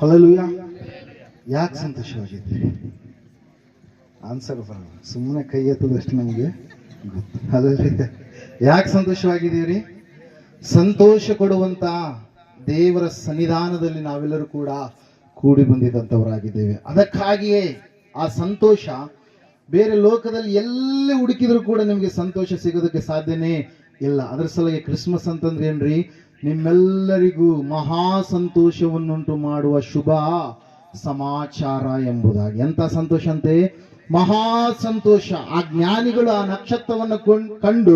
Hallelujah. ಯಾಕೆ ಸಂತೋಷವಾಗಿದ್ದೀರಿ? Answer ಬರಲ್ಲ, ಸುಮ್ಮನೆ ಕೈ ಎತ್ತದಷ್ಟು ನಮಗೆ ಗೊತ್ತು. ಹಲ್ಲೆಲೂಯಾ. ಯಾಕೆ ಸಂತೋಷವಾಗಿದ್ದೀರಿ? ಸಂತೋಷ ಕೊಡುವಂತ ದೇವರ ಸನ್ನಿಧಾನದಲ್ಲಿ ನಾವೆಲ್ಲರೂ ಕೂಡ ಕೂಡಿ ಬಂದಿದ್ದಂಥವರಾಗಿದ್ದೇವೆ. ಅದಕ್ಕಾಗಿಯೇ ಆ ಸಂತೋಷ ಬೇರೆ ಲೋಕದಲ್ಲಿ ಎಲ್ಲಿ ಹುಡುಕಿದ್ರು ಕೂಡ ನಿಮಗೆ ಸಂತೋಷ ಸಿಗೋದಕ್ಕೆ ಸಾಧ್ಯನೇ ಇಲ್ಲ. ಅದರ ಸಲುವಾಗಿ ಕ್ರಿಸ್ಮಸ್ ಅಂತಂದ್ರೆ ಏನ್ರಿ? ನಿಮ್ಮೆಲ್ಲರಿಗೂ ಮಹಾ ಸಂತೋಷವನ್ನುಂಟು ಮಾಡುವ ಶುಭ ಸಮಾಚಾರ ಎಂಬುದಾಗಿ. ಎಂತ ಸಂತೋಷ ಅಂತೆ? ಮಹಾ ಸಂತೋಷ. ಆ ಜ್ಞಾನಿಗಳು ಆ ನಕ್ಷತ್ರವನ್ನು ಕಂಡು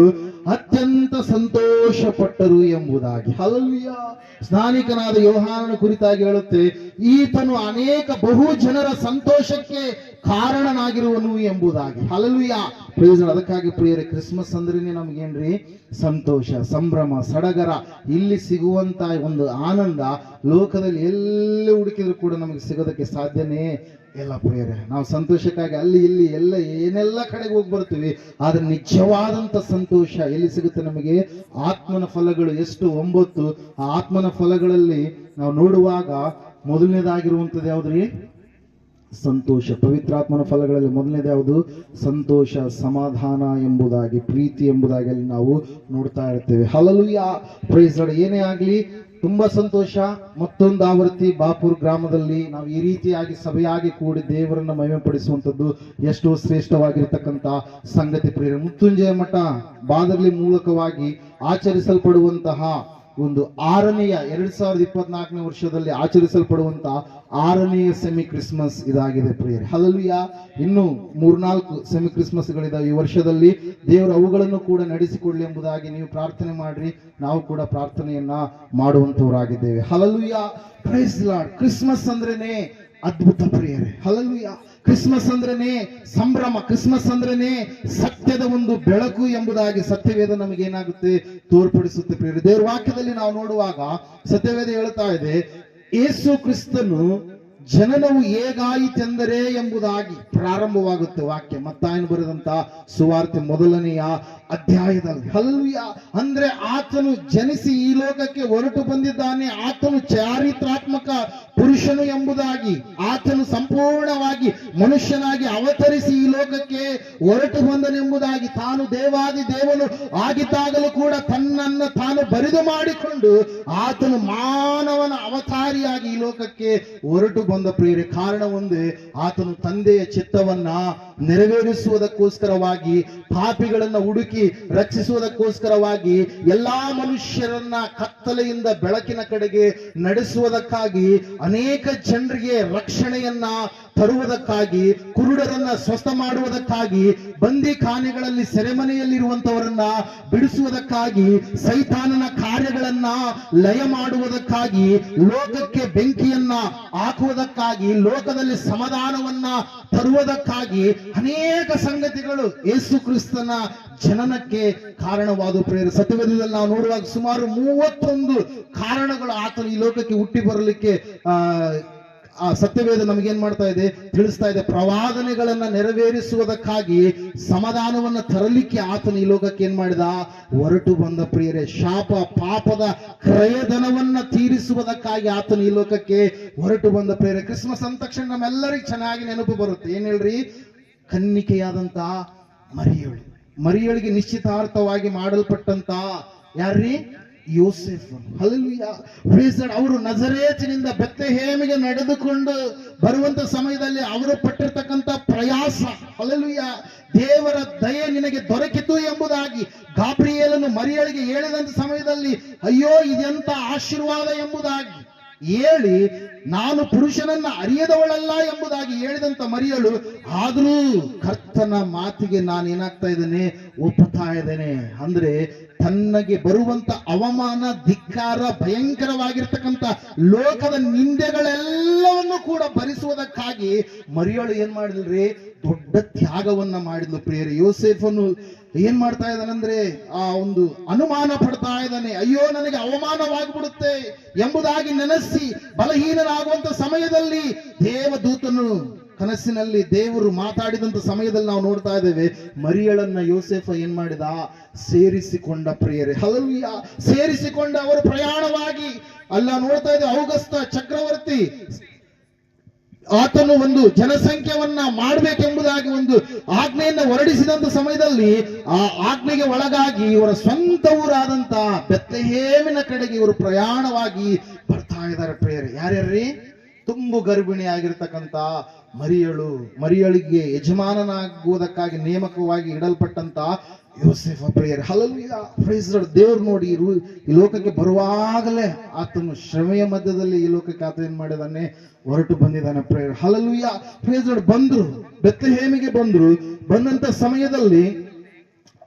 ಅತ್ಯಂತ ಸಂತೋಷ ಪಟ್ಟರು ಎಂಬುದಾಗಿ. ಹಲ್ಲೆಲೂಯಾ. ಸ್ನಾನಿಕನಾದ ಯೋಹಾನನ ಕುರಿತಾಗಿ ಹೇಳುತ್ತೆ, ಈತನು ಅನೇಕ ಬಹು ಜನರ ಸಂತೋಷಕ್ಕೆ ಕಾರಣನಾಗಿರುವನು ಎಂಬುದಾಗಿ. ಹಲ್ಲೆಲೂಯಾ. ಪ್ರೇಸ್. ಅದಕ್ಕಾಗಿ ಪ್ರಿಯರೇ, ಕ್ರಿಸ್ಮಸ್ ಅಂದ್ರೇನೆ ನಮ್ಗೇನ್ರಿ? ಸಂತೋಷ, ಸಂಭ್ರಮ, ಸಡಗರ. ಇಲ್ಲಿ ಸಿಗುವಂತ ಒಂದು ಆನಂದ ಲೋಕದಲ್ಲಿ ಎಲ್ಲಿ ಹುಡುಕಿದ್ರು ಕೂಡ ನಮಗೆ ಸಿಗೋದಕ್ಕೆ ಸಾಧ್ಯನೇ ಇಲ್ಲ ಪ್ರಿಯರೇ. ನಾವು ಸಂತೋಷಕ್ಕಾಗಿ ಅಲ್ಲಿ ಇಲ್ಲಿ ಎಲ್ಲ ಏನೆಲ್ಲ ಕಡೆಗೆ ಹೋಗಿ ಬರ್ತೀವಿ, ಆದ್ರೆ ನಿಜವಾದಂತ ಸಂತೋಷ ಎಲ್ಲಿ ಸಿಗುತ್ತೆ ನಮಗೆ? ಆತ್ಮನ ಫಲಗಳು ಎಷ್ಟು 9. ಆ ಆತ್ಮನ ಫಲಗಳಲ್ಲಿ ನಾವು ನೋಡುವಾಗ ಮೊದಲನೇದಾಗಿರುವಂಥದ್ದು ಯಾವ್ದ್ರಿ? ಸಂತೋಷ. ಪವಿತ್ರಾತ್ಮನ ಫಲಗಳಲ್ಲಿ ಮೊದಲನೇದು ಯಾವುದು? ಸಂತೋಷ, ಸಮಾಧಾನ ಎಂಬುದಾಗಿ, ಪ್ರೀತಿ ಎಂಬುದಾಗಿ ಅಲ್ಲಿ ನಾವು ನೋಡ್ತಾ ಇರ್ತೇವೆ. ಹಲ್ಲೆಲೂಯಾ. Praise lord. ಏನೇ ಆಗ್ಲಿ ತುಂಬಾ ಸಂತೋಷ. ಮತ್ತೊಂದು ಆವೃತ್ತಿ ಬಾಪೂರ್ ಗ್ರಾಮದಲ್ಲಿ ನಾವು ಈ ರೀತಿಯಾಗಿ ಸಭೆಯಾಗಿ ಕೂಡಿ ದೇವರನ್ನ ಮಹಿಮೆ ಪಡಿಸುವಂತದ್ದು ಎಷ್ಟೋ ಶ್ರೇಷ್ಠವಾಗಿರ್ತಕ್ಕಂಥ ಸಂಗತಿ ಪ್ರಿಯರೇ. ಮೃತ್ಯುಂಜಯ ಮಠ ಬಾದರ್ಲಿ ಮೂಲಕವಾಗಿ ಆಚರಿಸಲ್ಪಡುವಂತಹ ಒಂದು 6ನೆಯ 2024ನೇ ವರ್ಷದಲ್ಲಿ ಆಚರಿಸಲ್ಪಡುವಂತಹ 6ನೆಯ ಸೆಮಿ ಕ್ರಿಸ್ಮಸ್ ಇದಾಗಿದೆ ಪ್ರಿಯರೇ. ಹಲ್ಲೆಲೂಯಾ. ಇನ್ನು 3-4 ಸೆಮಿ ಕ್ರಿಸ್ಮಸ್ಗಳಿದಾವೆ ಈ ವರ್ಷದಲ್ಲಿ. ದೇವರು ಅವುಗಳನ್ನು ಕೂಡ ನಡೆಸಿಕೊಳ್ಳಿ ಎಂಬುದಾಗಿ ನೀವು ಪ್ರಾರ್ಥನೆ ಮಾಡ್ರಿ. ನಾವು ಕೂಡ ಪ್ರಾರ್ಥನೆಯನ್ನ ಮಾಡುವಂತವರಾಗಿದ್ದೇವೆ. ಹಲ್ಲೆಲೂಯಾ. Praise lord. ಕ್ರಿಸ್ಮಸ್ ಅಂದ್ರೇನೆ ಅದ್ಭುತ ಪ್ರಿಯರೇ. ಹಲ್ಲೆಲೂಯಾ. ಕ್ರಿಸ್ಮಸ್ ಅಂದ್ರೇನೆ ಸಂಭ್ರಮ. ಕ್ರಿಸ್ಮಸ್ ಅಂದ್ರೇನೆ ಸತ್ಯದ ಒಂದು ಬೆಳಕು ಎಂಬುದಾಗಿ ಸತ್ಯವೇದ ನಮಗೆ ಏನಾಗುತ್ತೆ? ತೋರ್ಪಡಿಸುತ್ತೆ ಪ್ರಿಯರೇ. ದೇವರ ವಾಕ್ಯದಲ್ಲಿ ನಾವು ನೋಡುವಾಗ ಸತ್ಯವೇದ ಹೇಳ್ತಾ ಇದೆ, ಯೇಸು ಕ್ರಿಸ್ತನು ಜನನವು ಹೇಗಾಯಿತೆಂದರೆ ಎಂಬುದಾಗಿ ಪ್ರಾರಂಭವಾಗುತ್ತೆ ವಾಕ್ಯ. ಮತ್ತಾಯನ ಬರೆದಂತ ಸುವಾರ್ತೆ 1ನೆಯ ಅಧ್ಯಾಯದಲ್ಲಿ. ಹಲ್ಲೆಲೂಯಾ. ಅಂದ್ರೆ ಆತನು ಜನಿಸಿ ಈ ಲೋಕಕ್ಕೆ ಹೊರಟು ಬಂದಿದ್ದಾನೆ. ಆತನು ಚಾರಿತ್ರಾತ್ಮಕ ಪುರುಷನು ಎಂಬುದಾಗಿ, ಆತನು ಸಂಪೂರ್ಣವಾಗಿ ಮನುಷ್ಯನಾಗಿ ಅವತರಿಸಿ ಈ ಲೋಕಕ್ಕೆ ಹೊರಟು ಬಂದನೆಂಬುದಾಗಿ, ತಾನು ದೇವಾದಿ ದೇವನು ಆಗಿದ್ದಾಗಲೂ ಕೂಡ ತನ್ನನ್ನು ತಾನು ಬರಿದು ಮಾಡಿಕೊಂಡು ಆತನು ಮಾನವನ ಅವತಾರಿಯಾಗಿ ಈ ಲೋಕಕ್ಕೆ ಹೊರಟು ಬಂದ ಪ್ರಿಯರೇ. ಕಾರಣ ಒಂದೇ, ಆತನು ತಂದೆಯ ಚಿತ್ತವನ್ನ ನೆರವೇರಿಸುವುದಕ್ಕೋಸ್ಕರವಾಗಿ, ಪಾಪಿಗಳನ್ನ ಹುಡುಕಿ ರಕ್ಷಿಸುವುದಕ್ಕೋಸ್ಕರವಾಗಿ, ಎಲ್ಲಾ ಮನುಷ್ಯರನ್ನ ಕತ್ತಲೆಯಿಂದ ಬೆಳಕಿನ ಕಡೆಗೆ ನಡೆಸುವುದಕ್ಕಾಗಿ, ಅನೇಕ ಜನರಿಗೆ ರಕ್ಷಣೆಯನ್ನ ತರುವುದಕ್ಕಾಗಿ, ಕುರುಡರನ್ನ ಸ್ವಸ್ಥ ಮಾಡುವುದಕ್ಕಾಗಿ, ಬಂದಿ ಖಾನೆಗಳಲ್ಲಿ ಸೆರೆಮನೆಯಲ್ಲಿರುವಂತವರನ್ನ ಬಿಡಿಸುವುದಕ್ಕಾಗಿ, ಸೈತಾನನ ಕಾರ್ಯಗಳನ್ನ ಲಯ ಮಾಡುವುದಕ್ಕಾಗಿ, ಲೋಕಕ್ಕೆ ಬೆಂಕಿಯನ್ನ ಹಾಕುವುದಕ್ಕಾಗಿ, ಲೋಕದಲ್ಲಿ ಸಮಾಧಾನವನ್ನ ತರುವುದಕ್ಕಾಗಿ ಅನೇಕ ಸಂಗತಿಗಳು ಯೇಸು ಕ್ರಿಸ್ತನ ಜನನಕ್ಕೆ ಕಾರಣವಾದ ಪ್ರೇರ. ಸತ್ಯವೇದದಲ್ಲಿ ನಾವು ನೋಡುವಾಗ ಸುಮಾರು 31 ಕಾರಣಗಳು ಆತನು ಈ ಲೋಕಕ್ಕೆ ಹುಟ್ಟಿ ಬರಲಿಕ್ಕೆ ಆ ಸತ್ಯವೇದ ನಮಗೇನ್ ಮಾಡ್ತಾ ಇದೆ? ತಿಳಿಸ್ತಾ ಇದೆ. ಪ್ರವಾದನೆಗಳನ್ನ ನೆರವೇರಿಸುವುದಕ್ಕಾಗಿ, ಸಮಾಧಾನವನ್ನ ತರಲಿಕ್ಕೆ ಆತನು ಈ ಲೋಕಕ್ಕೆ ಏನ್ ಮಾಡಿದ? ಹೊರಟು ಬಂದ ಪ್ರಿಯರೇ. ಶಾಪ ಪಾಪದ ಕ್ರಯಧನವನ್ನ ತೀರಿಸುವುದಕ್ಕಾಗಿ ಆತನು ಈ ಲೋಕಕ್ಕೆ ಹೊರಟು ಬಂದ ಪ್ರಿಯರೇ. ಕ್ರಿಸ್ಮಸ್ ಅಂದ ತಕ್ಷಣ ನಮ್ಮೆಲ್ಲರಿಗೆ ಚೆನ್ನಾಗಿ ನೆನಪು ಬರುತ್ತೆ. ಏನ್ ಹೇಳ್ರಿ? ಕನ್ನಿಕೆಯಾದಂತ ಮರಿಯಳು. ಮರಿಯಳಿಗೆ ನಿಶ್ಚಿತಾರ್ಥವಾಗಿ ಮಾಡಲ್ಪಟ್ಟಂತ ಯಾರ್ರಿ? ಯೋಸೆಫ್. ಹಲ್ಲೆಲೂಯಾ. Praise lord. ಅವರು ನಜರೇತಿನಿಂದ ಬೆತ್ಲೆಹೇಮಿಗೆ ನಡೆದುಕೊಂಡು ಬರುವಂತ ಸಮಯದಲ್ಲಿ ಅವರು ಪಟ್ಟಿರ್ತಕ್ಕಂಥ ಪ್ರಯಾಸ. ಹಲ್ಲೆಲೂಯಾ. ದೇವರ ದಯೆ ನಿನಗೆ ದೊರಕಿತು ಎಂಬುದಾಗಿ ಗಾಬ್ರಿಯೇಲನು ಮರಿಯಳಿಗೆ ಹೇಳಿದಂತ ಸಮಯದಲ್ಲಿ, ಅಯ್ಯೋ ಇದೆಂತ ಆಶೀರ್ವಾದ ಎಂಬುದಾಗಿ ಹೇಳಿ, ನಾನು ಪುರುಷನನ್ನ ಅರಿಯದವಳಲ್ಲ ಎಂಬುದಾಗಿ ಹೇಳಿದಂತ ಮರಿಯಳು, ಆದರೂ ಕರ್ತನ ಮಾತಿಗೆ ನಾನು ಏನಾಗ್ತಾ ಇದ್ದೇನೆ? ಒಪ್ಪುತ್ತಾ ಇದ್ದೇನೆ. ಅಂದ್ರೆ ತನ್ನಗೆ ಬರುವಂತ ಅವಮಾನ, ಧಿಕ್ಕಾರ, ಭಯಂಕರವಾಗಿರ್ತಕ್ಕಂಥ ಲೋಕದ ನಿಂದೆಗಳೆಲ್ಲವನ್ನು ಕೂಡ ಭರಿಸುವುದಕ್ಕಾಗಿ ಮರಿಯಳು ಏನ್ ಮಾಡಿದ್ರಿ? ದೊಡ್ಡ ತ್ಯಾಗವನ್ನ ಮಾಡಿದ್ಲು ಪ್ರಿಯರೇ. ಯೋಸೇಫನು ಏನ್ ಮಾಡ್ತಾ ಇದ್ದಾನಂದ್ರೆ ಆ ಒಂದು ಅನುಮಾನ ಪಡ್ತಾ ಇದ್ದಾನೆ. ಅಯ್ಯೋ ನನಗೆ ಅವಮಾನವಾಗಿಬಿಡುತ್ತೆ ಎಂಬುದಾಗಿ ನೆನೆಸಿ ಬಲಹೀನನಾಗುವಂತ ಸಮಯದಲ್ಲಿ ದೇವದೂತನು ಕನಸಿನಲ್ಲಿ ದೇವರು ಮಾತಾಡಿದಂತ ಸಮಯದಲ್ಲಿ ನಾವು ನೋಡ್ತಾ ಇದ್ದೇವೆ, ಮರಿಯಳನ್ನ ಯೋಸೇಫ ಏನ್ ಮಾಡಿದ? ಸೇರಿಸಿಕೊಂಡ ಪ್ರಿಯರೇ. ಹಲ್ಲೆಲೂಯಾ. ಸೇರಿಸಿಕೊಂಡ ಅವರು ಪ್ರಯಾಣವಾಗಿ ಅಲ್ಲ ನೋಡ್ತಾ ಇದ್ದೇವೆ, ಔಗಸ್ತ ಚಕ್ರವರ್ತಿ ಆತನು ಒಂದು ಜನಸಂಖ್ಯೆಯನ್ನ ಮಾಡಬೇಕೆಂಬುದಾಗಿ ಒಂದು ಆಜ್ಞೆಯನ್ನು ಹೊರಡಿಸಿದಂತ ಸಮಯದಲ್ಲಿ ಆ ಆಜ್ಞೆಗೆ ಒಳಗಾಗಿ ಇವರ ಸ್ವಂತ ಊರಾದಂತ ಬೆತ್ಲೆಹೇಮಿನ ಕಡೆಗೆ ಇವರು ಪ್ರಯಾಣವಾಗಿ ಬರ್ತಾ ಇದ್ದಾರೆ ಪ್ರಿಯರೇ. ಯಾರ್ಯಾರ್ರಿ? ತುಂಬು ಗರ್ಭಿಣಿ ಆಗಿರ್ತಕ್ಕಂಥ ಮರಿಯಳಿಗೆ ಯಜಮಾನನಾಗುವುದಕ್ಕಾಗಿ ನೇಮಕವಾಗಿ ಇಡಲ್ಪಟ್ಟಂತ ಯೋಸೇಫ ಪ್ರಿಯರೇ. Hallelujah, praise lord. ದೇವರು ನೋಡಿ ಈ ಲೋಕಕ್ಕೆ ಬರುವಾಗಲೇ ಆತನು ಶ್ರಮೆಯ ಮಧ್ಯದಲ್ಲಿ ಈ ಲೋಕಕ್ಕೆ ಆತ ಏನ್ ಮಾಡಿದಾನೆ, ಹೊರಟು ಬಂದಿದ್ದಾನೆ ಪ್ರಿಯರೇ. Hallelujah, praise lord. ಬಂದ್ರು, ಬೆತ್ಲೆಹೇಮಿಗೆ ಬಂದಂತ ಸಮಯದಲ್ಲಿ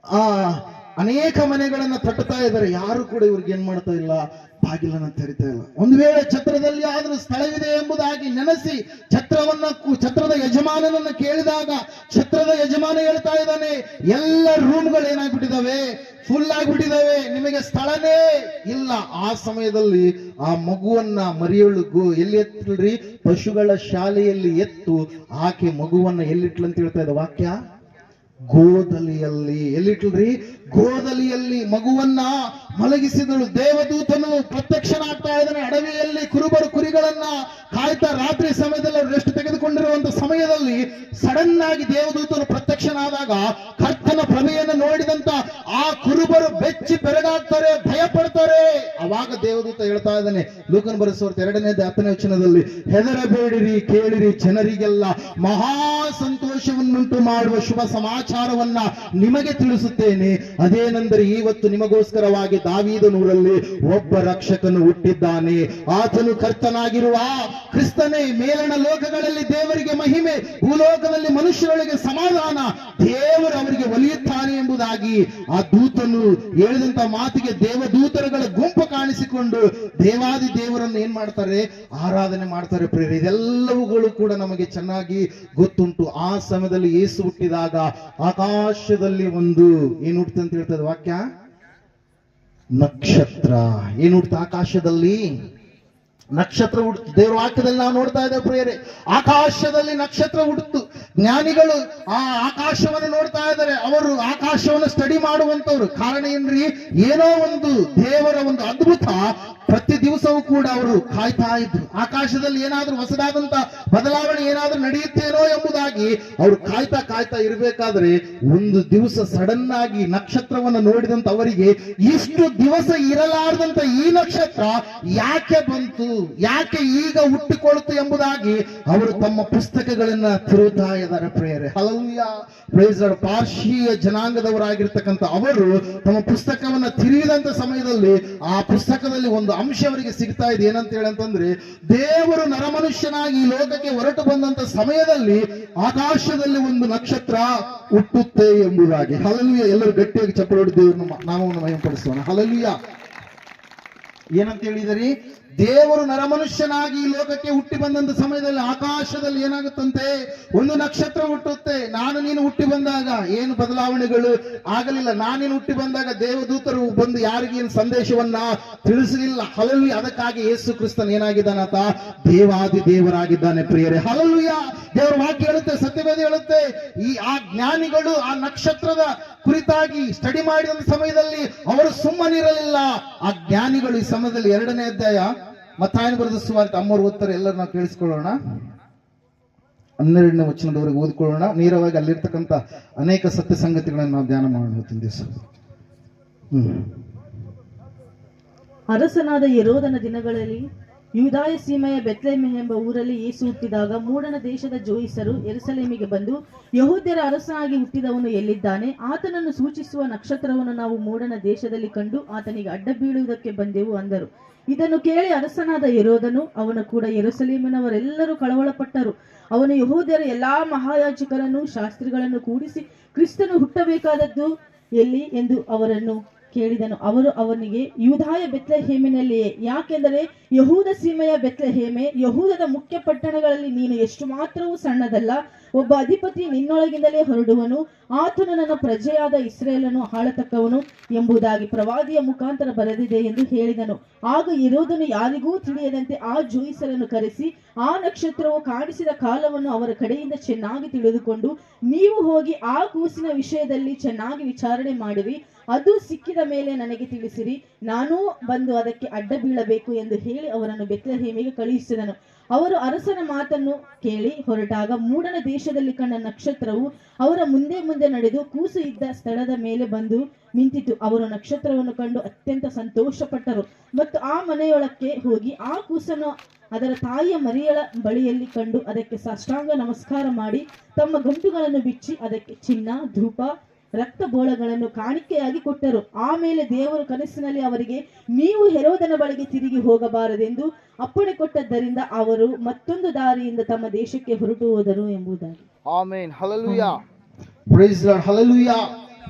ಅನೇಕ ಮನೆಗಳನ್ನ ತಟ್ಟುತ್ತಾ ಇದ್ದಾರೆ. ಯಾರು ಕೂಡ ಇವ್ರಿಗೆ ಏನ್ ಮಾಡ್ತಾ ಇಲ್ಲ, ಬಾಗಿಲನ್ನ ತೆರಿತಾ ಇಲ್ಲ. ಒಂದು ವೇಳೆ ಛತ್ರದಲ್ಲಿ ಆದ್ರೂ ಸ್ಥಳವಿದೆ ಎಂಬುದಾಗಿ ನೆನೆಸಿ ಛತ್ರದ ಯಜಮಾನನನ್ನ ಕೇಳಿದಾಗ ಛತ್ರದ ಯಜಮಾನ ಹೇಳ್ತಾ ಇದ್ದಾನೆ, ಎಲ್ಲ ರೂಮ್ಗಳು ಏನಾಗ್ಬಿಟ್ಟಿದಾವೆ, ಫುಲ್ ಆಗ್ಬಿಟ್ಟಿದಾವೆ, ನಿಮಗೆ ಸ್ಥಳನೇ ಇಲ್ಲ. ಆ ಸಮಯದಲ್ಲಿ ಆ ಮಗುವನ್ನ ಮರಿಯೊಳಗು ಎಲ್ಲಿ ಎತ್ತಲ್ರಿ, ಪಶುಗಳ ಶಾಲೆಯಲ್ಲಿ ಎತ್ತು ಆಕೆ ಮಗುವನ್ನ ಎಲ್ಲಿಟ್ಲಂತ ಹೇಳ್ತಾ ಇದ್ದ ವಾಕ್ಯ, ಗೋದಲಿಯಲ್ಲಿ. ಎಲ್ಲಿಟ್ಲ್ರಿ? ಗೋದಲಿಯಲ್ಲಿ ಮಗುವನ್ನ ಮಲಗಿಸಿದಳು. ದೇವದೂತನು ಪ್ರತ್ಯಕ್ಷನಾಗ್ತಾ ಇದ್ದಾನೆ. ಅಡವಿಯಲ್ಲಿ ಕುರಿಗಳನ್ನ ಕಾಯ್ತಾ ರಾತ್ರಿ ಸಮಯದಲ್ಲಿ ಅವರು ರೆಸ್ಟ್ ತೆಗೆದುಕೊಂಡಿರುವಂತ ಸಮಯದಲ್ಲಿ ಸಡನ್ ಆಗಿ ದೇವದೂತನು ಪ್ರತ್ಯಕ್ಷನಾದಾಗ ಕರ್ತನ ಪ್ರಭೆಯನ್ನು ನೋಡಿದಂತ ಆ ಕುರುಬರು ಬೆಚ್ಚಿ ಬೆರಗಾಗ್ತಾರೆ, ಭಯ ಪಡ್ತಾರೆ. ಅವಾಗ ದೇವದೂತ ಹೇಳ್ತಾ ಇದ್ದಾನೆ, ಲೂಕನ್ ಬರೆಸುವ 2:10 ವಚನದಲ್ಲಿ, ಹೆದರಬೇಡಿರಿ, ಕೇಳಿರಿ, ಜನರಿಗೆಲ್ಲ ಮಹಾ ಸಂತೋಷವನ್ನುಂಟು ಮಾಡುವ ಶುಭ ಸಮಾಚಾರವನ್ನ ನಿಮಗೆ ತಿಳಿಸುತ್ತೇನೆ. ಅದೇನೆಂದರೆ, ಇವತ್ತು ನಿಮಗೋಸ್ಕರವಾಗಿ ದಾವೀದನೂರಲ್ಲಿ ಒಬ್ಬ ರಕ್ಷಕನು ಹುಟ್ಟಿದ್ದಾನೆ. ಆತನು ಕರ್ತನಾಗಿರುವ ಕ್ರಿಸ್ತನೇ. ಮೇಲಣ ಲೋಕಗಳಲ್ಲಿ ದೇವರಿಗೆ ಮಹಿಮೆ, ಭೂಲೋಕದಲ್ಲಿ ಮನುಷ್ಯರೊಳಗೆ ಸಮಾಧಾನ. ದೇವರು ಅವರಿಗೆ ಒಲಿಯುತ್ತಾನೆ ಎಂಬುದಾಗಿ ಆ ದೂತನು ಹೇಳಿದಂತ ಮಾತಿಗೆ ದೇವದೂತರುಗಳ ಗುಂಪು ಕಾಣಿಸಿಕೊಂಡು ದೇವಾದಿ ದೇವರನ್ನು ಏನ್ ಮಾಡ್ತಾರೆ, ಆರಾಧನೆ ಮಾಡ್ತಾರೆ ಪ್ರಿಯರೇ. ಇದೆಲ್ಲವುಗಳು ಕೂಡ ನಮಗೆ ಚೆನ್ನಾಗಿ ಗೊತ್ತುಂಟು. ಆ ಸಮಯದಲ್ಲಿ ಯೇಸು ಹುಟ್ಟಿದಾಗ ಆಕಾಶದಲ್ಲಿ ಒಂದು ಏನು ಹುಟ್ಟಿತು ಅಂತ ಹೇಳ್ತದೆ ವಾಕ್ಯ, ನಕ್ಷತ್ರ. ಏನು ಹುಟ್ಟಿತು ಆಕಾಶದಲ್ಲಿ? ನಕ್ಷತ್ರ ಹುಟ್ಟಿತು. ದೇವರ ವಾಕ್ಯದಲ್ಲಿ ನಾವು ನೋಡ್ತಾ ಇದ್ದೇವೆ ಪ್ರಿಯರೇ, ಆಕಾಶದಲ್ಲಿ ನಕ್ಷತ್ರ ಹುಟ್ಟಿತು. ಜ್ಞಾನಿಗಳು ಆ ಆಕಾಶವನ್ನು ನೋಡ್ತಾ ಇದ್ದಾರೆ. ಅವರು ಆಕಾಶವನ್ನು ಸ್ಟಡಿ ಮಾಡುವಂತವ್ರು. ಕಾರಣ ಏನ್ರಿ, ಏನೋ ಒಂದು ದೇವರ ಒಂದು ಅದ್ಭುತ ಪ್ರತಿ ದಿವಸವೂ ಕೂಡ ಅವರು ಕಾಯ್ತಾ ಇದ್ರು. ಆಕಾಶದಲ್ಲಿ ಏನಾದ್ರೂ ಹೊಸದಾದಂತ ಬದಲಾವಣೆ ಏನಾದ್ರೂ ನಡೆಯುತ್ತೇನೋ ಎಂಬುದಾಗಿ ಅವರು ಕಾಯ್ತಾ ಇರಬೇಕಾದ್ರೆ ಒಂದು ದಿವಸ ಸಡನ್ ಆಗಿ ನಕ್ಷತ್ರವನ್ನು ನೋಡಿದಂತ ಅವರಿಗೆ, ಇಷ್ಟು ದಿವಸ ಇರಲಾರದಂತ ಈ ನಕ್ಷತ್ರ ಯಾಕೆ ಬಂತು, ಯಾಕೆ ಈಗ ಹುಟ್ಟಿಕೊಳ್ತು ಎಂಬುದಾಗಿ ಅವರು ತಮ್ಮ ಪುಸ್ತಕಗಳನ್ನ ತಿರುತ್ತಾ ಇದ್ದಾರೆ ಪ್ರಿಯರೇ. Hallelujah, praise lord. ಪಾರ್ಶೀಯ ಜನಾಂಗದವರಾಗಿರ್ತಕ್ಕಂಥ ಅವರು ತಮ್ಮ ಪುಸ್ತಕವನ್ನ ತಿರುಗಿದಂತ ಸಮಯದಲ್ಲಿ ಆ ಪುಸ್ತಕದಲ್ಲಿ ಒಂದು ಅಂಶ ಅವರಿಗೆ ಸಿಗ್ತಾ ಇದೆ. ಏನಂತ ಹೇಳಂತಂದ್ರೆ, ದೇವರು ನರಮನುಷ್ಯನಾಗಿ ಈ ಲೋಕಕ್ಕೆ ಹೊರಟು ಬಂದಂತ ಸಮಯದಲ್ಲಿ ಆಕಾಶದಲ್ಲಿ ಒಂದು ನಕ್ಷತ್ರ ಹುಟ್ಟುತ್ತೆ ಎಂಬುದಾಗಿ. ಹಲ್ಲೆಲೂಯಾ. ಎಲ್ಲರೂ ಗಟ್ಟಿಯಾಗಿ ಚಪ್ಪಲಿ ಹೊಡೆದು ದೇವರನ್ನು ನಾಮವನ್ನು ಮಹಿಮೆಪಡಿಸೋಣ. ಹಲ್ಲೆಲೂಯಾ. ಏನಂತ ಹೇಳಿದರಿ, ದೇವರು ನರಮನುಷ್ಯನಾಗಿ ಈ ಲೋಕಕ್ಕೆ ಹುಟ್ಟಿ ಬಂದಂತ ಸಮಯದಲ್ಲಿ ಆಕಾಶದಲ್ಲಿ ಏನಾಗುತ್ತಂತೆ, ಒಂದು ನಕ್ಷತ್ರ ಹುಟ್ಟುತ್ತೆ. ನಾನು ನೀನು ಹುಟ್ಟಿ ಬಂದಾಗ ಏನು ಬದಲಾವಣೆಗಳು ಆಗಲಿಲ್ಲ. ನಾನೇನು ಹುಟ್ಟಿ ಬಂದಾಗ ದೇವದೂತರು ಬಂದು ಯಾರಿಗೇನು ಸಂದೇಶವನ್ನ ತಿಳಿಸಲಿಲ್ಲ. ಹಲ್ಲೆಲೂಯಾ. ಅದಕ್ಕಾಗಿ ಯೇಸು ಕ್ರಿಸ್ತನ್ ಏನಾಗಿದ್ದಾನಾತ, ದೇವಾದಿ ದೇವರಾಗಿದ್ದಾನೆ ಪ್ರಿಯರೇ. ಹಲ್ಲೆಲೂಯಾ. ದೇವರ ವಾಕ್ಯ ಹೇಳುತ್ತೆ, ಸತ್ಯವೇದ ಹೇಳುತ್ತೆ, ಆ ಜ್ಞಾನಿಗಳು ಆ ನಕ್ಷತ್ರದ ಕುರಿತಾಗಿ ಸ್ಟಡಿ ಮಾಡಿದ ಸಮಯದಲ್ಲಿ ಅವರು ಸುಮ್ಮನಿರಲಿಲ್ಲ. ಆ ಜ್ಞಾನಿಗಳು ಈ ಸಮಯದಲ್ಲಿ 2ನೇ ಅಧ್ಯಾಯ ಮತ್ತಾಯನ ಬರೆದ ಸುವಾರ್ತೆ 3 ಓದ್ತಾರೆ. ಎಲ್ಲರೂ ನಾವು ಕೇಳಿಸ್ಕೊಳ್ಳೋಣ. 12ನೇ ವಚನದವರೆಗೆ ಓದಿಕೊಳ್ಳೋಣ. ನೇರವಾಗಿ ಅಲ್ಲಿರ್ತಕ್ಕಂಥ ಅನೇಕ ಸತ್ಯ ಸಂಗತಿಗಳನ್ನು ನಾವು ಧ್ಯಾನ ಮಾಡೋಣ ಇವತ್ತಿನ ದಿವಸ. ಅರಸನಾದ ಯೆಹೂದನ ದಿನಗಳಲ್ಲಿ ಯೂದಾಯ ಸೀಮೆಯ ಬೆತ್ಲೆಹೇಮ್ ಎಂಬ ಊರಲ್ಲಿ ಯೇಸು ಹುಟ್ಟಿದಾಗ ಮೂಡಣ ದೇಶದ ಜೋಯಿಸರು ಯೆರೂಸಲೇಮಿಗೆ ಬಂದು, ಯಹೂದ್ಯರ ಅರಸನಾಗಿ ಹುಟ್ಟಿದವನು ಎಲ್ಲಿದ್ದಾನೆ? ಆತನನ್ನು ಸೂಚಿಸುವ ನಕ್ಷತ್ರವನ್ನು ನಾವು ಮೂಡಣ ದೇಶದಲ್ಲಿ ಕಂಡು ಆತನಿಗೆ ಅಡ್ಡ ಬೀಳುವುದಕ್ಕೆ ಬಂದೆವು ಅಂದರು. ಇದನ್ನು ಕೇಳಿ ಅರಸನಾದ ಯೆಹೂದನು ಅವನ ಕೂಡ ಯೆರೂಸಲೇಮಿನವರೆಲ್ಲರೂ ಕಳವಳಪಟ್ಟರು. ಅವನು ಯಹೂದ್ಯರ ಎಲ್ಲಾ ಮಹಾಯಾಜಕರನ್ನು ಶಾಸ್ತ್ರಿಗಳನ್ನು ಕೂಡಿಸಿ, ಕ್ರಿಸ್ತನು ಹುಟ್ಟಬೇಕಾದದ್ದು ಎಲ್ಲಿ ಎಂದು ಅವರನ್ನು ಕೇಳಿದನು. ಅವರು ಅವನಿಗೆ, ಯೂದಾಯ ಬೆತ್ಲೆಹೇಮಿನಲ್ಲಿಯೇ. ಯಾಕೆಂದರೆ ಯಹೂದ ಸೀಮೆಯ ಬೆತ್ಲೆಹೇಮೆ, ಯಹೂದದ ಮುಖ್ಯ ಪಟ್ಟಣಗಳಲ್ಲಿ ನೀನು ಎಷ್ಟು ಮಾತ್ರವೂ ಸಣ್ಣದಲ್ಲ. ಒಬ್ಬ ಅಧಿಪತಿ ನಿನ್ನೊಳಗಿಂದಲೇ ಹೊರಡುವನು, ಆತನು ನನ್ನ ಪ್ರಜೆಯಾದ ಇಸ್ರಾಯೇಲನ್ನು ಆಳತಕ್ಕವನು ಎಂಬುದಾಗಿ ಪ್ರವಾದಿಯ ಮುಖಾಂತರ ಬರೆದಿದೆ ಎಂದು ಹೇಳಿದನು. ಆಗ ಯೆಹೂದನು ಯಾರಿಗೂ ತಿಳಿಯದಂತೆ ಆ ಜೋಯಿಸರನ್ನು ಕರೆಸಿ ಆ ನಕ್ಷತ್ರವು ಕಾಣಿಸಿದ ಕಾಲವನ್ನು ಅವರ ಕಡೆಯಿಂದ ಚೆನ್ನಾಗಿ ತಿಳಿದುಕೊಂಡು, ನೀವು ಹೋಗಿ ಆ ಕೂಸಿನ ವಿಷಯದಲ್ಲಿ ಚೆನ್ನಾಗಿ ವಿಚಾರಣೆ ಮಾಡಿರಿ, ಅದು ಸಿಕ್ಕಿದ ಮೇಲೆ ನನಗೆ ತಿಳಿಸಿರಿ, ನಾನೂ ಬಂದು ಅದಕ್ಕೆ ಅಡ್ಡ ಬೀಳಬೇಕು ಎಂದು ಹೇಳಿ ಅವರನ್ನು ಬೆತ್ಲೆಹೇಮಿಗೆ ಕಳುಹಿಸಿದನು. ಅವರು ಅರಸನ ಮಾತನ್ನು ಕೇಳಿ ಹೊರಟಾಗ ಮೂಡಣ ದೇಶದಲ್ಲಿ ಕಂಡ ನಕ್ಷತ್ರವು ಅವರ ಮುಂದೆ ಮುಂದೆ ನಡೆದು ಕೂಸು ಇದ್ದ ಸ್ಥಳದ ಮೇಲೆ ಬಂದು ನಿಂತಿತು. ಅವರು ನಕ್ಷತ್ರವನ್ನು ಕಂಡು ಅತ್ಯಂತ ಸಂತೋಷಪಟ್ಟರು ಮತ್ತು ಆ ಮನೆಯೊಳಕ್ಕೆ ಹೋಗಿ ಆ ಕೂಸನ್ನು ಅದರ ತಾಯಿಯ ಮರಿಯಳ ಬಳಿಯಲ್ಲಿ ಕಂಡು ಅದಕ್ಕೆ ಸಾಷ್ಟಾಂಗ ನಮಸ್ಕಾರ ಮಾಡಿ ತಮ್ಮ ಗಂಟುಗಳನ್ನು ಬಿಚ್ಚಿ ಅದಕ್ಕೆ ಚಿನ್ನ, ಧೂಪ, ರಕ್ತ ಬೋಳಗಳನ್ನು ಕಾಣಿಕೆಯಾಗಿ ಕೊಟ್ಟರು. ಆಮೇಲೆ ದೇವರು ಕನಸಿನಲ್ಲಿ ಅವರಿಗೆ, ನೀವು ಹೆರೋದನ ಬಳಿಗೆ ತಿರುಗಿ ಹೋಗಬಾರದೆಂದು ಅಪ್ಪಣೆ ಕೊಟ್ಟದ್ದರಿಂದ ಅವರು ಮತ್ತೊಂದು ದಾರಿಯಿಂದ ತಮ್ಮ ದೇಶಕ್ಕೆ ಹೊರಟು ಹೋದರು ಎಂಬುದಾಗಿ. Amen. Hallelujah. Praise lord. Hallelujah.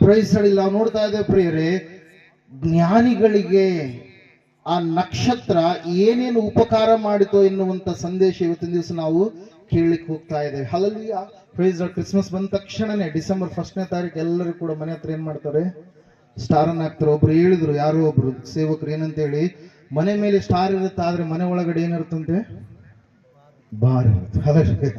Praise lord. ನಾವು ನೋಡ್ತಾ ಇದ್ದೇವೆ ಪ್ರಿಯರೇ, ಜ್ಞಾನಿಗಳಿಗೆ ಆ ನಕ್ಷತ್ರ ಏನೇನು ಉಪಕಾರ ಮಾಡಿತು ಎನ್ನುವಂತ ಸಂದೇಶ ಇವತ್ತಿನ ದಿವಸ ನಾವು ಕೇಳಲಿಕ್ಕೆ ಹೋಗ್ತಾ ಇದ್ದೇವೆ. ಹಲ್ಲೆಲೂಯಾ. Praise lord. ಕ್ರಿಸ್ಮಸ್ ಬಂದ ತಕ್ಷಣನೇ ಡಿಸೆಂಬರ್ 1ನೇ ತಾರೀಕು ಎಲ್ಲರೂ ಕೂಡ ಮನೆ ಹತ್ರ ಏನ್ ಮಾಡ್ತಾರೆ, ಸ್ಟಾರ್ ಅನ್ನ ಹಾಕ್ತಾರೆ. ಒಬ್ರು ಹೇಳಿದ್ರು, ಯಾರೋ ಒಬ್ರು ಸೇವಕರು ಏನಂತ ಹೇಳಿ, ಮನೆ ಮೇಲೆ ಸ್ಟಾರ್ ಇರುತ್ತೆ ಆದ್ರೆ ಮನೆ ಒಳಗಡೆ ಏನಿರುತ್ತಂತೆ, ಬಾರ್ ಇರುತ್ತೆ.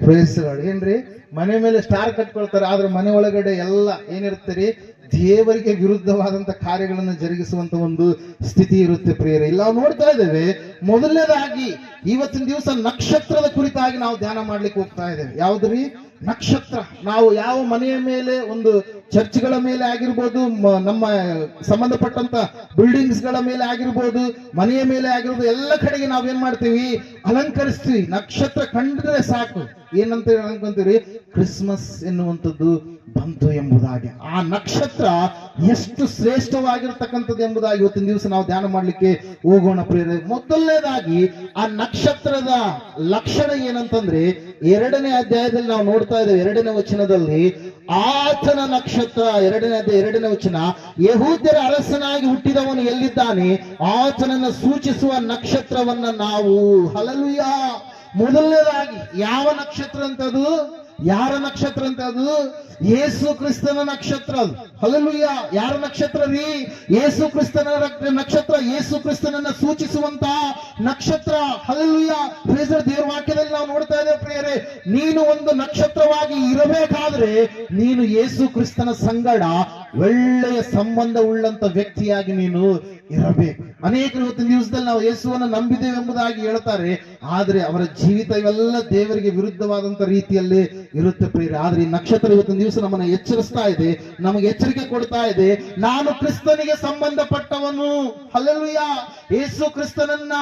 Praise lord. ಏನ್ರಿ, ಮನೆ ಮೇಲೆ ಸ್ಟಾರ್ ಕಟ್ಕೊಳ್ತಾರೆ ಆದ್ರೆ ಮನೆ ಒಳಗಡೆ ಎಲ್ಲ ಏನಿರುತ್ತೆ, ದೇವರಿಗೆ ವಿರುದ್ಧವಾದಂತ ಕಾರ್ಯಗಳನ್ನು ಜರುಗಿಸುವಂತ ಒಂದು ಸ್ಥಿತಿ ಇರುತ್ತೆ ಪ್ರಿಯರೇ. ಇಲ್ಲ ನೋಡ್ತಾ ಇದ್ದೇವೆ, ಮೊದಲನೇದಾಗಿ ಇವತ್ತಿನ ದಿವಸ ನಕ್ಷತ್ರದ ಕುರಿತಾಗಿ ನಾವು ಧ್ಯಾನ ಮಾಡ್ಲಿಕ್ಕೆ ಹೋಗ್ತಾ ಇದ್ದೇವೆ. ಯಾವ್ದ್ರಿ? ನಕ್ಷತ್ರ. ನಾವು ಯಾವ ಮನೆಯ ಮೇಲೆ, ಒಂದು ಚರ್ಚ್ಗಳ ಮೇಲೆ ಆಗಿರ್ಬೋದು, ನಮ್ಮ ಸಂಬಂಧಪಟ್ಟಂತ ಬಿಲ್ಡಿಂಗ್ಸ್ ಗಳ ಮೇಲೆ ಆಗಿರ್ಬೋದು, ಮನೆಯ ಮೇಲೆ ಆಗಿರ್ಬೋದು, ಎಲ್ಲ ಕಡೆಗೆ ನಾವೇನ್ ಮಾಡ್ತೀವಿ, ಅಲಂಕರಿಸ್ತೀವಿ. ನಕ್ಷತ್ರ ಕಂಡ್ರೆ ಸಾಕು ಏನಂತ ಅನ್ಕೊಂತೀವಿ, ಕ್ರಿಸ್ಮಸ್ ಎನ್ನುವಂಥದ್ದು ಬಂತು ಎಂಬುದಾಗಿ. ಆ ನಕ್ಷತ್ರ ಎಷ್ಟು ಶ್ರೇಷ್ಠವಾಗಿರ್ತಕ್ಕಂಥದ್ದು ಎಂಬುದಾಗಿ ಇವತ್ತಿನ ದಿವಸ ನಾವು ಧ್ಯಾನ ಮಾಡ್ಲಿಕ್ಕೆ ಹೋಗೋಣ ಪ್ರಿಯರೇ. ಮೊದಲನೇದಾಗಿ ಆ ನಕ್ಷತ್ರದ ಲಕ್ಷಣ ಏನಂತಂದ್ರೆ, 2ನೇ ಅಧ್ಯಾಯದಲ್ಲಿ ನಾವು ನೋಡ್ತಾ ಇದ್ದೇವೆ, 2ನೇ ವಚನದಲ್ಲಿ, ಆತನ ನಕ್ಷತ್ರ, 2ನೇ ಅಧ್ಯಾಯ 2ನೇ ವಚನ, ಯೆಹೂದ್ಯರ ಅರಸನಾಗಿ ಹುಟ್ಟಿದವನು ಎಲ್ಲಿದ್ದಾನೆ, ಆತನನ್ನು ಸೂಚಿಸುವ ನಕ್ಷತ್ರವನ್ನ ನಾವು. ಹಲ್ಲೆಲೂಯಾ. ಮೊದಲನೇದಾಗಿ ಯಾವ ನಕ್ಷತ್ರ ಅಂತದು? ಯಾರ ನಕ್ಷತ್ರ ಅಂತ? ಅದು ಯೇಸು ಕ್ರಿಸ್ತನ ನಕ್ಷತ್ರ. ಅದು ಹಲ್ಲೆಲೂಯಾ. ಯಾರ ನಕ್ಷತ್ರ ರೀ? ಯೇಸು ಕ್ರಿಸ್ತನ ನಕ್ಷತ್ರ, ಯೇಸು ಕ್ರಿಸ್ತನನ್ನ ಸೂಚಿಸುವಂತ ನಕ್ಷತ್ರ. ಹಲ್ಲೆಲೂಯಾ. ದೇವರ ವಾಕ್ಯದಲ್ಲಿ ನಾವು ನೋಡ್ತಾ ಇದ್ದೇವೆ ಪ್ರಿಯರೇ, ನೀನು ಒಂದು ನಕ್ಷತ್ರವಾಗಿ ಇರಬೇಕಾದ್ರೆ ನೀನು ಯೇಸು ಕ್ರಿಸ್ತನ ಸಂಗಡ ಒಳ್ಳೆಯ ಸಂಬಂಧ ಉಳ್ಳಂತ ವ್ಯಕ್ತಿಯಾಗಿ ನೀನು ಇರಬೇಕು. ಅನೇಕರು ಇವತ್ತಿನ ದಿವಸದಲ್ಲಿ ನಾವು ಯೇಸುವನ್ನು ನಂಬಿದ್ದೇವೆ ಎಂಬುದಾಗಿ ಹೇಳ್ತಾರೆ, ಆದ್ರೆ ಅವರ ಜೀವಿತ ಇವೆಲ್ಲ ದೇವರಿಗೆ ವಿರುದ್ಧವಾದಂತ ರೀತಿಯಲ್ಲಿ ಇರುತ್ತೆ ಪ್ರಿಯರೇ. ಆದ್ರೆ ಈ ನಕ್ಷತ್ರ ಇವತ್ತಿನ ದಿವಸ ನಮ್ಮನ್ನ ಎಚ್ಚರಿಸ್ತಾ ಇದೆ, ನಮಗೆ ಎಚ್ಚರಿಕೆ ಕೊಡ್ತಾ ಇದೆ. ನಾನು ಕ್ರಿಸ್ತನಿಗೆ ಸಂಬಂಧಪಟ್ಟವನು. ಹಲ್ಲೆಲೂಯಾ. ಯೇಸು ಕ್ರಿಸ್ತನನ್ನ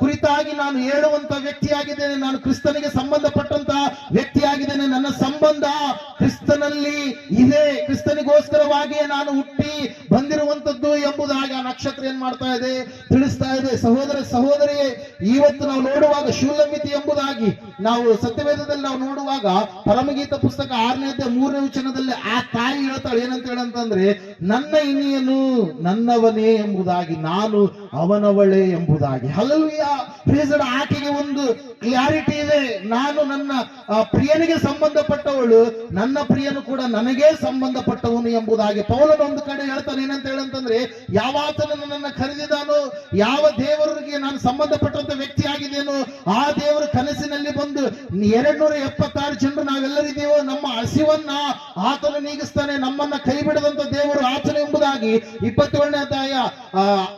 ಕುರಿತಾಗಿ ನಾನು ಹೇಳುವಂತ ವ್ಯಕ್ತಿಯಾಗಿದ್ದೇನೆ. ನಾನು ಕ್ರಿಸ್ತನಿಗೆ ಸಂಬಂಧಪಟ್ಟಂತ ವ್ಯಕ್ತಿಯಾಗಿದ್ದೇನೆ. ನನ್ನ ಸಂಬಂಧ ಕ್ರಿಸ್ತನಲ್ಲಿ ಇದೆ. ಕ್ರಿಸ್ತನಿಗೋಸ್ಕರವಾಗಿಯೇ ನಾನು ಹುಟ್ಟಿ ಬಂದಿರುವಂತದ್ದು ಎಂಬುದಾಗಿ ಆ ನಕ್ಷತ್ರ ಏನ್ ಮಾಡ್ತಾ ಇದೆ, ತಿಳಿಸ್ತಾ ಇದೆ. ಸಹೋದರ ಸಹೋದರಿಯೇ, ಇವತ್ತು ನಾವು ನೋಡುವಾಗ ಶೂಲಮಿತಿ ಎಂಬುದಾಗಿ ನಾವು ಸತ್ಯವೇದದಲ್ಲಿ ನಾವು ನೋಡುವಾಗ, ಪರಮಗೀತ ಪುಸ್ತಕ 6ನೇ ಅಧ್ಯಾಯ 3ನೇ ವಚನದಲ್ಲಿ ಆ ತಾಯಿ ಹೇಳ್ತಾಳೆ, ಏನಂತ ಹೇಳಂತಂದ್ರೆ, ನನ್ನ ಇನಿಯನು ನನ್ನವನೇ ಎಂಬುದಾಗಿ, ನಾನು ಅವನವಳೇ ಎಂಬುದಾಗಿ. ಹಲ್ಲೆಲೂಯಾ. Praise the lord. ಆಕೆಗೆ ಒಂದು ಕ್ಲಾರಿಟಿ ಇದೆ, ನಾನು ನನ್ನ ಪ್ರಿಯನಿಗೆ ಸಂಬಂಧಪಟ್ಟವಳು, ನನ್ನ ಪ್ರಿಯನು ಕೂಡ ನನಗೆ ಸಂಬಂಧಪಟ್ಟವನು ಎಂಬುದಾಗಿ. ಪೌಲನು ಒಂದು ಕಡೆ ಹೇಳ್ತಾನೆ, ಏನಂತ ಹೇಳಂತಂದ್ರೆ, ಯಾವಾತನು ನನ್ನನ್ನು ಕರೆದಿದ್ದಾನೋ, ಯಾವ ದೇವರಿಗೆ ನಾನು ಸಂಬಂಧಪಟ್ಟಂತ ವ್ಯಕ್ತಿ ಆಗಿದ್ದೇನೋ, ಆ ದೇವರು ಕನಸಿನಲ್ಲಿ ಬಂದು 276 ಜನರು ನಾವೆಲ್ಲರಿದ್ದೇವೋ, ನಮ್ಮ ಹಸಿವನ್ನ ಆತನು ನೀಗಿಸ್ತಾನೆ, ನಮ್ಮನ್ನ ಕೈ ಬಿಡದಂತ ದೇವರು ಆತನು ಎಂಬುದಾಗಿ 27ನೇ ಅಧ್ಯಾಯ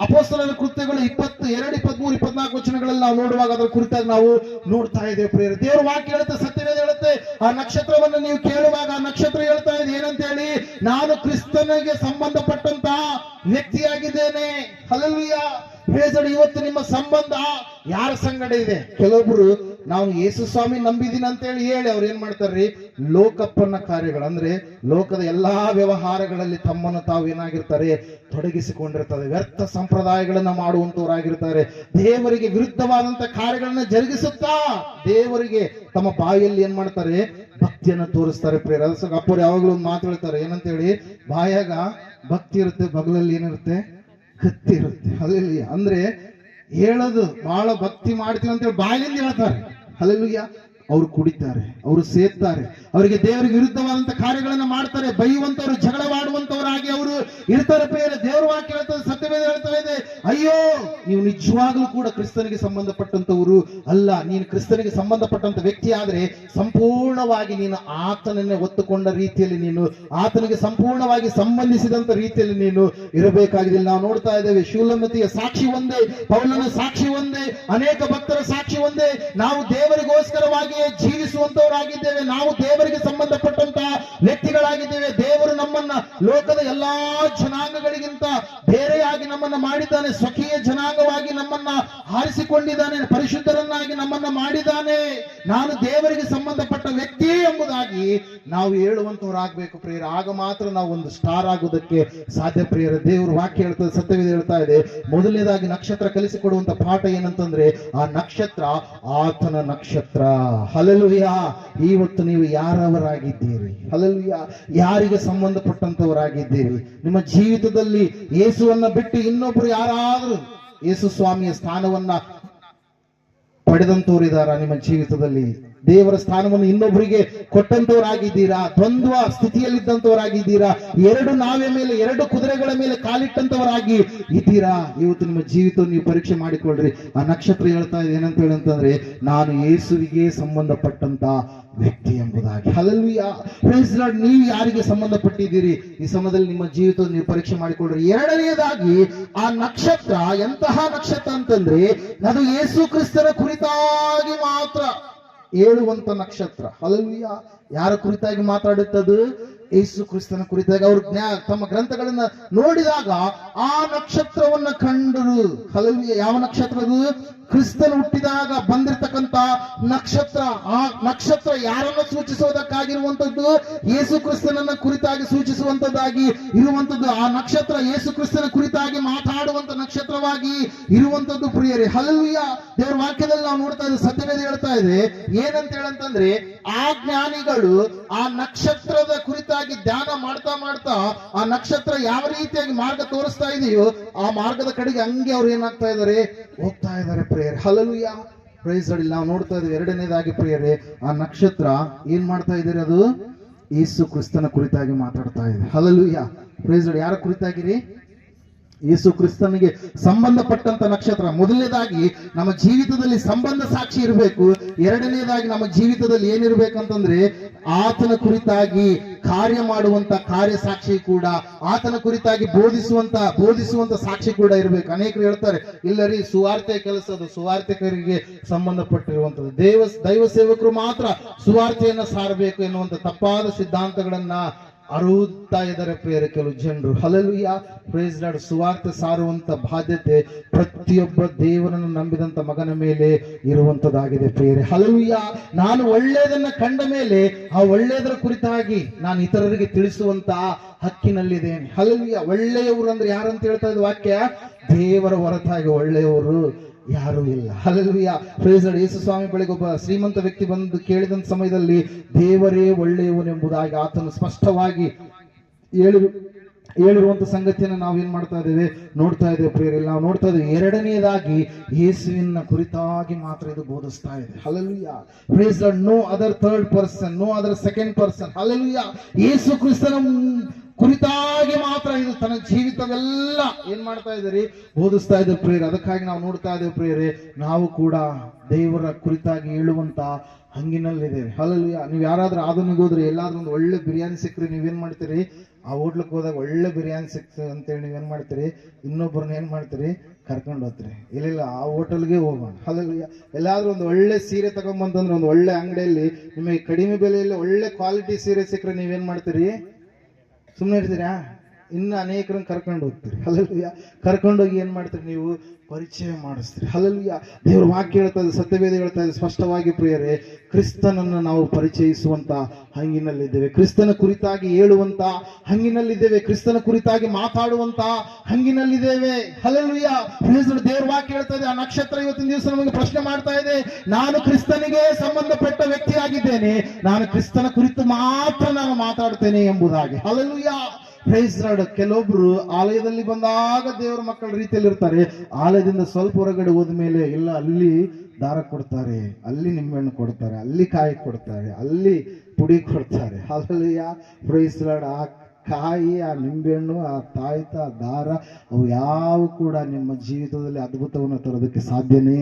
ಅಪೊಸ್ತಲರ ಕೃತ್ಯಗಳು 22, 23, 24 ವಚನಗಳಲ್ಲಿ ನಾವು ನೋಡುವಾಗ ಅದರ ಕುರಿತಾಗಿ ನಾವು ನೋಡ್ತಾ ಇದ್ದೇವೆ ಪ್ರಿಯರೇ. ದೇವರ ವಾಕ್ಯ ಹೇಳುತ್ತೆ, ಸತ್ಯವೇದ ಹೇಳುತ್ತೆ, ಆ ನಕ್ಷತ್ರವನ್ನು ನೀವು ಕೇಳುವಾಗ ಆ ನಕ್ಷತ್ರ ಹೇಳ್ತಾ ಇದೆ ಏನಂತ ಹೇಳಿ, ನಾನು ಕ್ರಿಸ್ತನಿಗೆ ಸಂಬಂಧಪಟ್ಟಂತ ವ್ಯಕ್ತಿಯಾಗಿದ್ದೇನೆ. ಹಲ್ಲೆಲೂಯಾ. ಇವತ್ತು ನಿಮ್ಮ ಸಂಬಂಧ ಯಾರ ಸಂಗಡ ಇದೆ? ಕೆಲವೊಬ್ರು ನಾವು ಯೇಸು ಸ್ವಾಮಿ ನಂಬಿದೀನಿ ಅಂತ ಹೇಳಿ ಅವ್ರು ಏನ್ ಮಾಡ್ತಾರ್ರಿ, ಲೋಕಪ್ಪನ ಕಾರ್ಯಗಳು ಅಂದ್ರೆ ಲೋಕದ ಎಲ್ಲಾ ವ್ಯವಹಾರಗಳಲ್ಲಿ ತಮ್ಮನ್ನು ತಾವು ಏನಾಗಿರ್ತಾರೆ, ತೊಡಗಿಸಿಕೊಂಡಿರ್ತಾರೆ. ವ್ಯರ್ಥ ಸಂಪ್ರದಾಯಗಳನ್ನ ಮಾಡುವಂತವರಾಗಿರ್ತಾರೆ. ದೇವರಿಗೆ ವಿರುದ್ಧವಾದಂತ ಕಾರ್ಯಗಳನ್ನ ಜರುಗಿಸುತ್ತಾ ದೇವರಿಗೆ ತಮ್ಮ ಬಾಯಲ್ಲಿ ಏನ್ ಮಾಡ್ತಾರೆ, ಭಕ್ತಿಯನ್ನು ತೋರಿಸ್ತಾರೆ ಪ್ರಿಯರ. ಅದಕ್ಕೆ ಅಪ್ಪರು ಯಾವಾಗಲೂ ಒಂದು ಮಾತು ಹೇಳ್ತಾರೆ, ಏನಂತ ಹೇಳಿ, ಬಾಯಾಗ ಭಕ್ತಿ ಇರುತ್ತೆ, ಬಗಲಲ್ಲಿ ಏನಿರುತ್ತೆ, ಕತ್ತಿ ಇರುತ್ತೆ. ಹಲ್ಲೆಲೂಯಾ. ಅಂದ್ರೆ ಹೇಳೋದು ಬಹಳ ಭಕ್ತಿ ಮಾಡ್ತೀವಿ ಅಂತ ಹೇಳಿ ಬಾಯಿಲಿಂದ ಹೇಳ್ತಾರೆ. ಹಲ್ಲೆಲೂಯಾ. ಅವರು ಕುಡಿತಾರೆ, ಅವರು ಸೇರ್ತಾರೆ, ಅವರಿಗೆ ದೇವರಿಗೆ ವಿರುದ್ಧವಾದಂತ ಕಾರ್ಯಗಳನ್ನ ಮಾಡ್ತಾರೆ, ಬೈಯುವಂತವರು, ಜಗಳವಾಡುವಂತವರಾಗಿ ಅವರು ಇರ್ತಾರೆ. ಪ್ರಿಯರೇ, ದೇವರ ವಾಕ್ಯ ಹೇಳ್ತದೆ, ಸತ್ಯವೇದ ಹೇಳ್ತಾ ಇದೆ, ಅಯ್ಯೋ ನೀವು ನಿಜವಾಗ್ಲೂ ಕೂಡ ಕ್ರಿಸ್ತನಿಗೆ ಸಂಬಂಧಪಟ್ಟಂತವರು ಅಲ್ಲ. ನೀನು ಕ್ರಿಸ್ತನಿಗೆ ಸಂಬಂಧಪಟ್ಟಂತ ವ್ಯಕ್ತಿ ಆದ್ರೆ ಸಂಪೂರ್ಣವಾಗಿ ನೀನು ಆತನನ್ನೇ ಒತ್ತುಕೊಂಡ ರೀತಿಯಲ್ಲಿ, ನೀನು ಆತನಿಗೆ ಸಂಪೂರ್ಣವಾಗಿ ಸಂಬಂಧಿಸಿದಂತ ರೀತಿಯಲ್ಲಿ ನೀನು ಇರಬೇಕಾಗಿದೆ. ನಾವು ನೋಡ್ತಾ ಇದ್ದೇವೆ, ಶೂಲಮತಿಯ ಸಾಕ್ಷಿ ಒಂದೇ, ಪೌಲನ ಸಾಕ್ಷಿ ಒಂದೇ, ಅನೇಕ ಭಕ್ತರ ಸಾಕ್ಷಿ ಒಂದೇ. ನಾವು ದೇವರಿಗೋಸ್ಕರವಾಗಿಯೇ ಜೀವಿಸುವಂತವರಾಗಿದ್ದೇವೆ, ನಾವು ದೇವರಿಗೆ ಸಂಬಂಧಪಟ್ಟಂತಹ ವ್ಯಕ್ತಿಗಳಾಗಿದ್ದೇವೆ. ದೇವರು ನಮ್ಮನ್ನ ಲೋಕದ ಎಲ್ಲಾ ಜನಾಂಗಗಳಿಗಿಂತ ಬೇರೆಯಾಗಿ ನಮ್ಮನ್ನ ಮಾಡಿದ್ದಾನೆ, ಸ್ವಕೀಯ ಜನಾಂಗವಾಗಿ ನಮ್ಮನ್ನ ಆರಿಸಿಕೊಂಡಿದ್ದಾನೆ, ಪರಿಶುದ್ಧರನ್ನಾಗಿ ನಮ್ಮನ್ನ ಮಾಡಿದ್ದಾನೆ. ನಾನು ದೇವರಿಗೆ ಸಂಬಂಧಪಟ್ಟ ವ್ಯಕ್ತಿ ಎಂಬುದಾಗಿ ನಾವು ಹೇಳುವಂತವರಾಗಬೇಕು ಪ್ರಿಯರೇ. ಆಗ ಮಾತ್ರ ನಾವು ಒಂದು ಸ್ಟಾರ್ ಆಗುವುದಕ್ಕೆ ಸಾಧ್ಯ ಪ್ರಿಯರೇ. ದೇವರು ವಾಕ್ಯ ಹೇಳ್ತದೆ, ಸತ್ಯವೇದ ಹೇಳ್ತಾ ಇದೆ, ಮೊದಲನೇದಾಗಿ ನಕ್ಷತ್ರ ಕಲಿಸಿಕೊಡುವಂತ ಪಾಠ ಏನಂತಂದ್ರೆ, ಆ ನಕ್ಷತ್ರ ಆತನ ನಕ್ಷತ್ರ. ಹಲ್ಲೆಲೂಯಾ. ಇವತ್ತು ನೀವು ಯಾರವರಾಗಿದ್ದೀರಿ? ಹಲ್ಲೆಲೂಯಾ. ಯಾರಿಗೆ ಸಂಬಂಧಪಟ್ಟಂತವರಾಗಿದ್ದೀರಿ? ನಿಮ್ಮ ಜೀವಿತದಲ್ಲಿ ಯೇಸುವನ್ನ ಬಿಟ್ಟು ಇನ್ನೊಬ್ರು ಯಾರಾದ್ರೂ ಯೇಸು ಸ್ವಾಮಿಯ ಸ್ಥಾನವನ್ನ ಪಡೆದಂತವರಿದಾರ? ನಿಮ್ಮ ಜೀವಿತದಲ್ಲಿ ದೇವರ ಸ್ಥಾನವನ್ನು ಇನ್ನೊಬ್ಬರಿಗೆ ಕೊಟ್ಟಂತವರಾಗಿದ್ದೀರಾ? ದ್ವಂದ್ವ ಸ್ಥಿತಿಯಲ್ಲಿದ್ದಂತವರಾಗಿದ್ದೀರಾ? ಎರಡು ನಾವೆ ಮೇಲೆ, ಎರಡು ಕುದುರೆಗಳ ಮೇಲೆ ಕಾಲಿಟ್ಟಂತವರಾಗಿ ಇದ್ದೀರಾ? ಇವತ್ತು ನಿಮ್ಮ ಜೀವಿತ ನೀವು ಪರೀಕ್ಷೆ ಮಾಡಿಕೊಳ್ಳ್ರಿ. ಆ ನಕ್ಷತ್ರ ಹೇಳ್ತಾ ಇದೆ ಏನಂತ ಹೇಳಂತಂದ್ರೆ, ನಾನು ಯೇಸುವಿಗೆ ಸಂಬಂಧಪಟ್ಟಂತ ವ್ಯಕ್ತಿ ಎಂಬುದಾಗಿ. ಹಲ್ಲೆಲೂಯಾ. Praise lord. ನೀವು ಯಾರಿಗೆ ಸಂಬಂಧಪಟ್ಟಿದ್ದೀರಿ? ಈ ಸಮಯದಲ್ಲಿ ನಿಮ್ಮ ಜೀವಿತ ನೀವು ಪರೀಕ್ಷೆ ಮಾಡಿಕೊಳ್ಳ್ರಿ. ಎರಡನೆಯದಾಗಿ, ಆ ನಕ್ಷತ್ರ ಎಂತಹ ನಕ್ಷತ್ರ ಅಂತಂದ್ರೆ, ಅದು ಯೇಸು ಕ್ರಿಸ್ತನ ಕುರಿತಾಗಿ ಮಾತ್ರ ಹೇಳುವಂತ ನಕ್ಷತ್ರ. ಹಲ್ಲೆಲೂಯಾ. ಯಾರ ಕುರಿತಾಗಿ ಮಾತಾಡುತ್ತದು? ಯೇಸು ಕ್ರಿಸ್ತನ ಕುರಿತಾಗಿ. ಅವರು ತಮ್ಮ ಗ್ರಂಥಗಳನ್ನ ನೋಡಿದಾಗ ಆ ನಕ್ಷತ್ರವನ್ನ ಕಂಡರು. ಹಲ್ಲೆಲೂಯಾ. ಯಾವ ನಕ್ಷತ್ರ ಅದು? ಕ್ರಿಸ್ತನು ಹುಟ್ಟಿದಾಗ ಬಂದಿರತಕ್ಕಂತ ನಕ್ಷತ್ರ. ಆ ನಕ್ಷತ್ರ ಯಾರನ್ನ ಸೂಚಿಸುವುದಕ್ಕಾಗಿರುವಂತದ್ದು? ಯೇಸು ಕ್ರಿಸ್ತನನ್ನ ಕುರಿತಾಗಿ ಸೂಚಿಸುವಂತದ್ದಾಗಿ ಇರುವಂತದ್ದು. ಆ ನಕ್ಷತ್ರ ಯೇಸು ಕ್ರಿಸ್ತನ ಕುರಿತಾಗಿ ಮಾತಾಡುವಂತ ನಕ್ಷತ್ರವಾಗಿ ಇರುವಂತದ್ದು ಪ್ರಿಯರೇ. ಹಲ್ಲೆಲೂಯಾ. ದೇವರ ವಾಕ್ಯದಲ್ಲಿ ನಾವು ನೋಡ್ತಾ ಇದ್ದೇವೆ, ಸತ್ಯವೇದ ಹೇಳ್ತಾ ಇದೆ ಏನಂತ ಹೇಳಂತಂದ್ರೆ, ಆ ಜ್ಞಾನಿಗಳು ಆ ನಕ್ಷತ್ರದ ಕುರಿತಾಗಿ ಧ್ಯಾನ ಮಾಡ್ತಾ ಮಾಡ್ತಾ ಆ ನಕ್ಷತ್ರ ಯಾವ ರೀತಿಯಾಗಿ ಮಾರ್ಗ ತೋರಿಸ್ತಾ ಇದೆಯೋ ಆ ಮಾರ್ಗದ ಕಡೆಗೆ ಹಂಗೆ ಅವ್ರು ಏನಾಗ್ತಾ ಇದ್ದಾರೆ, ಹೋಗ್ತಾ ಇದ್ದಾರೆ ಪ್ರಿಯರೇ. ಹಲ್ಲೆಲೂಯಾ. Praise lord. ನಾವು ನೋಡ್ತಾ ಇದ್ದೀವಿ ಎರಡನೇದಾಗಿ ಪ್ರಿಯರೇ, ಆ ನಕ್ಷತ್ರ ಏನ್ ಮಾಡ್ತಾ ಇದ್ದಾರೆ? ಅದು ಯೇಸು ಕ್ರಿಸ್ತನ ಕುರಿತಾಗಿ ಮಾತಾಡ್ತಾ ಇದೆ. ಹಲ್ಲೆಲೂಯಾ. Praise lord. ಯಾರ ಕುರಿತಾಗಿರಿ? ಯೇಸು ಕ್ರಿಸ್ತನಿಗೆ ಸಂಬಂಧಪಟ್ಟಂತ ನಕ್ಷತ್ರ. ಮೊದಲನೇದಾಗಿ ನಮ್ಮ ಜೀವಿತದಲ್ಲಿ ಸಂಬಂಧ ಸಾಕ್ಷಿ ಇರಬೇಕು. ಎರಡನೇದಾಗಿ ನಮ್ಮ ಜೀವಿತದಲ್ಲಿ ಏನಿರ್ಬೇಕಂತಂದ್ರೆ, ಆತನ ಕುರಿತಾಗಿ ಕಾರ್ಯ ಮಾಡುವಂತ ಕಾರ್ಯ ಸಾಕ್ಷಿ ಕೂಡ, ಆತನ ಕುರಿತಾಗಿ ಬೋಧಿಸುವಂತ ಸಾಕ್ಷಿ ಕೂಡ ಇರಬೇಕು. ಅನೇಕರು ಹೇಳ್ತಾರೆ, ಇಲ್ಲರಿ ಸುವಾರ್ತೆ ಕೆಲಸ ಅದು ಸುವಾರ್ತಿಕರಿಗೆ ಸಂಬಂಧಪಟ್ಟಿರುವಂತದ್ದು, ದೈವ ಸೇವಕರು ಮಾತ್ರ ಸುವಾರ್ತೆಯನ್ನ ಸಾರಬೇಕು ಎನ್ನುವಂತ ತಪ್ಪಾದ ಸಿದ್ಧಾಂತಗಳನ್ನ ಅರುತ್ತಾ ಇದ್ದಾರೆ ಪ್ರಿಯರೇ ಕೆಲವು ಜನರು. ಹಲ್ಲೆಲೂಯಾ. Praise lord. ಸುವಾರ್ತೆ ಸಾರುವಂತ ಬಾಧ್ಯತೆ ಪ್ರತಿಯೊಬ್ಬ ದೇವರನ್ನು ನಂಬಿದಂತ ಮಗನ ಮೇಲೆ ಇರುವಂತದ್ದಾಗಿದೆ ಪ್ರಿಯರೇ. ಹಲ್ಲೆಲೂಯಾ. ನಾನು ಒಳ್ಳೆಯದನ್ನ ಕಂಡ ಮೇಲೆ ಆ ಒಳ್ಳೆಯದರ ಕುರಿತಾಗಿ ನಾನು ಇತರರಿಗೆ ತಿಳಿಸುವಂತ ಹಕ್ಕಿನಲ್ಲಿದ್ದೇನೆ. ಹಲ್ಲೆಲೂಯಾ. ಒಳ್ಳೆಯವರು ಅಂದ್ರೆ ಯಾರಂತ ಹೇಳ್ತಾ ಇದ್ದ ವಾಕ್ಯ? ದೇವರ ಹೊರತಾಗಿ ಒಳ್ಳೆಯವರು ಯಾರೂ ಇಲ್ಲ. ಹಲ್ಲೆಲೂಯಾ. Praise lord. ಯೇಸು ಸ್ವಾಮಿ ಬಳಿಗೆ ಒಬ್ಬ ಶ್ರೀಮಂತ ವ್ಯಕ್ತಿ ಬಂದು ಕೇಳಿದಂತ ಸಮಯದಲ್ಲಿ ದೇವರೇ ಒಳ್ಳೆಯವನೆಂಬುದಾಗಿ ಆತನು ಸ್ಪಷ್ಟವಾಗಿ ಹೇಳಿರುವಂತ ಸಂಗತಿಯನ್ನು ನಾವೇನ್ ಮಾಡ್ತಾ ಇದ್ದೇವೆ, ನೋಡ್ತಾ ಇದ್ದೇವೆ ಪ್ರಿಯರಲ್ಲಿ. ನಾವು ನೋಡ್ತಾ ಇದ್ದೇವೆ ಎರಡನೆಯದಾಗಿ ಯೇಸುವಿನ ಕುರಿತಾಗಿ ಮಾತ್ರ ಇದು ಬೋಧಿಸ್ತಾ ಇದೆ. Hallelujah. Praise lord. No other third person, no other second person. Hallelujah. ಯೇಸು ಕ್ರಿಸ್ತನ ಕುರಿತಾಗಿ ಮಾತ್ರ ಇದು ತನ್ನ ಜೀವಿತವೆಲ್ಲ ಏನ್ ಮಾಡ್ತಾ ಇದ್ದೀರಿ, ಬೋಧಿಸ್ತಾ ಇದ್ದೇವೆ ಪ್ರಿಯರೇ. ಅದಕ್ಕಾಗಿ ನಾವು ನೋಡ್ತಾ ಇದ್ದೇವೆ ಪ್ರಿಯರೇ, ನಾವು ಕೂಡ ದೇವರ ಕುರಿತಾಗಿ ಹೇಳುವಂತ ಹಂಗಿನಲ್ಲಿದ್ದೇವೆ. ಹಲ್ಲೆಲೂಯಾ. ನೀವು ಯಾರಾದ್ರೂ ಆದನಿಗೆ ಹೋದ್ರೆ, ಎಲ್ಲಾದ್ರೂ ಒಂದು ಒಳ್ಳೆ ಬಿರಿಯಾನಿ ಸಿಕ್ಕರೆ ನೀವೇನ್ ಮಾಡ್ತೀರಿ? ಆ ಹೋಟ್ಲಕ್ಕೆ ಹೋದಾಗ ಒಳ್ಳೆ ಬಿರಿಯಾನಿ ಸಿಕ್ತು ಅಂತೇಳಿ ನೀವೇನ್ ಮಾಡ್ತೀರಿ? ಇನ್ನೊಬ್ಬರನ್ನ ಏನ್ ಮಾಡ್ತೀರಿ? ಕರ್ಕೊಂಡು ಹೋಗ್ತೀರಿ. ಇಲ್ಲ ಆ ಹೋಟೆಲ್ಗೆ ಹೋಗೋಣ. ಹಲ್ಲೆಲೂಯಾ. ಎಲ್ಲಾದ್ರೂ ಒಂದು ಒಳ್ಳೆ ಸೀರೆ ತಗೊಂಡ್ಬಂತಂದ್ರೆ, ಒಂದು ಒಳ್ಳೆ ಅಂಗಡಿಯಲ್ಲಿ ನಿಮಗೆ ಕಡಿಮೆ ಬೆಲೆಯಲ್ಲಿ ಒಳ್ಳೆ ಕ್ವಾಲಿಟಿ ಸೀರೆ ಸಿಕ್ಕರೆ ನೀವೇನ್ ಮಾಡ್ತೀರಿ? ಸುಮ್ಮನೆ ಇರ್ತೀರಾ? ಇನ್ನು ಅನೇಕರನ್ನ ಕರ್ಕೊಂಡು ಹೋಗ್ತೀರಿ. ಹಲ್ಲೆಲೂಯಾ. ಕರ್ಕೊಂಡೋಗಿ ಏನ್ ಮಾಡ್ತೀರಿ? ನೀವು ಪರಿಚಯ ಮಾಡಿಸ್ತೀರಿ. ಹಲ್ಲೆಲೂಯಾ. ದೇವರ ವಾಕ್ಯ ಹೇಳ್ತಾ ಇದೆ, ಸತ್ಯವೇದ ಹೇಳ್ತಾ ಇದೆ ಸ್ಪಷ್ಟವಾಗಿ ಪ್ರಿಯರೇ, ಕ್ರಿಸ್ತನನ್ನು ನಾವು ಪರಿಚಯಿಸುವಂತ ಹಂಗಿನಲ್ಲಿದ್ದೇವೆ, ಕ್ರಿಸ್ತನ ಕುರಿತಾಗಿ ಹೇಳುವಂತ ಹಂಗಿನಲ್ಲಿದ್ದೇವೆ, ಕ್ರಿಸ್ತನ ಕುರಿತಾಗಿ ಮಾತಾಡುವಂತ ಹಂಗಿನಲ್ಲಿದ್ದೇವೆ. ಹಲ್ಲೆಲೂಯಾ. ದೇವರ ವಾಕ್ಯ ಹೇಳ್ತಾ ಇದೆ, ಆ ನಕ್ಷತ್ರ ಇವತ್ತಿನ ದಿವಸ ನಮಗೆ ಪ್ರಶ್ನೆ ಮಾಡ್ತಾ ಇದೆ, ನಾನು ಕ್ರಿಸ್ತನಿಗೆ ಸಂಬಂಧಪಟ್ಟ ವ್ಯಕ್ತಿಯಾಗಿದ್ದೇನೆ, ನಾನು ಕ್ರಿಸ್ತನ ಕುರಿತು ಮಾತ್ರ ನಾನು ಮಾತಾಡ್ತೇನೆ ಎಂಬುದಾಗಿ. ಹಲ್ಲೆಲೂಯಾ. Praise lord. ಕೆಲವೊಬ್ರು ಆಲಯದಲ್ಲಿ ಬಂದಾಗ ದೇವರ ಮಕ್ಕಳ ರೀತಿಯಲ್ಲಿ ಇರ್ತಾರೆ, ಆಲಯದಿಂದ ಸ್ವಲ್ಪ ಹೊರಗಡೆ ಹೋದ ಮೇಲೆ ಇಲ್ಲ, ಅಲ್ಲಿ ದಾರ ಕೊಡ್ತಾರೆ, ಅಲ್ಲಿ ನಿಂಬೆಹಣ್ಣು ಕೊಡ್ತಾರೆ, ಅಲ್ಲಿ ಕಾಯಿ ಕೊಡ್ತಾರೆ, ಅಲ್ಲಿ ಪುಡಿ ಕೊಡ್ತಾರೆ. ಅಲ್ಲಲ್ಲಿಯ ಪ್ರೈಸ್ ಲಾರ್ಡ್. ಆ ಕಾಯಿ, ಆ ನಿಂಬೆಹಣ್ಣು, ಆ ತಾಯ್ತ, ಆ ದಾರ, ಅವು ಯಾವ ಕೂಡ ನಿಮ್ಮ ಜೀವಿತದಲ್ಲಿ ಅದ್ಭುತವನ್ನು ತರೋದಕ್ಕೆ ಸಾಧ್ಯನೇ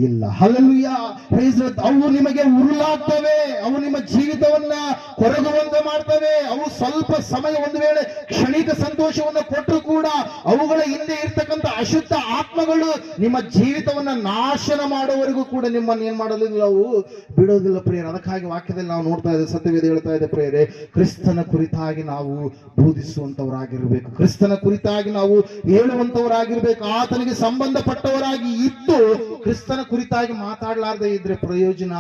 ಇಲ್ಲ. Hallelujah, praise lord. ಅವು ನಿಮಗೆ ಉರುಳಾಗ್ತವೆ, ಅವು ನಿಮ್ಮ ಜೀವಿತವನ್ನ ಕೊರಗುವಂತೆ ಮಾಡ್ತವೆ. ಅವು ಸ್ವಲ್ಪ ಸಮಯ ಒಂದು ವೇಳೆ ಕ್ಷಣಿಕ ಸಂತೋಷವನ್ನು ಕೊಟ್ಟರು ಕೂಡ ಅವುಗಳ ಹಿಂದೆ ಇರ್ತಕ್ಕಂಥ ಅಶುದ್ಧ ಆತ್ಮಗಳು ನಿಮ್ಮ ಜೀವಿತವನ್ನ ನಾಶನ ಮಾಡುವವರೆಗೂ ಕೂಡ ನಿಮ್ಮನ್ನು ಏನ್ ಮಾಡೋದಿಲ್ಲ, ಅವು ಬಿಡೋದಿಲ್ಲ ಪ್ರಿಯರೇ. ಅದಕ್ಕಾಗಿ ವಾಕ್ಯದಲ್ಲಿ ನಾವು ನೋಡ್ತಾ ಇದ್ದೇವೆ, ಸತ್ಯವೇದ ಹೇಳ್ತಾ ಇದೆ ಪ್ರಿಯರೇ, ಕ್ರಿಸ್ತನ ಕುರಿತಾಗಿ ನಾವು ಬೋಧಿಸುವಂತವರಾಗಿರ್ಬೇಕು, ಕ್ರಿಸ್ತನ ಕುರಿತಾಗಿ ನಾವು ಹೇಳುವಂತವರಾಗಿರ್ಬೇಕು. ಆತನಿಗೆ ಸಂಬಂಧಪಟ್ಟವರಾಗಿ ಇದ್ದು ಕ್ರಿಸ್ತನ ಕುರಿತಾಗಿ ಮಾತಾಡಲಾರದೆ ಇದ್ರೆ ಪ್ರಯೋಜನ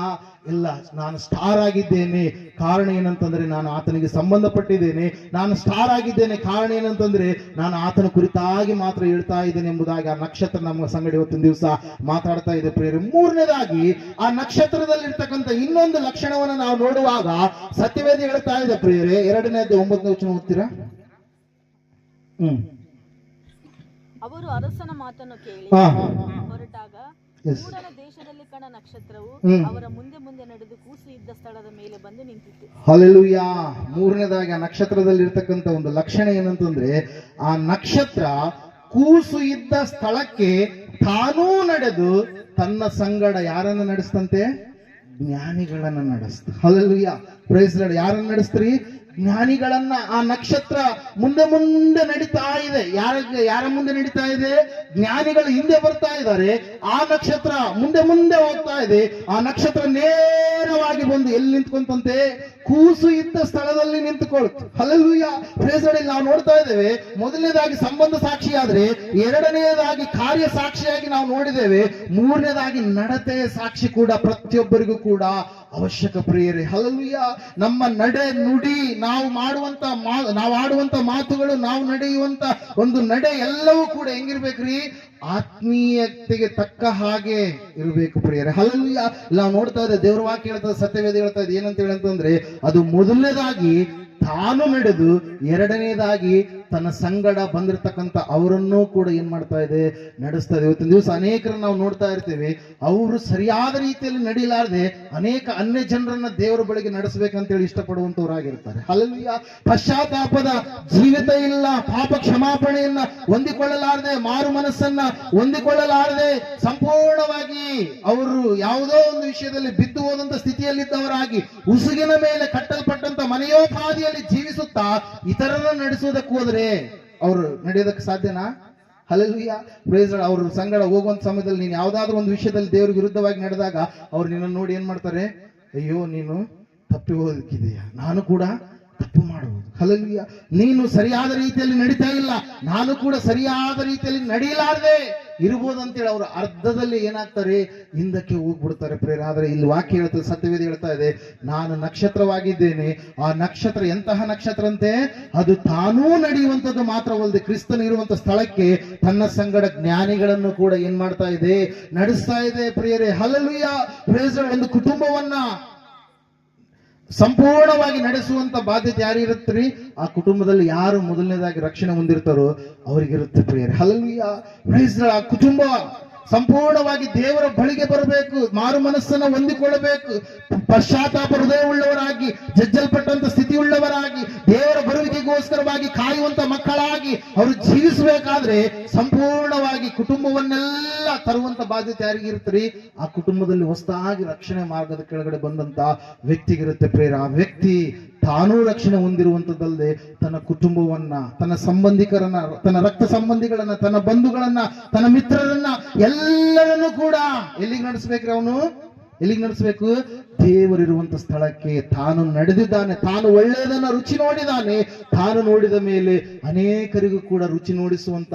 ಇಲ್ಲ. ನಾನು ಸ್ಟಾರ್ ಆಗಿದ್ದೇನೆ, ಕಾರಣ ಏನಂತಂದ್ರೆ ನಾನು ಆತನಿಗೆ ಸಂಬಂಧಪಟ್ಟಿದ್ದೇನೆ. ನಾನು ಸ್ಟಾರ್ ಆಗಿದ್ದೇನೆ, ಕಾರಣ ಏನಂತಂದ್ರೆ ನಾನು ಆತನ ಕುರಿತಾಗಿ ಮಾತ್ರ ಹೇಳ್ತಾ ಇದ್ದೇನೆ ಎಂಬುದಾಗಿ ಆ ನಕ್ಷತ್ರ ನಮ್ಮ ಸಂಗಡ ಇವತ್ತಿನ ದಿವಸ ಮಾತಾಡ್ತಾ ಇದೆ ಪ್ರಿಯರೇ. ಮೂರನೇದಾಗಿ ಆ ನಕ್ಷತ್ರದಲ್ಲಿರ್ತಕ್ಕಂಥ ಇನ್ನೊಂದು ಲಕ್ಷಣವನ್ನು ನಾವು ನೋಡುವಾಗ ಸತ್ಯವೇದ ಹೇಳ್ತಾ ಇದೆ ಪ್ರಿಯರೇ. 2ನೇ 9ನೇ ವಚನ ಓದ್ತೀರಾ? ಅವರು ಅರಸನ ಮಾತನ್ನು ಕೇಳಿ ಹೊರಟಾಗ ಮೂಡಣ ದೇಶದಲ್ಲಿ ಕಣ ನಕ್ಷತ್ರವು ಅವರ ಮುಂದೆ ಮುಂದೆ ನಡೆದು ಕೂಸು ಇದ್ದ ಸ್ಥಳದ ಮೇಲೆ ಬಂದು ನಿಂತಿತು. ಹಲ್ಲೆಲೂಯಾ. ಮೂರನೇದಾಗಿ ಆ ನಕ್ಷತ್ರದಲ್ಲಿ ಇರ್ತಕ್ಕಂಥ ಒಂದು ಲಕ್ಷಣ ಏನಂತಂದ್ರೆ, ಆ ನಕ್ಷತ್ರ ಕೂಸು ಇದ್ದ ಸ್ಥಳಕ್ಕೆ ತಾನೂ ನಡೆದು ತನ್ನ ಸಂಗಡ ಯಾರನ್ನ ನಡೆಸ್ತಂತೆ? ಜ್ಞಾನಿಗಳನ್ನ ನಡೆಸ್ತ. Hallelujah, praise lord. ಯಾರನ್ನ ನಡೆಸ್ತ್ರಿ? ಜ್ಞಾನಿಗಳನ್ನ. ಆ ನಕ್ಷತ್ರ ಮುಂದೆ ಮುಂದೆ ನಡೀತಾ ಇದೆ. ಯಾರ ಮುಂದೆ ನಡೀತಾ ಇದೆ? ಜ್ಞಾನಿಗಳು ಹಿಂದೆ ಬರ್ತಾ ಇದ್ದಾರೆ. ಆ ನಕ್ಷತ್ರ ಮುಂದೆ ಮುಂದೆ ಹೋಗ್ತಾ ಇದೆ. ಆ ನಕ್ಷತ್ರ ನೇರವಾಗಿ ಬಂದು ಎಲ್ಲಿ ನಿಂತ್ಕೊಂತಂತೆ? ಕೂಸು ಇದ್ದ ಸ್ಥಳದಲ್ಲಿ ನಿಂತುಕೊಳ್ತು. Hallelujah, praise lord. ನಾವು ನೋಡ್ತಾ ಇದ್ದೇವೆ, ಮೊದಲನೇದಾಗಿ ಸಂಬಂಧ ಸಾಕ್ಷಿಯಾದ್ರೆ, ಎರಡನೇದಾಗಿ ಕಾರ್ಯ ಸಾಕ್ಷಿಯಾಗಿ ನಾವು ನೋಡಿದ್ದೇವೆ, ಮೂರನೇದಾಗಿ ನಡತೆಯ ಸಾಕ್ಷಿ ಕೂಡ ಪ್ರತಿಯೊಬ್ಬರಿಗೂ ಕೂಡ ಅವಶ್ಯಕ ಪ್ರಿಯರೇ. ಹಲ್ಲೆಲೂಯಾ. ನಮ್ಮ ನಡೆ ನುಡಿ, ನಾವು ಆಡುವಂತ ಮಾತುಗಳು, ನಾವು ನಡೆಯುವಂತ ಒಂದು ನಡೆ ಎಲ್ಲವೂ ಕೂಡ ಹೆಂಗಿರ್ಬೇಕ್ರಿ? ಆತ್ಮೀಯತೆಗೆ ತಕ್ಕ ಹಾಗೆ ಇರಬೇಕು ಪ್ರಿಯರೇ. ಹಲ್ಲೆಲೂಯಾ. ನಾವು ನೋಡ್ತಾ ಇದ್ದೇವೆ, ದೇವರ ವಾಕ್ಯ ಹೇಳ್ತದೆ, ಸತ್ಯವೇದ ಹೇಳ್ತಾ ಇದೆ, ಏನಂತ ಹೇಳಂತಂದ್ರೆ, ಅದು ಮೊದಲನೇದಾಗಿ ತಾನು ನಡೆದು, ಎರಡನೇದಾಗಿ ತನ್ನ ಸಂಗಡ ಬಂದಿರತಕ್ಕಂಥ ಅವರನ್ನೂ ಕೂಡ ಏನ್ ಮಾಡ್ತಾ ಇದೆ? ನಡೆಸ್ತಾ ಇದೆ. ಇವತ್ತಿನ ದಿವಸ ಅನೇಕರನ್ನು ನಾವು ನೋಡ್ತಾ ಇರ್ತೇವೆ, ಅವರು ಸರಿಯಾದ ರೀತಿಯಲ್ಲಿ ನಡೀಲಾರದೆ ಅನೇಕ ಅನ್ಯ ಜನರನ್ನ ದೇವರ ಬಳಿಗೆ ನಡೆಸಬೇಕಂತೇಳಿ ಇಷ್ಟಪಡುವಂತವರಾಗಿರ್ತಾರೆ. ಹಲ್ಲೆಲೂಯಾ. ಪಶ್ಚಾತ್ತಾಪದ ಜೀವಿತ ಇಲ್ಲ, ಪಾಪ ಕ್ಷಮಾಪಣೆಯನ್ನ ಹೊಂದಿಕೊಳ್ಳಲಾರದೆ, ಮಾರು ಮನಸ್ಸನ್ನ ಹೊಂದಿಕೊಳ್ಳಲಾರದೆ, ಸಂಪೂರ್ಣವಾಗಿ ಅವರು ಯಾವುದೋ ಒಂದು ವಿಷಯದಲ್ಲಿ ಬಿದ್ದು ಹೋದಂತ ಸ್ಥಿತಿಯಲ್ಲಿದ್ದವರಾಗಿ, ಉಸುಗಿನ ಮೇಲೆ ಕಟ್ಟಲ್ಪಟ್ಟಂತ ಮನೆಯೋಪಾದಿಯಲ್ಲಿ ಜೀವಿಸುತ್ತಾ ಇತರರನ್ನು ನಡೆಸುವುದಕ್ಕೆ ಹೋದ್ರೆ ಅವರು ನಡೆಯೋದಕ್ಕೆ ಸಾಧ್ಯನಾ? Hallelujah, praise lord. ಅವ್ರ ಸಂಗಡ ಹೋಗುವಂತ ಸಮಯದಲ್ಲಿ ನೀನು ಯಾವ್ದಾದ್ರು ಒಂದು ವಿಷಯದಲ್ಲಿ ದೇವರ ವಿರುದ್ಧವಾಗಿ ನಡೆದಾಗ ಅವ್ರು ನಿನ್ನನ್ನು ನೋಡಿ ಏನ್ ಮಾಡ್ತಾರೆ? ಅಯ್ಯೋ, ನೀನು ತಪ್ಪಿ ಹೋಗೋದಕ್ಕಿದೆಯಾ? ನಾನು ಕೂಡ ತಪ್ಪು ಮಾಡುವುದು. ಹಲ್ಲೆಲೂಯಾ. ನೀನು ಸರಿಯಾದ ರೀತಿಯಲ್ಲಿ ನಡೀತಾ ಇಲ್ಲ, ನಾನು ಕೂಡ ಸರಿಯಾದ ರೀತಿಯಲ್ಲಿ ನಡೀಲಾರದೆ ಇರ್ಬೋದಂತೇಳಿ ಅವರು ಅರ್ಧದಲ್ಲಿ ಏನಾಗ್ತಾರೆ? ಹಿಂದಕ್ಕೆ ಹೋಗ್ಬಿಡ್ತಾರೆ ಪ್ರೇರ. ಆದ್ರೆ ಇಲ್ಲಿ ವಾಕ್ಯ ಹೇಳ್ತದೆ, ಸತ್ಯವೇದ ಹೇಳ್ತಾ ಇದೆ, ನಾನು ನಕ್ಷತ್ರವಾಗಿದ್ದೇನೆ. ಆ ನಕ್ಷತ್ರ ಎಂತಹ ನಕ್ಷತ್ರ ಅಂತೆ? ಅದು ತಾನೂ ನಡೆಯುವಂತದ್ದು ಮಾತ್ರವಲ್ಲದೆ ಕ್ರಿಸ್ತನ ಇರುವಂತ ಸ್ಥಳಕ್ಕೆ ತನ್ನ ಸಂಗಡ ಜ್ಞಾನಿಗಳನ್ನು ಕೂಡ ಏನ್ ಮಾಡ್ತಾ ಇದೆ? ನಡೆಸ್ತಾ ಇದೆ ಪ್ರಿಯರೇ. Hallelujah, praise lord. ಒಂದು ಕುಟುಂಬವನ್ನ ಸಂಪೂರ್ಣವಾಗಿ ನಡೆಸುವಂತ ಬಾಧ್ಯತೆ ಯಾರಿರುತ್ತೀರಿ? ಆ ಕುಟುಂಬದಲ್ಲಿ ಯಾರು ಮೊದಲನೇದಾಗಿ ರಕ್ಷಣೆ ಹೊಂದಿರ್ತಾರೋ ಅವರಿಗಿರುತ್ತೆ ಪ್ರಿಯರೇ. Hallelujah, praise lord. ಆ ಕುಟುಂಬ ಸಂಪೂರ್ಣವಾಗಿ ದೇವರ ಬಳಿಗೆ ಬರಬೇಕು, ಮಾರು ಮನಸ್ಸನ್ನು ಹೊಂದಿಕೊಳ್ಳಬೇಕು, ಪಶ್ಚಾತ್ತಾಪ ಹೃದಯವುಳ್ಳವರಾಗಿ, ಜಜ್ಜಲ್ಪಟ್ಟಂತ ಸ್ಥಿತಿ ಉಳ್ಳವರಾಗಿ, ದೇವರ ಬರುವಿಕೆಗೋಸ್ಕರವಾಗಿ ಕಾಯುವಂತ ಮಕ್ಕಳಾಗಿ ಅವರು ಜೀವಿಸಬೇಕಾದ್ರೆ ಸಂಪೂರ್ಣವಾಗಿ ಕುಟುಂಬವನ್ನೆಲ್ಲ ತರುವಂತ ಬಾಧ್ಯತೆ ಯಾರಿಗಿರುತ್ತೀರಿ? ಆ ಕುಟುಂಬದಲ್ಲಿ ಹೊಸದಾಗಿ ರಕ್ಷಣೆ ಮಾರ್ಗದ ಕೆಳಗಡೆ ಬಂದಂತ ವ್ಯಕ್ತಿಗಿರುತ್ತೆ ಪ್ರೇರ. ಆ ವ್ಯಕ್ತಿ ತಾನೂ ರಕ್ಷಣೆ ಹೊಂದಿರುವಂತದ್ದಲ್ಲದೆ ತನ್ನ ಕುಟುಂಬವನ್ನ, ತನ್ನ ಸಂಬಂಧಿಕರನ್ನ, ತನ್ನ ರಕ್ತ ಸಂಬಂಧಿಗಳನ್ನ, ತನ್ನ ಬಂಧುಗಳನ್ನ, ತನ್ನ ಮಿತ್ರರನ್ನ ಎಲ್ಲರನ್ನೂ ಕೂಡ ಎಲ್ಲಿಗೆ ನಡೆಸಬೇಕ್ರಿ? ಅವನು ಎಲ್ಲಿಗೆ ನಡೆಸಬೇಕು? ದೇವರಿರುವಂತ ಸ್ಥಳಕ್ಕೆ ತಾನು ನಡೆದಿದ್ದಾನೆ. ತಾನು ಒಳ್ಳೆಯದನ್ನ ರುಚಿ ನೋಡಿದಾನೆ. ತಾನು ನೋಡಿದ ಮೇಲೆ ಅನೇಕರಿಗೂ ಕೂಡ ರುಚಿ ನೋಡಿಸುವಂತ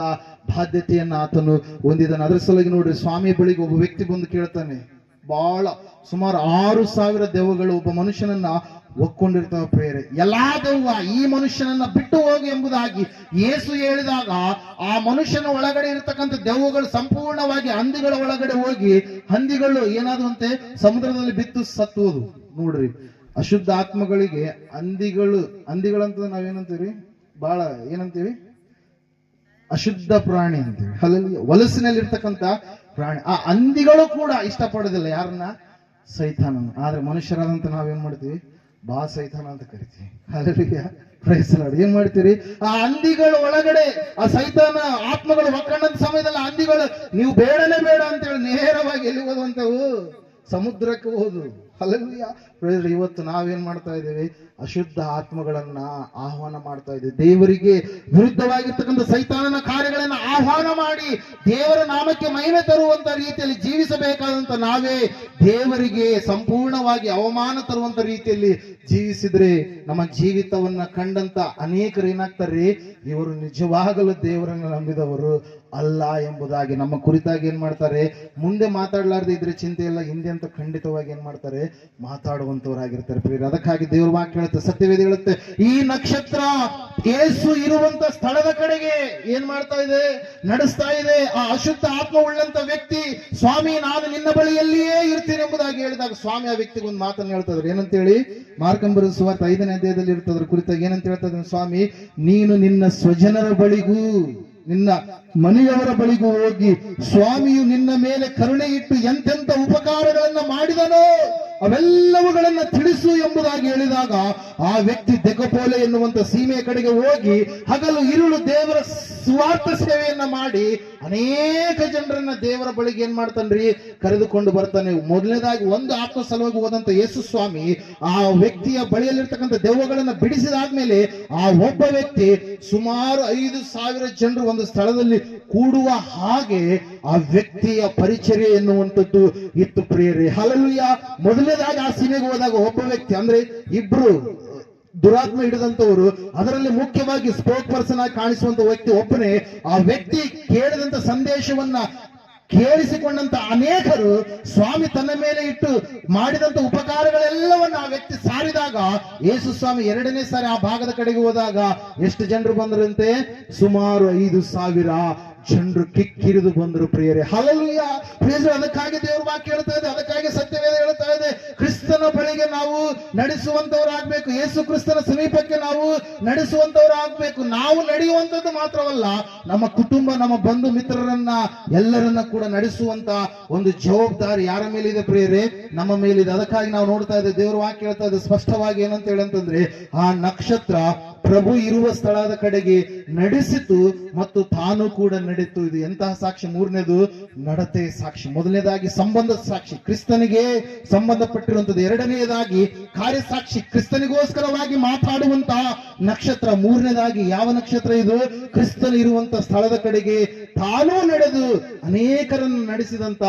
ಬಾಧ್ಯತೆಯನ್ನ ಆತನು ಹೊಂದಿದ್ದಾನೆ. ಅದರ ಸಲುವಾಗಿ ನೋಡ್ರಿ, ಸ್ವಾಮಿ ಬಳಿಗೆ ಒಬ್ಬ ವ್ಯಕ್ತಿ ಬಂದು ಕೇಳ್ತಾನೆ. ಬಹಳ ಸುಮಾರು 6,000 ದೆವ್ವಗಳು ಒಬ್ಬ ಮನುಷ್ಯನನ್ನ ಒಕ್ಕೊಂಡಿರ್ತಾವ ಪ್ರೇರೆ. ಎಲ್ಲಾ ದೆವ್ವ ಈ ಮನುಷ್ಯನನ್ನ ಬಿಟ್ಟು ಹೋಗು ಎಂಬುದಾಗಿ ಯೇಸು ಹೇಳಿದಾಗ ಆ ಮನುಷ್ಯನ ಒಳಗಡೆ ಇರತಕ್ಕಂಥ ದೆವ್ವಗಳು ಸಂಪೂರ್ಣವಾಗಿ ಹಂದಿಗಳ ಒಳಗಡೆ ಹೋಗಿ, ಹಂದಿಗಳು ಏನಾದಂತೆ ಸಮುದ್ರದಲ್ಲಿ ಬಿತ್ತು ಸತ್ತುವುದು. ನೋಡ್ರಿ, ಅಶುದ್ಧ ಆತ್ಮಗಳಿಗೆ ಹಂದಿಗಳಂತ ನಾವೇನಂತೀವಿ? ಬಹಳ ಏನಂತೀವಿ? ಅಶುದ್ಧ ಪ್ರಾಣಿ ಅಂತೀವಿ. ಹಲ್ಲೆಲೂಯಾ. ಹೊಲಸಿನಲ್ಲಿ ಇರ್ತಕ್ಕಂಥ ಪ್ರಾಣಿ. ಆ ಹಂದಿಗಳು ಕೂಡ ಇಷ್ಟಪಡೋದಿಲ್ಲ ಯಾರನ್ನ? ಸೈತಾನನ. ಆದ್ರೆ ಮನುಷ್ಯರಾದಂತ ನಾವೇನ್ ಮಾಡ್ತೀವಿ? ಬಾ ಸೈತಾನ ಅಂತ ಕರಿತೀವಿ. Hallelujah, praise lord. ಏನ್ ಮಾಡ್ತೀರಿ? ಆ ಹಂದಿಗಳು ಒಳಗಡೆ ಆ ಸೈತಾನ ಆತ್ಮಗಳು ಒಕ್ಕಂಡಂತ ಸಮಯದಲ್ಲಿ ಹಂದಿಗಳು ನೀವು ಬೇಡನೇ ಬೇಡ ಅಂತೇಳಿ ನೇರವಾಗಿ ಎಲ್ಲಿ ಹೋದಂತವು? ಸಮುದ್ರಕ್ಕೆ ಹೋದು. Hallelujah, praise. ಇವತ್ತು ನಾವೇನ್ ಮಾಡ್ತಾ ಇದ್ದೇವೆ? ಅಶುದ್ಧ ಆತ್ಮಗಳನ್ನ ಆಹ್ವಾನ ಮಾಡ್ತಾ ಇದ್ದೇವೆ. ದೇವರಿಗೆ ವಿರುದ್ಧವಾಗಿರ್ತಕ್ಕಂಥ ಸೈತಾನನ ಕಾರ್ಯಗಳನ್ನ ಆಹ್ವಾನ ಮಾಡಿ ದೇವರ ನಾಮಕ್ಕೆ ಮಹಿಮೆ ತರುವಂತ ರೀತಿಯಲ್ಲಿ ಜೀವಿಸಬೇಕಾದಂತ ನಾವೇ ದೇವರಿಗೆ ಸಂಪೂರ್ಣವಾಗಿ ಅವಮಾನ ತರುವಂತ ರೀತಿಯಲ್ಲಿ ಜೀವಿಸಿದ್ರೆ ನಮ್ಮ ಜೀವಿತವನ್ನ ಕಂಡಂತ ಅನೇಕರು ಏನಾಗ್ತಾರೆ? ಇವರು ನಿಜವಾಗಲೂ ದೇವರನ್ನು ನಂಬಿದವರು ಅಲ್ಲ ಎಂಬುದಾಗಿ ನಮ್ಮ ಕುರಿತಾಗಿ ಏನ್ ಮಾಡ್ತಾರೆ? ಮುಂದೆ ಮಾತಾಡ್ಲಾರ್ದೆ ಇದ್ರೆ ಚಿಂತೆ ಇಲ್ಲ, ಹಿಂದೆ ಅಂತ ಖಂಡಿತವಾಗಿ ಏನ್ ಮಾಡ್ತಾರೆ? ಮಾತಾಡುವಂತವರಾಗಿರ್ತಾರೆ. ಪ್ರಿಯರೇ, ಅದಕ್ಕಾಗಿ ದೇವ್ರ ವಾಕ್ಯ ಹೇಳುತ್ತೆ, ಸತ್ಯವೇದ ಹೇಳುತ್ತೆ, ಈ ನಕ್ಷತ್ರ ಯೇಸು ಇರುವಂತ ಸ್ಥಳದ ಕಡೆಗೆ ಏನ್ ಮಾಡ್ತಾ ಇದೆ? ನಡೆಸ್ತಾ ಇದೆ. ಆ ಅಶುದ್ಧ ಆತ್ಮ ಉಳ್ಳಂತ ವ್ಯಕ್ತಿ, ಸ್ವಾಮಿ ನಾನು ನಿನ್ನ ಬಳಿಯಲ್ಲಿಯೇ ಇರ್ತೀನಿ ಎಂಬುದಾಗಿ ಹೇಳಿದಾಗ ಸ್ವಾಮಿ ಆ ವ್ಯಕ್ತಿಗೆ ಒಂದು ಮಾತನ್ನು ಹೇಳ್ತಾ ಇದ್ರು. ಏನಂತೇಳಿ? ಮಾರ್ಕಂಬರ ಸುವಾರ್ತೆ 5ನೇ ಅಧ್ಯಾಯದಲ್ಲಿ ಇರ್ತದ್ರ ಕುರಿತಾಗಿ ಏನಂತ ಹೇಳ್ತಾ ಇದ್ದಾನೆ? ಸ್ವಾಮಿ ನೀನು ನಿನ್ನ ಸ್ವಜನರ ಬಳಿಗೂ ನಿನ್ನ ಮನೆಯವರ ಬಳಿಗೂ ಹೋಗಿ ಸ್ವಾಮಿಯು ನಿನ್ನ ಮೇಲೆ ಕರುಣೆ ಇಟ್ಟು ಎಂತೆಂತ ಉಪಕಾರಗಳನ್ನ ಮಾಡಿದನೋ ಅವೆಲ್ಲವುಗಳನ್ನ ತಿಳಿಸು ಎಂಬುದಾಗಿ ಹೇಳಿದಾಗ ಆ ವ್ಯಕ್ತಿ ದೆಕಪೋಲೆ ಎನ್ನುವಂತ ಸೀಮೆಯ ಕಡೆಗೆ ಹೋಗಿ ಹಗಲು ಇರುಳು ದೇವರ ಸ್ವಾರ್ಥ ಸೇವೆಯನ್ನ ಮಾಡಿ ಅನೇಕ ಜನರನ್ನ ದೇವರ ಬಳಿಗೆ ಏನ್ ಮಾಡ್ತಾನ್ರಿ? ಕರೆದುಕೊಂಡು ಬರ್ತಾನೆ. ಮೊದಲನೇದಾಗಿ ಒಂದು ಆತ್ಮ ಸಲುವಾಗಿ ಹೋದಂತ ಯೇಸು ಸ್ವಾಮಿ ಆ ವ್ಯಕ್ತಿಯ ಬಳಿಯಲ್ಲಿರ್ತಕ್ಕಂಥ ದೆವ್ವಗಳನ್ನ ಬಿಡಿಸಿದಾದ್ಮೇಲೆ ಆ ಒಬ್ಬ ವ್ಯಕ್ತಿ ಸುಮಾರು 5,000 ಜನರು ಒಂದು ಸ್ಥಳದಲ್ಲಿ ಕೂಡುವ ಹಾಗೆ ಆ ವ್ಯಕ್ತಿಯ ಪರಿಚರ್ಯ ಎನ್ನುವಂಥದ್ದು ಇತ್ತು. ಪ್ರಿಯರೇ, ಹಲ್ಲೆಲೂಯಾ. ಮೊದಲನೇದಾಗಿ ಆ ಸೀಮೆಗೆ ಹೋದಾಗ ಒಬ್ಬ ವ್ಯಕ್ತಿ, ಅಂದ್ರೆ ಇಬ್ರು ದುರಾತ್ಮ ಹಿಡಿದಂತವರು, ಅದರಲ್ಲಿ ಮುಖ್ಯವಾಗಿ ಸ್ಪೋಕ್ ಪರ್ಸನ್ ಆಗಿ ಕಾಣಿಸುವಂತ ವ್ಯಕ್ತಿ ಒಬ್ಬನೇ. ಆ ವ್ಯಕ್ತಿ ಕೇಳಿದಂತ ಸಂದೇಶವನ್ನ ಕೇಳಿಸಿಕೊಂಡಂತ ಅನೇಕರು ಸ್ವಾಮಿ ತನ್ನ ಮೇಲೆ ಇಟ್ಟು ಮಾಡಿದಂತ ಉಪಕಾರಗಳೆಲ್ಲವನ್ನ ಆ ವ್ಯಕ್ತಿ ಸಾರಿದಾಗ ಯೇಸು ಸ್ವಾಮಿ 2ನೇ ಸಾರಿ ಆ ಭಾಗದ ಕಡೆಗೆ ಹೋದಾಗ ಎಷ್ಟು ಜನರು ಬಂದ್ರಂತೆ? ಸುಮಾರು 5,000 ಜನರು ಕಿಕ್ಕಿರಿದು ಬಂದರು. ಪ್ರಿಯರೇ, ಹಲ್ಲೆಲೂಯಾ, ಪ್ರಿಯರೇ. ಅದಕ್ಕಾಗಿ ದೇವರ ವಾಕ್ಯ ಹೇಳ್ತಾ ಇದೆ, ಅದಕ್ಕಾಗಿ ಸತ್ಯವೇದ ಹೇಳ್ತಾ ಇದೆ, ಕ್ರಿಸ್ತನ ಬಳಿಗೆ ನಾವು ನಡೆಸುವಂತವರಾಗಬೇಕು. ಯೇಸು ಕ್ರಿಸ್ತನ ಸಮೀಪಕ್ಕೆ ನಾವು ನಡೆಸುವಂತವರಾಗಬೇಕು. ನಾವು ನಡೆಯುವಂತದ್ದು ಮಾತ್ರವಲ್ಲ, ನಮ್ಮ ಕುಟುಂಬ, ನಮ್ಮ ಬಂಧು ಮಿತ್ರರನ್ನ ಎಲ್ಲರನ್ನ ಕೂಡ ನಡೆಸುವಂತ ಒಂದು ಜವಾಬ್ದಾರಿ ಯಾರ ಮೇಲಿದೆ? ಪ್ರಿಯರೇ, ನಮ್ಮ ಮೇಲಿದೆ. ಅದಕ್ಕಾಗಿ ನಾವು ನೋಡ್ತಾ ಇದ್ದೇವೆ, ದೇವರ ವಾಕ್ಯ ಹೇಳ್ತಾ ಇದೆ ಸ್ಪಷ್ಟವಾಗಿ. ಏನಂತ ಹೇಳಂತಂದ್ರೆ, ಆ ನಕ್ಷತ್ರ ಪ್ರಭು ಇರುವ ಸ್ಥಳದ ಕಡೆಗೆ ನಡೆಸಿತು ಮತ್ತು ತಾನು ಕೂಡ ನಡೀತು. ಇದು ಎಂತಹ ಸಾಕ್ಷಿ? 3ನೇದು ನಡತೆ ಸಾಕ್ಷಿ. ಮೊದಲನೇದಾಗಿ ಸಂಬಂಧದ ಸಾಕ್ಷಿ, ಕ್ರಿಸ್ತನಿಗೆ ಸಂಬಂಧಪಟ್ಟಿರುವಂತದ್ದು. 2ನೇದಾಗಿ ಕಾರ್ಯಸಾಕ್ಷಿ, ಕ್ರಿಸ್ತನಿಗೋಸ್ಕರವಾಗಿ ಮಾತಾಡುವಂತಹ ನಕ್ಷತ್ರ. 3ನೇದಾಗಿ ಯಾವ ನಕ್ಷತ್ರ ಇದು? ಕ್ರಿಸ್ತನ ಇರುವಂತ ಸ್ಥಳದ ಕಡೆಗೆ ತಾನೂ ನಡೆದು ಅನೇಕರನ್ನು ನಡೆಸಿದಂತ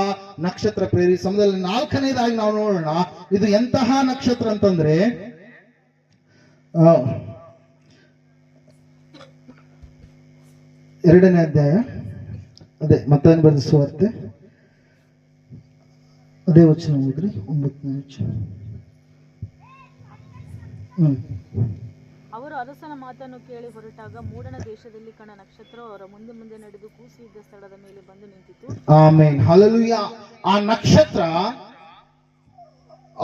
ನಕ್ಷತ್ರ. ಪ್ರೇರಿ ಸಮಯದಲ್ಲಿ 4ನೇದಾಗಿ ನಾವು ನೋಡೋಣ, ಇದು ಎಂತಹ ನಕ್ಷತ್ರ ಅಂತಂದ್ರೆ 2ನೇ ಅಧ್ಯಾಯ, ಅದೇ ಮತ್ತಾಯನ ಬರೆದ ಸುವಾರ್ತೆ ಅದೇ ವಚನ ಹೋಗ್ರಿ, 9ನೇ ವಚನ. ಅವರು ಅರಸನ ಮಾತನ್ನು ಕೇಳಿ ಹೊರಟಾಗ ಮೂಡಣ ದೇಶದಲ್ಲಿ ಕಂಡ ನಕ್ಷತ್ರವು ಅವರ ಮುಂದೆ ಮುಂದೆ ನಡೆದು ಕೂಸು ಇದ್ದ ಸ್ಥಳದ ಮೇಲೆ ಬಂದು ನಿಂತಿತು. Amen, hallelujah. ಆ ನಕ್ಷತ್ರ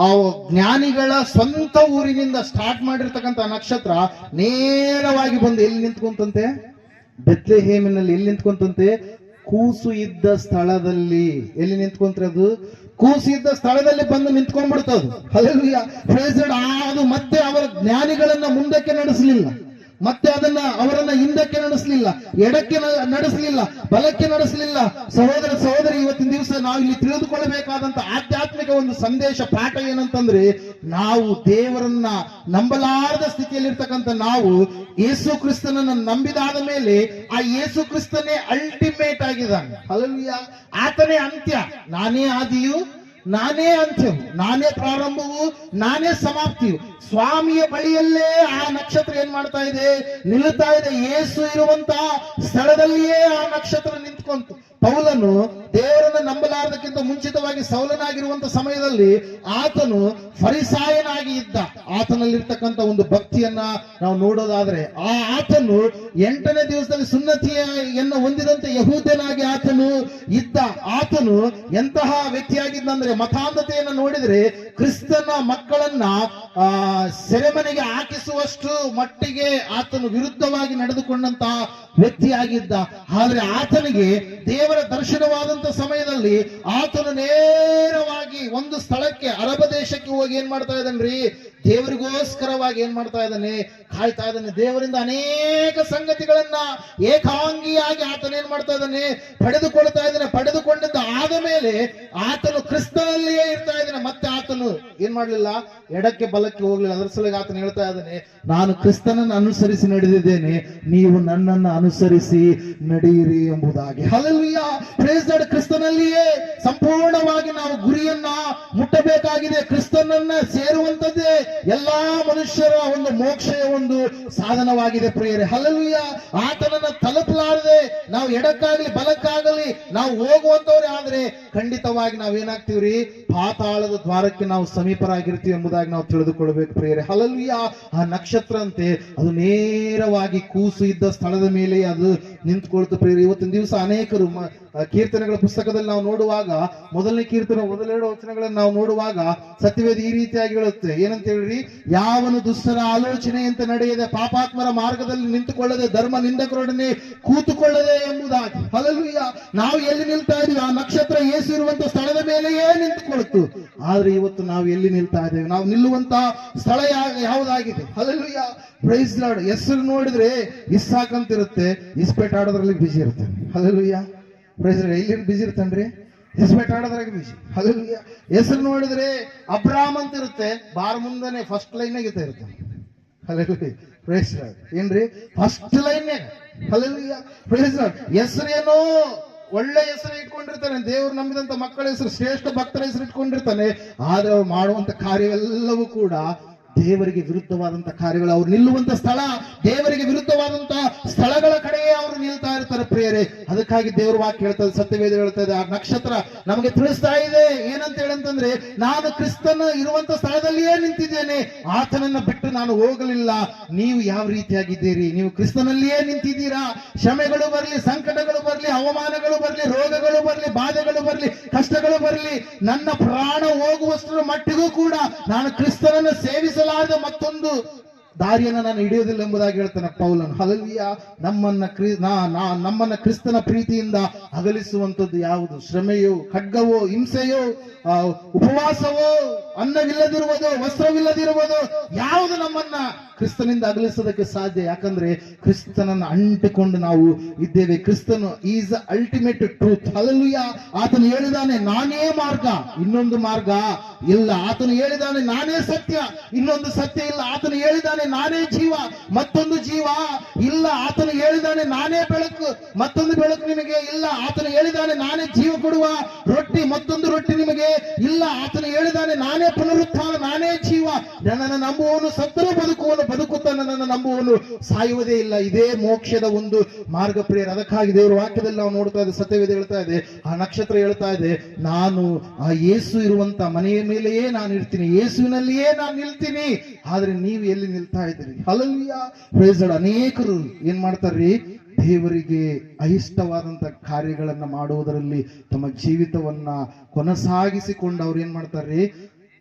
ಆ ಜ್ಞಾನಿಗಳ ಸ್ವಂತ ಊರಿನಿಂದ ಸ್ಟಾರ್ಟ್ ಮಾಡಿರ್ತಕ್ಕಂಥ ನಕ್ಷತ್ರ ನೇರವಾಗಿ ಬಂದು ಎಲ್ಲಿ ನಿಂತ್ಕೊಂತಂತೆ? ಬೆತ್ಲೆಹೇಮಿನಲ್ಲಿ. ಎಲ್ಲಿ ನಿಂತ್ಕೊಂತಂತೆ? ಕೂಸು ಇದ್ದ ಸ್ಥಳದಲ್ಲಿ. ಎಲ್ಲಿ ನಿಂತ್ಕೊಂತ್ರೆ ಅದು? ಕೂಸು ಇದ್ದ ಸ್ಥಳದಲ್ಲಿ ಬಂದು ನಿಂತ್ಕೊಂಡ್ಬಿಡ್ತದು. Hallelujah, praise lord. ಅದು ಮತ್ತೆ ಅವರ ಜ್ಞಾನಿಗಳನ್ನ ಮುಂದಕ್ಕೆ ನಡೆಸಲಿಲ್ಲ, ಮತ್ತೆ ಅವರನ್ನ ಹಿಂದಕ್ಕೆ ನಡೆಸಲಿಲ್ಲ, ಎಡಕ್ಕೆ ನಡೆಸಲಿಲ್ಲ, ಬಲಕ್ಕೆ ನಡೆಸಲಿಲ್ಲ. ಸಹೋದರ ಸಹೋದರಿ, ಇವತ್ತಿನ ದಿವಸ ನಾವು ಇಲ್ಲಿ ತಿಳಿದುಕೊಳ್ಳಬೇಕಾದಂತ ಆಧ್ಯಾತ್ಮಿಕ ಒಂದು ಸಂದೇಶ, ಪಾಠ ಏನಂತಂದ್ರೆ, ನಾವು ದೇವರನ್ನ ನಂಬಲಾರದ ಸ್ಥಿತಿಯಲ್ಲಿರ್ತಕ್ಕಂಥ ನಾವು ಯೇಸು ಕ್ರಿಸ್ತನನ್ನ ನಂಬಿದಾದ ಮೇಲೆ ಆ ಯೇಸು ಕ್ರಿಸ್ತನೇ ಅಲ್ಟಿಮೇಟ್ ಆಗಿದ್ದಾನೆ. ಹಲ್ಲೆಲೂಯಾ. ಆತನೇ ಅಂತ್ಯ. ನಾನೇ ಆದಿಯು, ನಾನೇ ಅಂತ್ಯವು, ನಾನೇ ಪ್ರಾರಂಭವು, ನಾನೇ ಸಮಾಪ್ತಿಯು. ಸ್ವಾಮಿಯ ಬಳಿಯಲ್ಲೇ ಆ ನಕ್ಷತ್ರ ಏನ್ ಮಾಡ್ತಾ ಇದೆ? ನಿಲ್ಲುತ್ತಾ ಇದೆ. ಯೇಸು ಇರುವಂತ ಸ್ಥಳದಲ್ಲಿಯೇ ಆ ನಕ್ಷತ್ರ ನಿಂತ್ಕೊಂತು. ಪೌಲನು ದೇವರನ್ನ ನಂಬಲಾರದಕ್ಕಿಂತ ಮುಂಚಿತವಾಗಿ ಸೌಲನಾಗಿರುವಂತ ಸಮಯದಲ್ಲಿ ಆತನು ಫರಿಸಾಯನಾಗಿ ಇದ್ದ. ಆತನಲ್ಲಿರ್ತಕ್ಕಂಥ ಒಂದು ಭಕ್ತಿಯನ್ನ ನಾವು ನೋಡೋದಾದ್ರೆ, ಆ ಆತನು 8ನೇ ದಿವಸದಲ್ಲಿ ಸುನ್ನತಿಯನ್ನು ಹೊಂದಿದಂತೆ ಯಹೂದ್ಯನಾಗಿ ಆತನು ಇದ್ದ. ಆತನು ಎಂತಹ ವ್ಯಕ್ತಿಯಾಗಿದ್ದಂದ್ರೆ, ಮತಾಂಧತೆಯನ್ನು ನೋಡಿದ್ರೆ ಕ್ರಿಸ್ತನ ಮಕ್ಕಳನ್ನ ಸೆರೆಮನೆಗೆ ಹಾಕಿಸುವಷ್ಟು ಮಟ್ಟಿಗೆ ಆತನು ವಿರುದ್ಧವಾಗಿ ನಡೆದುಕೊಂಡಂತಹ ವ್ಯಕ್ತಿಯಾಗಿದ್ದ. ಆದ್ರೆ ಆತನಿಗೆ ದೇವರ ದರ್ಶನವಾದಂತ ಸಮಯದಲ್ಲಿ ಆತನು ನೇರವಾಗಿ ಒಂದು ಸ್ಥಳಕ್ಕೆ, ಅರಬ ದೇಶಕ್ಕೆ ಹೋಗಿ ಏನ್ ಮಾಡ್ತಾ ಇದ್ದಾನ್ರಿ, ದೇವರಿಗೋಸ್ಕರವಾಗಿ ಏನ್ ಮಾಡ್ತಾ ಇದ್ದಾನೆ, ಕಾಯ್ತಾ ಇದ್ದಾನೆ. ದೇವರಿಂದ ಅನೇಕ ಸಂಗತಿಗಳನ್ನ ಏಕಾಂಗಿಯಾಗಿ ಆತನ ಏನ್ ಮಾಡ್ತಾ ಇದ್ದಾನೆ, ಪಡೆದುಕೊಳ್ತಾ ಇದ್ದಾನೆ. ಪಡೆದುಕೊಂಡಿದ್ದ ಆದ ಮೇಲೆ ಆತನು ಕ್ರಿಸ್ತನಲ್ಲಿಯೇ ಇರ್ತಾ ಇದ್ದಾನೆ. ಮತ್ತೆ ಆತನು ಏನ್ ಮಾಡ್ಲಿಲ್ಲ, ಎಡಕ್ಕೆ ಬಲಕ್ಕೆ ಹೋಗ್ಲಿಲ್ಲ. ಅದರ ಸಲುವಾಗಿ ಆತನು ಹೇಳ್ತಾ ಇದ್ದಾನೆ, ನಾನು ಕ್ರಿಸ್ತನನ್ನು ಅನುಸರಿಸಿ ನಡೆದಿದ್ದೇನೆ, ನೀವು ನನ್ನನ್ನು ಅನುಸರಿಸಿ ನಡೆಯಿರಿ ಎಂಬುದಾಗಿ. Hallelujah, praise lord. ಕ್ರಿಸ್ತನಲ್ಲಿಯೇ ಸಂಪೂರ್ಣವಾಗಿ ನಾವು ಗುರಿಯನ್ನ ಮುಟ್ಟಬೇಕಾಗಿದೆ. ಕ್ರಿಸ್ತನನ್ನ ಸೇರುವಂತದ್ದೇ ಎಲ್ಲಾ ಮನುಷ್ಯರ ಒಂದು ಮೋಕ್ಷಯ ಒಂದು ಸಾಧನವಾಗಿದೆ ಪ್ರಿಯರೇ. ಹಲ್ಲೆಲೂಯಾ. ಆತನನ್ನ ತಲುಪಲಾರದೆ ನಾವು ಎಡಕ್ಕಾಗಲಿ ಬಲಕ್ಕಾಗಲಿ ನಾವು ಹೋಗುವಂತವ್ರೆ ಆದ್ರೆ ಖಂಡಿತವಾಗಿ ನಾವೇನಾಗ್ತೀವ್ರಿ, ಪಾತಾಳದ ದ್ವಾರಕ್ಕೆ ನಾವು ಸಮೀಪರಾಗಿರ್ತೀವಿ ಎಂಬುದಾಗಿ ನಾವು ತಿಳಿದುಕೊಳ್ಬೇಕು ಪ್ರಿಯರೇ. ಹಲ್ಲೆಲೂಯಾ. ಆ ನಕ್ಷತ್ರ ಅಂತೆ ಅದು ನೇರವಾಗಿ ಕೂಸು ಇದ್ದ ಸ್ಥಳದ ಮೇಲೆ ಅದು ನಿಂತ್ಕೊಳ್ತು ಪ್ರಿಯರೇ. ಇವತ್ತಿನ ದಿವಸ ಅನೇಕರು ಕೀರ್ತನೆಗಳ ಪುಸ್ತಕದಲ್ಲಿ ನಾವು ನೋಡುವಾಗ, ಮೊದಲನೇ ಕೀರ್ತನೆ ಮೊದಲೆರಡು ವಚನಗಳನ್ನು ನಾವು ನೋಡುವಾಗ ಸತ್ಯವೇದ ಈ ರೀತಿಯಾಗಿ ಹೇಳುತ್ತೆ. ಏನಂತ ಹೇಳ್ರಿ, ಯಾವನು ದುಷ್ಟರ ಆಲೋಚನೆಯಂತೆ ನಡೆಯದೆ, ಪಾಪಾತ್ಮರ ಮಾರ್ಗದಲ್ಲಿ ನಿಂತುಕೊಳ್ಳದೆ, ಧರ್ಮ ನಿಂದಕರೊಡನೆ ಕೂತುಕೊಳ್ಳದೆ ಎಂಬುದಾಗಿ. ಹಲ್ಲೆಲೂಯಾ. ನಾವು ಎಲ್ಲಿ ನಿಲ್ತಾ ಇದೀವಿ, ಆ ನಕ್ಷತ್ರ ಯೇಸು ಇರುವಂತ ಸ್ಥಳದ ಮೇಲೆಯೇ ನಿಂತುಕೊಳ್ತು. ಆದ್ರೆ ಇವತ್ತು ನಾವು ಎಲ್ಲಿ ನಿಲ್ತಾ ಇದ್ದೇವೆ, ನಾವು ನಿಲ್ಲುವಂತ ಸ್ಥಳ ಯಾವುದಾಗಿದೆ? Hallelujah, praise lord. ಹೆಸರು ನೋಡಿದ್ರೆ ಇಸ್ಸಾಕ್ ಅಂತ ಇರುತ್ತೆ, ಇಸ್ಪೇಟ್ ಆಡೋದ್ರಲ್ಲಿ ಬಿಜಿ ಇರುತ್ತೆ. Hallelujah, praise Lord. ಎಲ್ಲಿ ಬಿಜಿ ಇರ್ತನ್ರಿ, ಇಸ್ಪೇಟ್ ಆಡೋದ್ರಾಗ ಬಿಜಿ. ಹಲ್ಲೆಲೂಯಾ. ಹೆಸರು ನೋಡಿದ್ರೆ ಅಬ್ರಾಮ್ ಅಂತ ಇರುತ್ತೆ, ಬಾರ್ ಮುಂದನೆ ಫಸ್ಟ್ ಲೈನ್ ಆಗಿರ್ತಾ ಇರುತ್ತೆ. Hallelujah, praise lord. ಏನ್ರಿ, first line. Hallelujah, praise Lord. ಹೆಸರೇನೋ ಒಳ್ಳೆ ಹೆಸರು ಇಟ್ಕೊಂಡಿರ್ತಾನೆ, ದೇವರು ನಂಬಿದಂತ ಮಕ್ಕಳ ಹೆಸರು, ಶ್ರೇಷ್ಠ ಭಕ್ತರ ಹೆಸರು ಇಟ್ಕೊಂಡಿರ್ತಾನೆ. ಆದ್ರೆ ಅವ್ರು ಮಾಡುವಂತ ಕಾರ್ಯವೆಲ್ಲವೂ ಕೂಡ ದೇವರಿಗೆ ವಿರುದ್ಧವಾದಂತ ಕಾರ್ಯಗಳು. ಅವ್ರು ನಿಲ್ಲುವಂತ ಸ್ಥಳ ದೇವರಿಗೆ ವಿರುದ್ಧವಾದಂತ ಸ್ಥಳಗಳ ಕಡೆಯೇ ಅವರು ನಿಲ್ತಾ ಇರ್ತಾರೆ ಪ್ರಿಯರೇ. ಅದಕ್ಕಾಗಿ ದೇವರು ವಾಕ್ಯ ಹೇಳ್ತದೆ, ಸತ್ಯವೇದ ಹೇಳ್ತಾ ಇದೆ, ಆ ನಕ್ಷತ್ರ ನಮಗೆ ತಿಳಿಸ್ತಾ ಇದೆ ಏನಂತ ಹೇಳಂತಂದ್ರೆ, ನಾನು ಕ್ರಿಸ್ತನ ಇರುವಂತ ಸ್ಥಳದಲ್ಲಿಯೇ ನಿಂತಿದ್ದೇನೆ, ಆತನನ್ನ ಬಿಟ್ಟು ನಾನು ಹೋಗಲಿಲ್ಲ. ನೀವು ಯಾವ ರೀತಿಯಾಗಿದ್ದೀರಿ? ನೀವು ಕ್ರಿಸ್ತನಲ್ಲಿಯೇ ನಿಂತಿದ್ದೀರಾ? ಶ್ರಮೆಗಳು ಬರಲಿ, ಸಂಕಟಗಳು ಬರಲಿ, ಅವಮಾನಗಳು ಬರಲಿ, ರೋಗಗಳು ಬರಲಿ, ಬಾಧೆಗಳು ಬರಲಿ, ಕಷ್ಟಗಳು ಬರಲಿ, ನನ್ನ ಪ್ರಾಣ ಹೋಗುವಷ್ಟರ ಮಟ್ಟಿಗೂ ಕೂಡ ನಾನು ಕ್ರಿಸ್ತನನ್ನು ಸೇವಿಸಲಾದ ಮತ್ತೊಂದು ದಾರಿಯನ್ನು ನಾನು ಹಿಡಿಯೋದಿಲ್ಲ ಎಂಬುದಾಗಿ ಹೇಳ್ತಾನೆ ಪೌಲನು. ಹಲ್ಲೆಲೂಯಾ. ನಮ್ಮನ್ನ ಕ್ರಿಸ್ತನ ಪ್ರೀತಿಯಿಂದ ಅಗಲಿಸುವಂತದ್ದು ಯಾವುದು? ಶ್ರಮೆಯೋ, ಖಡ್ಗವೋ, ಹಿಂಸೆಯೋ, ಉಪವಾಸವೋ, ಅನ್ನವಿಲ್ಲದಿರುವುದು, ವಸ್ತ್ರವಿಲ್ಲದಿರುವುದು, ಯಾವುದು ನಮ್ಮನ್ನ ಕ್ರಿಸ್ತನಿಂದ ಅಗಲಿಸೋದಕ್ಕೆ ಸಾಧ್ಯ? ಯಾಕಂದ್ರೆ ಕ್ರಿಸ್ತನನ್ನು ಅಂಟಿಕೊಂಡು ನಾವು ಇದ್ದೇವೆ. ಕ್ರಿಸ್ತನು ಈಸ್ ಅಲ್ಟಿಮೇಟ್ ಟ್ರೂತ್. ಹಲ್ಲೆಲೂಯಾ. ಆತನು ಹೇಳಿದಾನೆ, ನಾನೇ ಮಾರ್ಗ, ಇನ್ನೊಂದು ಮಾರ್ಗ ಇಲ್ಲ. ಆತನು ಹೇಳಿದಾನೆ, ನಾನೇ ಸತ್ಯ, ಇನ್ನೊಂದು ಸತ್ಯ ಇಲ್ಲ. ಆತನು ಹೇಳಿದಾನೆ, ನಾನೇ ಜೀವ, ಮತ್ತೊಂದು ಜೀವ ಇಲ್ಲ. ಆತನು ಹೇಳಿದಾನೆ, ನಾನೇ ಬೆಳಕು, ಮತ್ತೊಂದು ಬೆಳಕು ನಿಮಗೆ ಇಲ್ಲ. ಆತನು ಹೇಳಿದಾನೆ, ನಾನೇ ಜೀವ ಕೊಡುವ ರೊಟ್ಟಿ, ಮತ್ತೊಂದು ರೊಟ್ಟಿ ನಿಮಗೆ ಇಲ್ಲ. ಆತನು ಹೇಳಿದಾನೆ, ನಾನೇ ಪುನರುತ್ಥಾನ, ನಾನೇ ಜೀವ, ನನ್ನನ್ನು ನಂಬುವವನು ಸತ್ತರೂ ಬದುಕುವನು, ಬದುಕುತ್ತಾ ನನ್ನನ್ನು ನಂಬುವವನು ಸಾಯುವುದೇ ಇಲ್ಲ. ಇದೇ ಮೋಕ್ಷದ ಒಂದು ಮಾರ್ಗ ಪ್ರಿಯರು. ಅದಕ್ಕಾಗಿ ದೇವರ ವಾಕ್ಯದಲ್ಲಿ ನಾವು ನೋಡ್ತಾ ಇದ್ದೇವೆ, ಸತ್ಯವೇದ ಹೇಳ್ತಾ ಇದೆ, ಆ ನಕ್ಷತ್ರ ಹೇಳ್ತಾ ಇದೆ, ನಾನು ಆ ಯೇಸು ಇರುವಂತ ಮನೆಯ ಮೇಲೆಯೇ ನಾನು ಇರ್ತೀನಿ, ಯೇಸುವಿನಲ್ಲಿಯೇ ನಾನು ನಿಲ್ತೀನಿ. ಆದ್ರೆ ನೀವು ಎಲ್ಲಿ ನಿಲ್ತಾ ಇದ್ದೀರಿ? Hallelujah, praise Lord. ಅನೇಕರು ಏನ್ ಮಾಡ್ತಾರ್ರಿ, ದೇವರಿಗೆ ಅಹಿಷ್ಟವಾದಂತ ಕಾರ್ಯಗಳನ್ನ ಮಾಡುವುದರಲ್ಲಿ ತಮ್ಮ ಜೀವಿತವನ್ನ ಕೊನಸಾಗಿಸಿಕೊಂಡು ಅವ್ರು ಏನ್ ಮಾಡ್ತಾರ್ರಿ,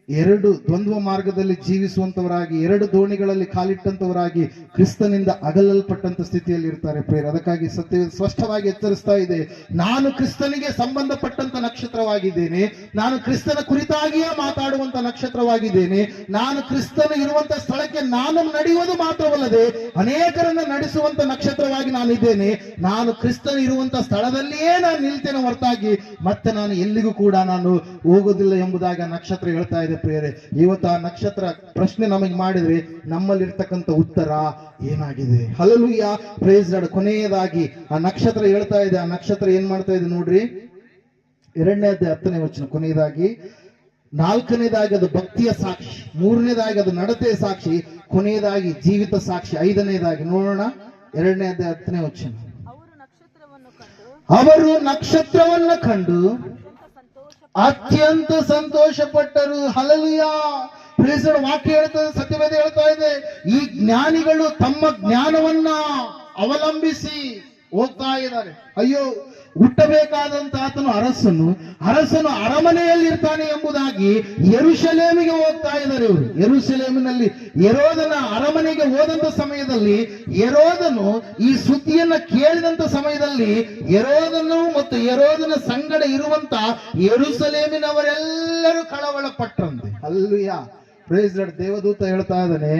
ಎರಡು ದ್ವಂದ್ವ ಮಾರ್ಗದಲ್ಲಿ ಜೀವಿಸುವಂತವರಾಗಿ, ಎರಡು ದೋಣಿಗಳಲ್ಲಿ ಕಾಲಿಟ್ಟಂತವರಾಗಿ ಕ್ರಿಸ್ತನಿಂದ ಅಗಲಲ್ಪಟ್ಟಂತ ಸ್ಥಿತಿಯಲ್ಲಿ ಇರ್ತಾರೆ ಪ್ರೇರ. ಅದಕ್ಕಾಗಿ ಸತ್ಯ ಸ್ಪಷ್ಟವಾಗಿ ಎಚ್ಚರಿಸ್ತಾ ಇದೆ, ನಾನು ಕ್ರಿಸ್ತನಿಗೆ ಸಂಬಂಧಪಟ್ಟಂತ ನಕ್ಷತ್ರವಾಗಿದ್ದೇನೆ, ನಾನು ಕ್ರಿಸ್ತನ ಕುರಿತಾಗಿಯೇ ಮಾತಾಡುವಂತ ನಕ್ಷತ್ರವಾಗಿದ್ದೇನೆ, ನಾನು ಕ್ರಿಸ್ತನ ಇರುವಂತ ಸ್ಥಳಕ್ಕೆ ನಾನು ನಡೆಯುವುದು ಮಾತ್ರವಲ್ಲದೆ ಅನೇಕರನ್ನ ನಡೆಸುವಂತ ನಕ್ಷತ್ರವಾಗಿ ನಾನಿದ್ದೇನೆ. ನಾನು ಕ್ರಿಸ್ತನ ಇರುವಂತ ಸ್ಥಳದಲ್ಲಿಯೇ ನಾನು ನಿಲ್ತೇನೆ ಹೊರತಾಗಿ ಮತ್ತೆ ನಾನು ಎಲ್ಲಿಗೂ ಕೂಡ ನಾನು ಹೋಗೋದಿಲ್ಲ ಎಂಬುದಾಗಿ ಆ ನಕ್ಷತ್ರ ಹೇಳ್ತಾ ಇದೆ ಪ್ರಿಯರೇ. ಇವತ್ತು ಆ ನಕ್ಷತ್ರ ಪ್ರಶ್ನೆ ನಮಗೆ ಮಾಡಿದ್ರೆ ನಮ್ಮಲ್ಲಿರ್ತಕ್ಕಂಥ ಉತ್ತರ ಏನಾಗಿದೆ? Hallelujah, praise Lord. ಕೊನೆಯದಾಗಿ ಆ ನಕ್ಷತ್ರ ಹೇಳ್ತಾ ಇದೆ, ಆ ನಕ್ಷತ್ರ ಏನ್ ಮಾಡ್ತಾ ಇದೆ ನೋಡ್ರಿ, 2ನೇ ಅಧ್ಯಾಯ 10ನೇ ವಚನ. ಕೊನೆಯದಾಗಿ 4ನೇದಾಗಿ ಅದು ಭಕ್ತಿಯ ಸಾಕ್ಷಿ, 3ನೇದಾಗಿ ಅದು ನಡತೆಯ ಸಾಕ್ಷಿ, ಕೊನೆಯದಾಗಿ ಜೀವಿತ ಸಾಕ್ಷಿ. 5ನೇದಾಗಿ ನೋಡೋಣ, 2ನೇ ಅಧ್ಯಾಯ 10ನೇ ವಚನ. ಅವರು ನಕ್ಷತ್ರವನ್ನು ಕಂಡು ಅತ್ಯಂತ ಸಂತೋಷ ಪಟ್ಟರು. Hallelujah, praise Lord. ವಾಕ್ಯ ಹೇಳ್ತದೆ, ಸತ್ಯವೇದ ಹೇಳ್ತಾ ಇದೆ, ಈ ಜ್ಞಾನಿಗಳು ತಮ್ಮ ಜ್ಞಾನವನ್ನ ಅವಲಂಬಿಸಿ ಹೋಗ್ತಾ ಇದ್ದಾರೆ. ಅಯ್ಯೋ, ಹುಟ್ಟಬೇಕಾದಂತ ಆತನು ಅರಸನು ಅರಮನೆಯಲ್ಲಿ ಇರ್ತಾನೆ ಎಂಬುದಾಗಿ ಯೆರೂಸಲೇಮಿಗೆ ಹೋಗ್ತಾ ಇದ್ದಾರೆ ಇವರು. ಯೆರೂಸಲೇಮಿನಲ್ಲಿ ಹೆರೋದನ ಅರಮನೆಗೆ ಹೋದಂತ ಸಮಯದಲ್ಲಿ ಹೆರೋದನು ಈ ಸುದ್ದಿಯನ್ನ ಕೇಳಿದಂತ ಸಮಯದಲ್ಲಿ ಹೆರೋದನು ಮತ್ತು ಹೆರೋದನ ಸಂಗಡ ಇರುವಂತ ಯೆರೂಸಲೇಮಿನವರೆಲ್ಲರೂ ಕಳವಳ ಪಟ್ಟರಂತೆ. Hallelujah, praise Lord. ದೇವದೂತ ಹೇಳ್ತಾ ಇದ್ದಾನೆ,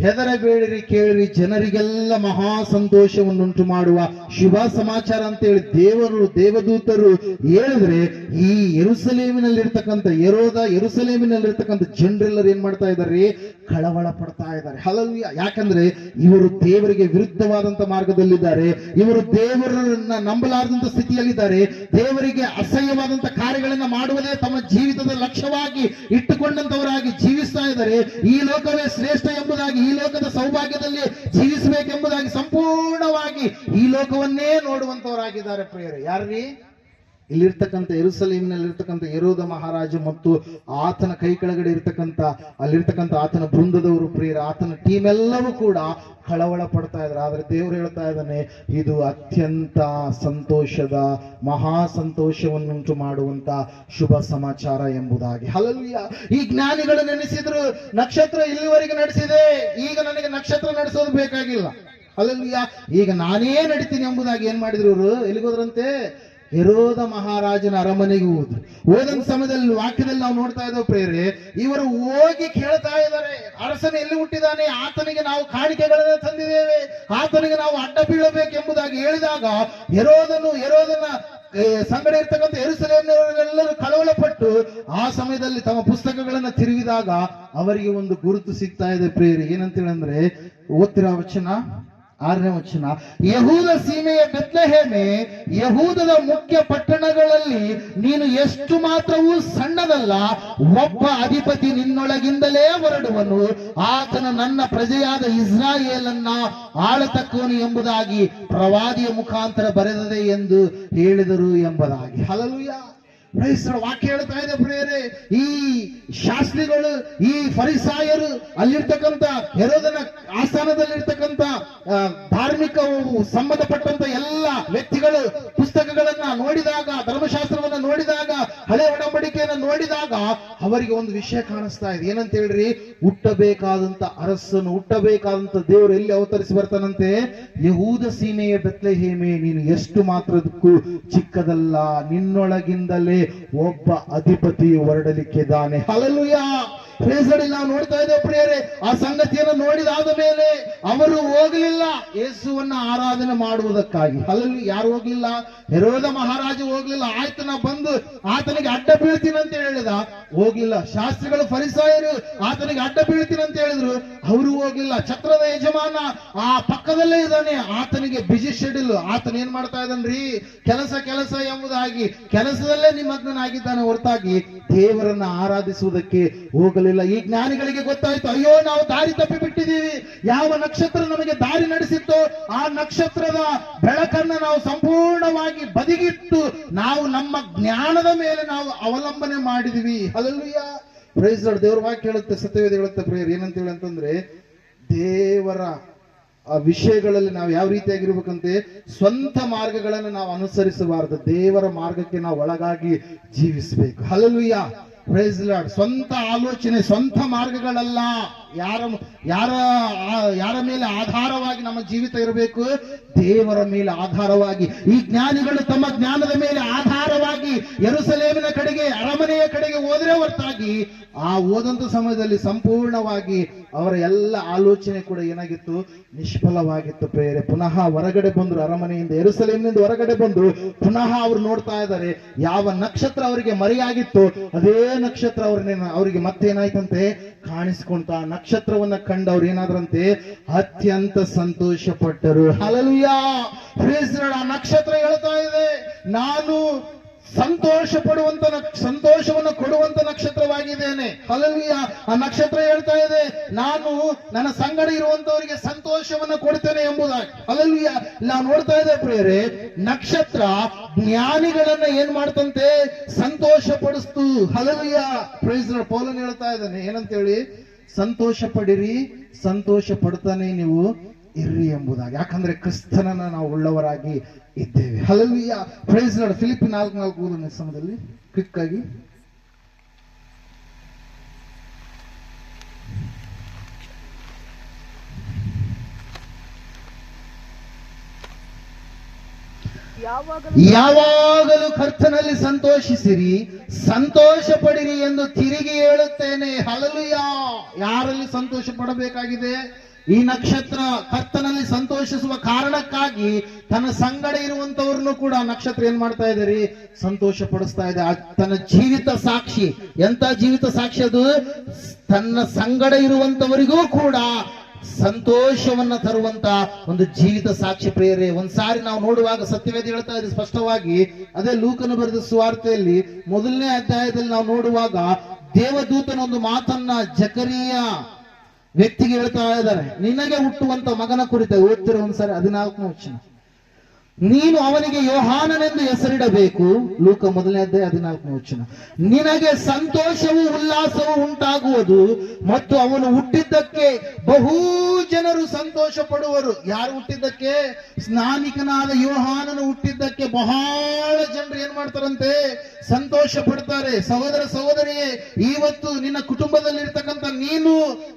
ಹೆದರಬೇಡಿರಿ, ಕೇಳಿರಿ, ಜನರಿಗೆಲ್ಲ ಮಹಾ ಸಂತೋಷವನ್ನುಂಟು ಮಾಡುವ ಶುಭ ಸಮಾಚಾರ ಅಂತ ಹೇಳಿ ದೇವದೂತರು ಹೇಳಿದ್ರೆ ಈ ಯೆರೂಸಲೇಮಿನಲ್ಲಿರ್ತಕ್ಕಂಥ ಯೆರೂಸಲೇಮಿನಲ್ಲಿರ್ತಕ್ಕಂಥ ಜನರೆಲ್ಲರೂ ಏನ್ ಮಾಡ್ತಾ ಇದ್ದಾರೆ? ಕಳವಳ ಪಡ್ತಾ ಇದ್ದಾರೆ. ಹಲ್ಲೆಲೂಯಾ. ಯಾಕಂದ್ರೆ ಇವರು ದೇವರಿಗೆ ವಿರುದ್ಧವಾದಂತ ಮಾರ್ಗದಲ್ಲಿದ್ದಾರೆ, ಇವರು ದೇವರನ್ನ ನಂಬಲಾರದಂತ ಸ್ಥಿತಿಯಲ್ಲಿದ್ದಾರೆ, ದೇವರಿಗೆ ಅಸಹ್ಯವಾದಂತ ಕಾರ್ಯಗಳನ್ನ ಮಾಡುವುದೇ ತಮ್ಮ ಜೀವಿತದ ಲಕ್ಷ್ಯವಾಗಿ ಇಟ್ಟುಕೊಂಡಂತವರಾಗಿ ಜೀವಿಸ್ತಾ ಇದ್ದಾರೆ. ಈ ಲೋಕವೇ ಶ್ರೇಷ್ಠ ಎಂಬುದಾಗಿ, ಈ ಲೋಕದ ಸೌಭಾಗ್ಯದಲ್ಲಿ ಜೀವಿಸಬೇಕೆಂಬುದಾಗಿ ಸಂಪೂರ್ಣವಾಗಿ ಈ ಲೋಕವನ್ನೇ ನೋಡುವಂತವರಾಗಿದ್ದಾರೆ. ಪ್ರಿಯರೇ, ಯಾರ್ರೀ? ಇಲ್ಲಿರ್ತಕ್ಕಂಥ ಯೆರೂಸಲೇಮಿನಲ್ಲಿರ್ತಕ್ಕಂಥ ಹೆರೋದ ಮಹಾರಾಜ ಮತ್ತು ಆತನ ಕೈ ಕೆಳಗಡೆ ಅಲ್ಲಿರ್ತಕ್ಕಂಥ ಆತನ ಬೃಂದದವರು, ಪ್ರಿಯರ, ಆತನ ಟೀಮ್ ಎಲ್ಲವೂ ಕೂಡ ಕಳವಳ ಪಡ್ತಾ ಇದ್ದಾರೆ. ಆದ್ರೆ ದೇವರು ಹೇಳ್ತಾ ಇದ್ದಾನೆ, ಇದು ಅತ್ಯಂತ ಸಂತೋಷದ ಮಹಾ ಸಂತೋಷವನ್ನುಂಟು ಮಾಡುವಂತ ಶುಭ ಸಮಾಚಾರ ಎಂಬುದಾಗಿ. ಹಲ್ಲೆಲೂಯಾ. ಈ ಜ್ಞಾನಿಗಳು ನೆನೆಸಿದ್ರು, ನಕ್ಷತ್ರ ಇಲ್ಲಿವರೆಗೆ ನಡೆಸಿದೆ, ಈಗ ನನಗೆ ನಕ್ಷತ್ರ ನಡೆಸೋದು ಬೇಕಾಗಿಲ್ಲ. ಹಲ್ಲೆಲೂಯಾ. ಈಗ ನಾನೇ ನಡಿತೀನಿ ಎಂಬುದಾಗಿ ಏನ್ ಮಾಡಿದ್ರು ಇವರು? ಎಲ್ಲಿಗೋದ್ರಂತೆ? ಹೆರೋದ ಮಹಾರಾಜನ ಅರಮನೆಗೆ ಹೋದಂತ ಸಮಯದಲ್ಲಿ ವಾಕ್ಯದಲ್ಲಿ ನಾವು ನೋಡ್ತಾ ಇದ್ದೇವೆ ಪ್ರಿಯರೇ, ಇವರು ಹೋಗಿ ಕೇಳ್ತಾ ಇದ್ದಾರೆ, ಅರಸನ ಎಲ್ಲಿ ಹುಟ್ಟಿದಾನೆ, ಆತನಿಗೆ ನಾವು ಕಾಣಿಕೆಗಳನ್ನ ತಂದಿದ್ದೇವೆ, ಆತನಿಗೆ ನಾವು ಅಡ್ಡ ಬೀಳಬೇಕೆಂಬುದಾಗಿ ಹೇಳಿದಾಗ ಹೆರೋದನ ಸಂಗಡ ಇರ್ತಕ್ಕಂಥ ಯೆರೂಸಲೇಮಿನವರೆಲ್ಲರೂ ಕಳವಳ ಪಟ್ಟು ಆ ಸಮಯದಲ್ಲಿ ತಮ್ಮ ಪುಸ್ತಕಗಳನ್ನ ತಿರುಗಿದಾಗ ಅವರಿಗೆ ಒಂದು ಗುರುತು ಸಿಗ್ತಾ ಇದೆ ಪ್ರಿಯರೇ. ಏನಂತೇಳಂದ್ರೆ, ಓದ್ತಿರೋ ವಚನ 6ನೇ ವಚನ, ಯಹೂದ ಸೀಮೆಯ ಬೆತ್ಲೆಹೇಮೆ, ಯಹೂದದ ಮುಖ್ಯ ಪಟ್ಟಣಗಳಲ್ಲಿ ನೀನು ಎಷ್ಟು ಮಾತ್ರವೂ ಸಣ್ಣದಲ್ಲ, ಒಬ್ಬ ಅಧಿಪತಿ ನಿನ್ನೊಳಗಿಂದಲೇ ಹೊರಡುವನು, ಆತನ ನನ್ನ ಪ್ರಜೆಯಾದ ಇಸ್ರಾಯೇಲನ್ನ ಆಳತಕ್ಕವನು ಎಂಬುದಾಗಿ ಪ್ರವಾದಿಯ ಮುಖಾಂತರ ಬರೆದದೆ ಎಂದು ಹೇಳಿದರು ಎಂಬುದಾಗಿ. ಹಲ್ಲೆಲೂಯಾ. ವಾಕ್ಯ ಹೇಳ್ತಾ ಇದೆ ಪ್ರಿಯರೇ, ಈ ಶಾಸ್ತ್ರಿಗಳು, ಈ ಫರಿಸಾಯರು, ಅಲ್ಲಿರ್ತಕ್ಕಂಥ ಹೆರೋದನ ಆಸ್ಥಾನದಲ್ಲಿರ್ತಕ್ಕಂಥ ಧಾರ್ಮಿಕ ಸಂಬಂಧಪಟ್ಟಂತ ಎಲ್ಲ ವ್ಯಕ್ತಿಗಳು ಪುಸ್ತಕಗಳನ್ನ ನೋಡಿದಾಗ, ಧರ್ಮಶಾಸ್ತ್ರವನ್ನ ನೋಡಿದಾಗ, ಹಳೆ ಒಡಂಬಡಿಕೆಯನ್ನ ನೋಡಿದಾಗ ಅವರಿಗೆ ಒಂದು ವಿಷಯ ಕಾಣಿಸ್ತಾ ಇದೆ. ಏನಂತ ಹೇಳ್ರಿ? ಹುಟ್ಟಬೇಕಾದಂತ ಅರಸನು, ಹುಟ್ಟಬೇಕಾದಂತ ದೇವರು ಎಲ್ಲಿ ಅವತರಿಸಿ ಬರ್ತಾನಂತೆ? ಯಹೂದ ಸೀಮೆಯ ಬೆತ್ಲೆಹೇಮೆ, ನೀನು ಎಷ್ಟು ಮಾತ್ರದಕ್ಕೂ ಚಿಕ್ಕದಲ್ಲ, ನಿನ್ನೊಳಗಿಂದಲೇ ಒಬ್ಬ ಅಧಿಪತಿ ಹೊರಡಲಿಕ್ಕಿದ್ದಾನೆ. ಹಲ್ಲೆಲೂಯಾ. ನಾವು ನೋಡ್ತಾ ಇದ್ದೇವೆ ಪ್ರಿಯರೇ, ಆ ಸಂಗತಿಯನ್ನು ನೋಡಿದಾದ ಮೇಲೆ ಅವರು ಹೋಗಲಿಲ್ಲ ಯೇಸುವನ್ನ ಆರಾಧನೆ ಮಾಡುವುದಕ್ಕಾಗಿ. ಹಲ್ಲೆಲೂಯಾ. ಯಾರು ಹೋಗ್ಲಿಲ್ಲ? ಹೆರೋದ ಮಹಾರಾಜ ಹೋಗ್ಲಿಲ್ಲ. ಆಯ್ತು, ನಾ ಬಂದು ಆತನಿಗೆ ಅಡ್ಡ ಬೀಳ್ತೀನಿ ಅಂತ ಹೇಳಿದ, ಹೋಗ್ಲಿಲ್ಲ. ಶಾಸ್ತ್ರಿಗಳು ಫರಿಸಾಯರು ಆತನಿಗೆ ಅಡ್ಡ ಬೀಳ್ತೀನಿ ಅಂತ ಹೇಳಿದ್ರು, ಅವರು ಹೋಗ್ಲಿಲ್ಲ. ಛತ್ರದ ಯಜಮಾನ ಆ ಪಕ್ಕದಲ್ಲೇ ಇದ್ದಾನೆ, ಆತನಿಗೆ ಬಿಜಿ ಶೆಡ್ಯೂಲ್, ಆತನ ಏನ್ ಮಾಡ್ತಾ ಇದ್ದಾನ್ರಿ? ಕೆಲಸ ಎಂಬುದಾಗಿ ಕೆಲಸದಲ್ಲೇ ನಿಮಗ್ನಾಗಿದ್ದಾನೆ ಹೊರತಾಗಿ ದೇವರನ್ನ ಆರಾಧಿಸುವುದಕ್ಕೆ ಹೋಗಲಿಲ್ಲ. ಈ ಜ್ಞಾನಿಗಳಿಗೆ ಗೊತ್ತಾಯ್ತು, ಅಯ್ಯೋ ನಾವು ದಾರಿ ತಪ್ಪಿ ಬಿಟ್ಟಿದ್ದೀವಿ. ಯಾವ ನಕ್ಷತ್ರ ನಮಗೆ ದಾರಿ ನಡೆಸಿತ್ತೋ ಆ ನಕ್ಷತ್ರದ ಬೆಳಕನ್ನ ನಾವು ಸಂಪೂರ್ಣವಾಗಿ ಬದಿಗಿಟ್ಟು ನಾವು ನಮ್ಮ ಜ್ಞಾನದ ಮೇಲೆ ನಾವು ಅವಲಂಬನೆ ಮಾಡಿದ್ವಿ. ಹಲ್ಲೆಲೂಯಾ. Praise Lord. ದೇವರ ವಾಕ್ಯ ಹೇಳುತ್ತೆ, ಸತ್ಯವೇದ ಹೇಳುತ್ತೆ ಪ್ರಿಯರ್, ಏನಂತ ಹೇಳಿ ಅಂತಂದ್ರೆ, ದೇವರ ಆ ವಿಷಯಗಳಲ್ಲಿ ನಾವು ಯಾವ ರೀತಿಯಾಗಿರ್ಬೇಕಂತೆ? ಸ್ವಂತ ಮಾರ್ಗಗಳನ್ನು ನಾವು ಅನುಸರಿಸಬಾರದು, ದೇವರ ಮಾರ್ಗಕ್ಕೆ ನಾವು ಒಳಗಾಗಿ ಜೀವಿಸಬೇಕು. ಹಲ್ಲೆಲೂಯಾ. Praise lord. ಸ್ವಂತ ಆಲೋಚನೆ, ಸ್ವಂತ ಮಾರ್ಗಗಳಲ್ಲ, ಯಾರ ಮೇಲೆ ಆಧಾರವಾಗಿ ನಮ್ಮ ಜೀವಿತ ಇರಬೇಕು? ದೇವರ ಮೇಲೆ ಆಧಾರವಾಗಿ. ಈ ಜ್ಞಾನಿಗಳು ತಮ್ಮ ಜ್ಞಾನದ ಮೇಲೆ ಆಧಾರವಾಗಿ ಯೆರೂಸಲೇಮಿನ ಕಡೆಗೆ, ಅರಮನೆಯ ಕಡೆಗೆ ಹೋದ್ರೆ ಹೊರತಾಗಿ ಆ ಓದಂತ ಸಮಯದಲ್ಲಿ ಸಂಪೂರ್ಣವಾಗಿ ಅವರ ಎಲ್ಲ ಆಲೋಚನೆ ಕೂಡ ಏನಾಗಿತ್ತು? ನಿಷ್ಫಲವಾಗಿತ್ತು ಪ್ರೇರೆ. ಪುನಃ ಹೊರಗಡೆ ಬಂದ್ರು, ಅರಮನೆಯಿಂದ ಯೆರೂಸಲೇಮಿನಿಂದ ಹೊರಗಡೆ ಬಂದ್ರು. ಪುನಃ ಅವ್ರು ನೋಡ್ತಾ ಇದ್ದಾರೆ, ಯಾವ ನಕ್ಷತ್ರ ಅವರಿಗೆ ಮರೆಯಾಗಿತ್ತು ಅದೇ ನಕ್ಷತ್ರ ಅವರಿಗೆ ಮತ್ತೇನಾಯ್ತಂತೆ? ಕಾಣಿಸ್ಕೊಂತ. ನಕ್ಷತ್ರವನ್ನ ಕಂಡು ಅವ್ರು ಏನಾದ್ರಂತೆ? ಅತ್ಯಂತ ಸಂತೋಷ ಪಟ್ಟರು. ಹಲ್ಲೆಲೂಯಾ. Praise lord. ಆ ನಕ್ಷತ್ರ ಹೇಳ್ತಾ ಇದೆ, ನಾನು ಸಂತೋಷವನ್ನು ಕೊಡುವಂತ ನಕ್ಷತ್ರವಾಗಿದ್ದೇನೆ. ಹಲ್ಲೆಲೂಯಾ. ಆ ನಕ್ಷತ್ರ ಹೇಳ್ತಾ ಇದೆ, ನಾನು ನನ್ನ ಸಂಗಡ ಇರುವಂತವರಿಗೆ ಸಂತೋಷವನ್ನು ಕೊಡ್ತೇನೆ ಎಂಬುದಾಗಿ. ಹಲ್ಲೆಲೂಯಾ. ನಾವು ನೋಡ್ತಾ ಇದ್ದೇವೆ ಪ್ರಿಯರೇ, ನಕ್ಷತ್ರ ಜ್ಞಾನಿಗಳನ್ನ ಏನ್ ಮಾಡ್ತಂತೆ? ಸಂತೋಷ ಪಡಿಸ್ತು. ಹಲ್ಲೆಲೂಯಾ. Praise Lord. ಪೌಲನು ಹೇಳ್ತಾ ಇದ್ದಾನೆ, ಏನಂತ ಹೇಳಿ? ಸಂತೋಷ ಪಡಿರಿ, ಸಂತೋಷ ಪಡ್ತಾನೆ ನೀವು ಇರ್ರಿ ಎಂಬುದಾಗಿ. ಯಾಕಂದ್ರೆ ಕ್ರಿಸ್ತನನ್ನ ನಾವು ಉಳ್ಳವರಾಗಿ ಇದ್ದೇವೆ. Hallelujah, praise lord. ಫಿಲಿಪ್ಪಿ 4:4 ಸಮಯದಲ್ಲಿ ಕ್ವಿಕ್ ಆಗಿ. ಯಾವಾಗಲೂ ಕರ್ತನಲ್ಲಿ ಸಂತೋಷಿಸಿರಿ, ಸಂತೋಷ ಪಡಿರಿ ಎಂದು ತಿರುಗಿ ಹೇಳುತ್ತೇನೆ. ಹಲ್ಲೆಲೂಯಾ. ಯಾರಲ್ಲಿ ಸಂತೋಷ ಪಡಬೇಕಾಗಿದೆ? ಈ ನಕ್ಷತ್ರ ಕರ್ತನಲ್ಲಿ ಸಂತೋಷಿಸುವ ಕಾರಣಕ್ಕಾಗಿ ತನ್ನ ಸಂಗಡ ಇರುವಂತವ್ರನ್ನು ಕೂಡ ನಕ್ಷತ್ರ ಏನ್ ಮಾಡ್ತಾ ಇದ್ದೀರಿ? ಸಂತೋಷ ಪಡಿಸ್ತಾ ಇದೆ. ತನ್ನ ಜೀವಿತ ಸಾಕ್ಷಿ. ಎಂತ ಜೀವಿತ ಸಾಕ್ಷಿ ಅದು? ತನ್ನ ಸಂಗಡ ಇರುವಂತವರಿಗೂ ಕೂಡ ಸಂತೋಷವನ್ನ ತರುವಂತ ಒಂದು ಜೀವಿತ ಸಾಕ್ಷಿ. ಪ್ರೇರೆ, ಒಂದ್ಸಾರಿ ನಾವು ನೋಡುವಾಗ ಸತ್ಯವೇದ ಹೇಳ್ತಾ ಇದೆ ಸ್ಪಷ್ಟವಾಗಿ. ಅದೇ ಲೂಕನು ಬರೆದ ಸುವಾರ್ತೆಯಲ್ಲಿ 1ನೇ ಅಧ್ಯಾಯದಲ್ಲಿ ನಾವು ನೋಡುವಾಗ ದೇವದೂತನ ಒಂದು ಮಾತನ್ನ ಜಕರಿಯ ವ್ಯಕ್ತಿಗೆ ಹೇಳ್ತಾ ಇದ್ದಾರೆ. ನಿನಗೆ ಹುಟ್ಟುವಂತ ಮಗನ ಕುರಿತ ಓದ್ತಿರೋ ಒಂದ್ಸಾರಿ 14ನೇ ವಚನ. ನೀನು ಅವನಿಗೆ ಯೋಹಾನನೆಂದು ಹೆಸರಿಡಬೇಕು. ಲೂಕ 1ನೇ ಅಧ್ಯಾಯ 14ನೇ ವಚನ. ನಿನಗೆ ಸಂತೋಷವೂ ಉಲ್ಲಾಸವೂ ಉಂಟಾಗುವುದು ಮತ್ತು ಅವನು ಹುಟ್ಟಿದ್ದಕ್ಕೆ ಬಹು ಜನರು ಸಂತೋಷ ಪಡುವರು. ಯಾರು ಹುಟ್ಟಿದ್ದಕ್ಕೆ? ಸ್ನಾನಿಕನಾದ ಯೋಹಾನನು ಹುಟ್ಟಿದ್ದಕ್ಕೆ ಬಹಳ ಜನರು ಏನ್ ಮಾಡ್ತಾರಂತೆ? ಸಂತೋಷ ಪಡ್ತಾರೆ. ಸಹೋದರ ಸಹೋದರಿಯೇ, ಇವತ್ತು ನಿನ್ನ ಕುಟುಂಬದಲ್ಲಿರ್ತಕ್ಕಂಥ ನೀನು,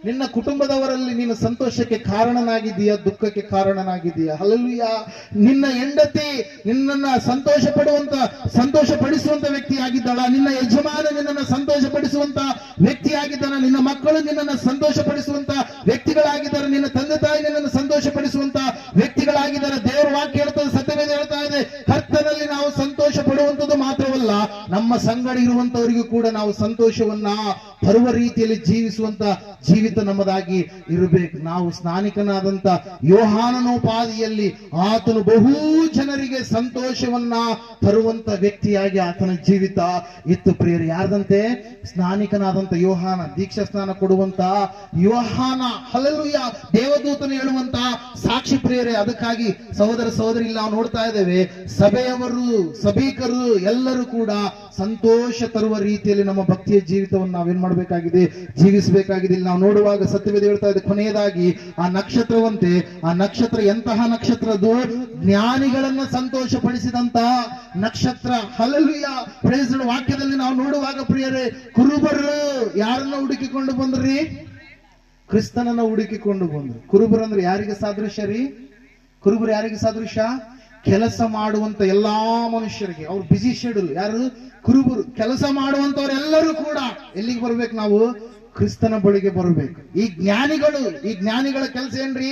ನಿನ್ನ ಕುಟುಂಬದವರಲ್ಲಿ ನೀನು ಸಂತೋಷಕ್ಕೆ ಕಾರಣನಾಗಿದ್ದೀಯಾ? ದುಃಖಕ್ಕೆ ಕಾರಣನಾಗಿದ್ದೀಯಾ? ಹಲ್ಲೆಲೂಯಾ. ನಿನ್ನ ಹೆಂಡತಿ ನಿನ್ನನ್ನ ಸಂತೋಷ ಪಡಿಸುವಂತ ವ್ಯಕ್ತಿಯಾಗಿದ್ದಾಳ? ನಿನ್ನ ಯಜಮಾನ ನಿನ್ನನ್ನು ಸಂತೋಷ ಪಡಿಸುವಂತ ವ್ಯಕ್ತಿಯಾಗಿದ್ದಾನ? ನಿನ್ನ ಮಕ್ಕಳು ನಿನ್ನನ್ನು ಸಂತೋಷ ಪಡಿಸುವಂತ ವ್ಯಕ್ತಿಗಳಾಗಿದ್ದಾರೆ? ನಿನ್ನ ತಂದೆ ತಾಯಿ ನಿನ್ನನ್ನು ಸಂತೋಷ ಪಡಿಸುವಂತ ವ್ಯಕ್ತಿಗಳಾಗಿದ್ದಾರೆ? ದೇವರ ವಾಕ್ಯ ಹೇಳ್ತದೆ, ಸತ್ಯವೇದ ಹೇಳ್ತಾ ಇದೆ, ಕರ್ತನಲ್ಲಿ ನಾವು ಸಂತೋಷ ಪಡುವಂತದ್ದು ಮಾತ್ರವಲ್ಲ, ನಮ್ಮ ಸಂಗಡ ಇರುವಂತವರಿಗೂ ಕೂಡ ನಾವು ಸಂತೋಷವನ್ನ ತರುವ ರೀತಿಯಲ್ಲಿ ಜೀವಿಸುವಂತ ಜೀವಿತ ನಮ್ಮದಾಗಿ ಇರಬೇಕು. ನಾವು ಸ್ನಾನಿಕನಾದಂತ ಯೋಹಾನನೋಪಾದಿಯಲ್ಲಿ ಆತನು ಬಹು ಜನರಿಗೆ ಸಂತೋಷವನ್ನ ತರುವಂತ ವ್ಯಕ್ತಿಯಾಗಿ ಆತನ ಜೀವಿತ ಇತ್ತು. ಪ್ರಿಯರು, ಯಾರ್ದಂತೆ? ಸ್ನಾನಿಕನಾದಂತ ಯೋಹಾನ, ದೀಕ್ಷಾ ಸ್ನಾನ ಕೊಡುವಂತ ಯೋಹಾನ. ಹಲ್ಲೆಲೂಯಾ. ದೇವದೂತನು ಹೇಳುವಂತ ಸಾಕ್ಷಿ. ಪ್ರಿಯರೇ, ಅದಕ್ಕಾಗಿ ಸಹೋದರ ಸಹೋದರಿ ನಾವು ನೋಡ್ತಾ ಇದ್ದೇವೆ, ಸಭೆಯವರು ಸಭಿಕರು ಎಲ್ಲರೂ ಕೂಡ ಸಂತೋಷ ತರುವ ರೀತಿಯಲ್ಲಿ ನಮ್ಮ ಭಕ್ತಿಯ ಜೀವಿತವನ್ನು ನಾವೇನ್ ಮಾಡಬೇಕಾಗಿದೆ? ಜೀವಿಸಬೇಕಾಗಿದೆ. ಇಲ್ಲಿ ನಾವು ನೋಡುವಾಗ ಸತ್ಯವೇದ ಹೇಳ್ತಾ ಇದೆ, ಕೊನೆಯದಾಗಿ ಆ ನಕ್ಷತ್ರವಂತೆ, ಆ ನಕ್ಷತ್ರ ಎಂತಹ ನಕ್ಷತ್ರದು? ಜ್ಞಾನಿಗಳನ್ನ ಸಂತೋಷ ಪಡಿಸಿದಂತ ನಕ್ಷತ್ರ. Hallelujah, praise Lord. ವಾಕ್ಯದಲ್ಲಿ ನಾವು ನೋಡುವಾಗ ಪ್ರಿಯರೇ, ಕುರುಬರು ಯಾರನ್ನ ಹುಡುಕಿಕೊಂಡು ಬಂದ್ರಿ? ಕ್ರಿಸ್ತನನ್ನ ಹುಡುಕಿಕೊಂಡು ಬಂದ್ರು. ಕುರುಬರು ಅಂದ್ರೆ ಯಾರಿಗೆ ಸಾದೃಶ್ಯ ರೀ? ಕುರುಬರು ಯಾರಿಗೆ ಸಾದೃಶ್ಯ? ಕೆಲಸ ಮಾಡುವಂತ ಎಲ್ಲಾ ಮನುಷ್ಯರಿಗೆ. ಅವ್ರು ಬಿಸಿ ಶೆಡ್ಯೂಲ್. ಯಾರು? ಕುರುಬರು. ಕೆಲಸ ಮಾಡುವಂತವರೆಲ್ಲರೂ ಕೂಡ ಎಲ್ಲಿಗೆ ಬರ್ಬೇಕು? ನಾವು ಕ್ರಿಸ್ತನ ಬಳಿಗೆ ಬರಬೇಕು. ಈ ಜ್ಞಾನಿಗಳ ಕೆಲಸ ಏನ್ರಿ?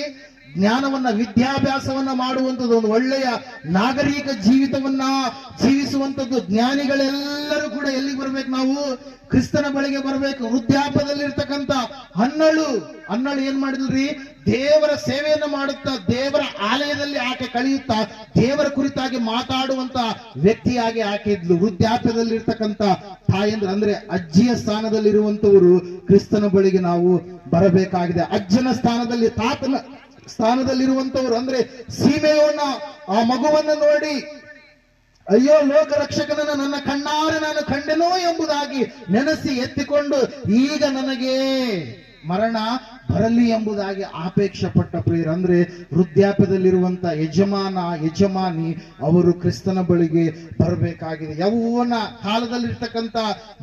ಜ್ಞಾನವನ್ನ, ವಿದ್ಯಾಭ್ಯಾಸವನ್ನ ಮಾಡುವಂಥದ್ದು, ಒಂದು ಒಳ್ಳೆಯ ನಾಗರಿಕ ಜೀವಿತವನ್ನ ಜೀವಿಸುವಂಥದ್ದು. ಜ್ಞಾನಿಗಳೆಲ್ಲರೂ ಕೂಡ ಎಲ್ಲಿಗೆ ಬರ್ಬೇಕು? ನಾವು ಕ್ರಿಸ್ತನ ಬಳಿಗೆ ಬರಬೇಕು. ವೃದ್ಧಾಪದಲ್ಲಿರ್ತಕ್ಕಂಥ ಹನ್ನಳು ಏನ್ ಮಾಡಿದ್ರಿ? ದೇವರ ಸೇವೆಯನ್ನು ಮಾಡುತ್ತಾ, ದೇವರ ಆಲಯದಲ್ಲಿ ಆಕೆ ಕಳೆಯುತ್ತಾ, ದೇವರ ಕುರಿತಾಗಿ ಮಾತಾಡುವಂತ ವ್ಯಕ್ತಿಯಾಗಿ ಆಕೆ ಇದ್ಲು. ವೃದ್ಧಾಪ್ಯದಲ್ಲಿರ್ತಕ್ಕಂಥ ತಾಯಂದ್ರ ಅಂದ್ರೆ ಅಜ್ಜಿಯ ಸ್ಥಾನದಲ್ಲಿರುವಂತವರು ಕ್ರಿಸ್ತನ ಬಳಿಗೆ ನಾವು ಬರಬೇಕಾಗಿದೆ. ಅಜ್ಜನ ಸ್ಥಾನದಲ್ಲಿ, ತಾತನ ಸ್ಥಾನದಲ್ಲಿರುವಂತವರು ಅಂದ್ರೆ ಸೀಮೆಯೋನ ಆ ಮಗುವನ್ನು ನೋಡಿ, ಅಯ್ಯೋ ಲೋಕ ರಕ್ಷಕನನ್ನ ನನ್ನ ಕಣ್ಣಾರೆ ನಾನು ಕಂಡೆನೋ ಎಂಬುದಾಗಿ ನೆನೆಸಿ ಎತ್ತಿಕೊಂಡು, ಈಗ ನನಗೆ ಮರಣ ಬರಲಿ ಎಂಬುದಾಗಿ ಆಪೇಕ್ಷೆ ಪಟ್ಟ ಪ್ರಿಯರು. ಅಂದ್ರೆ ವೃದ್ಧಾಪ್ಯದಲ್ಲಿರುವಂತ ಯಜಮಾನಿ ಅವರು ಕ್ರಿಸ್ತನ ಬಳಿಗೆ ಬರಬೇಕಾಗಿದೆ. ಯೌವನ ಕಾಲದಲ್ಲಿರ್ತಕ್ಕಂಥ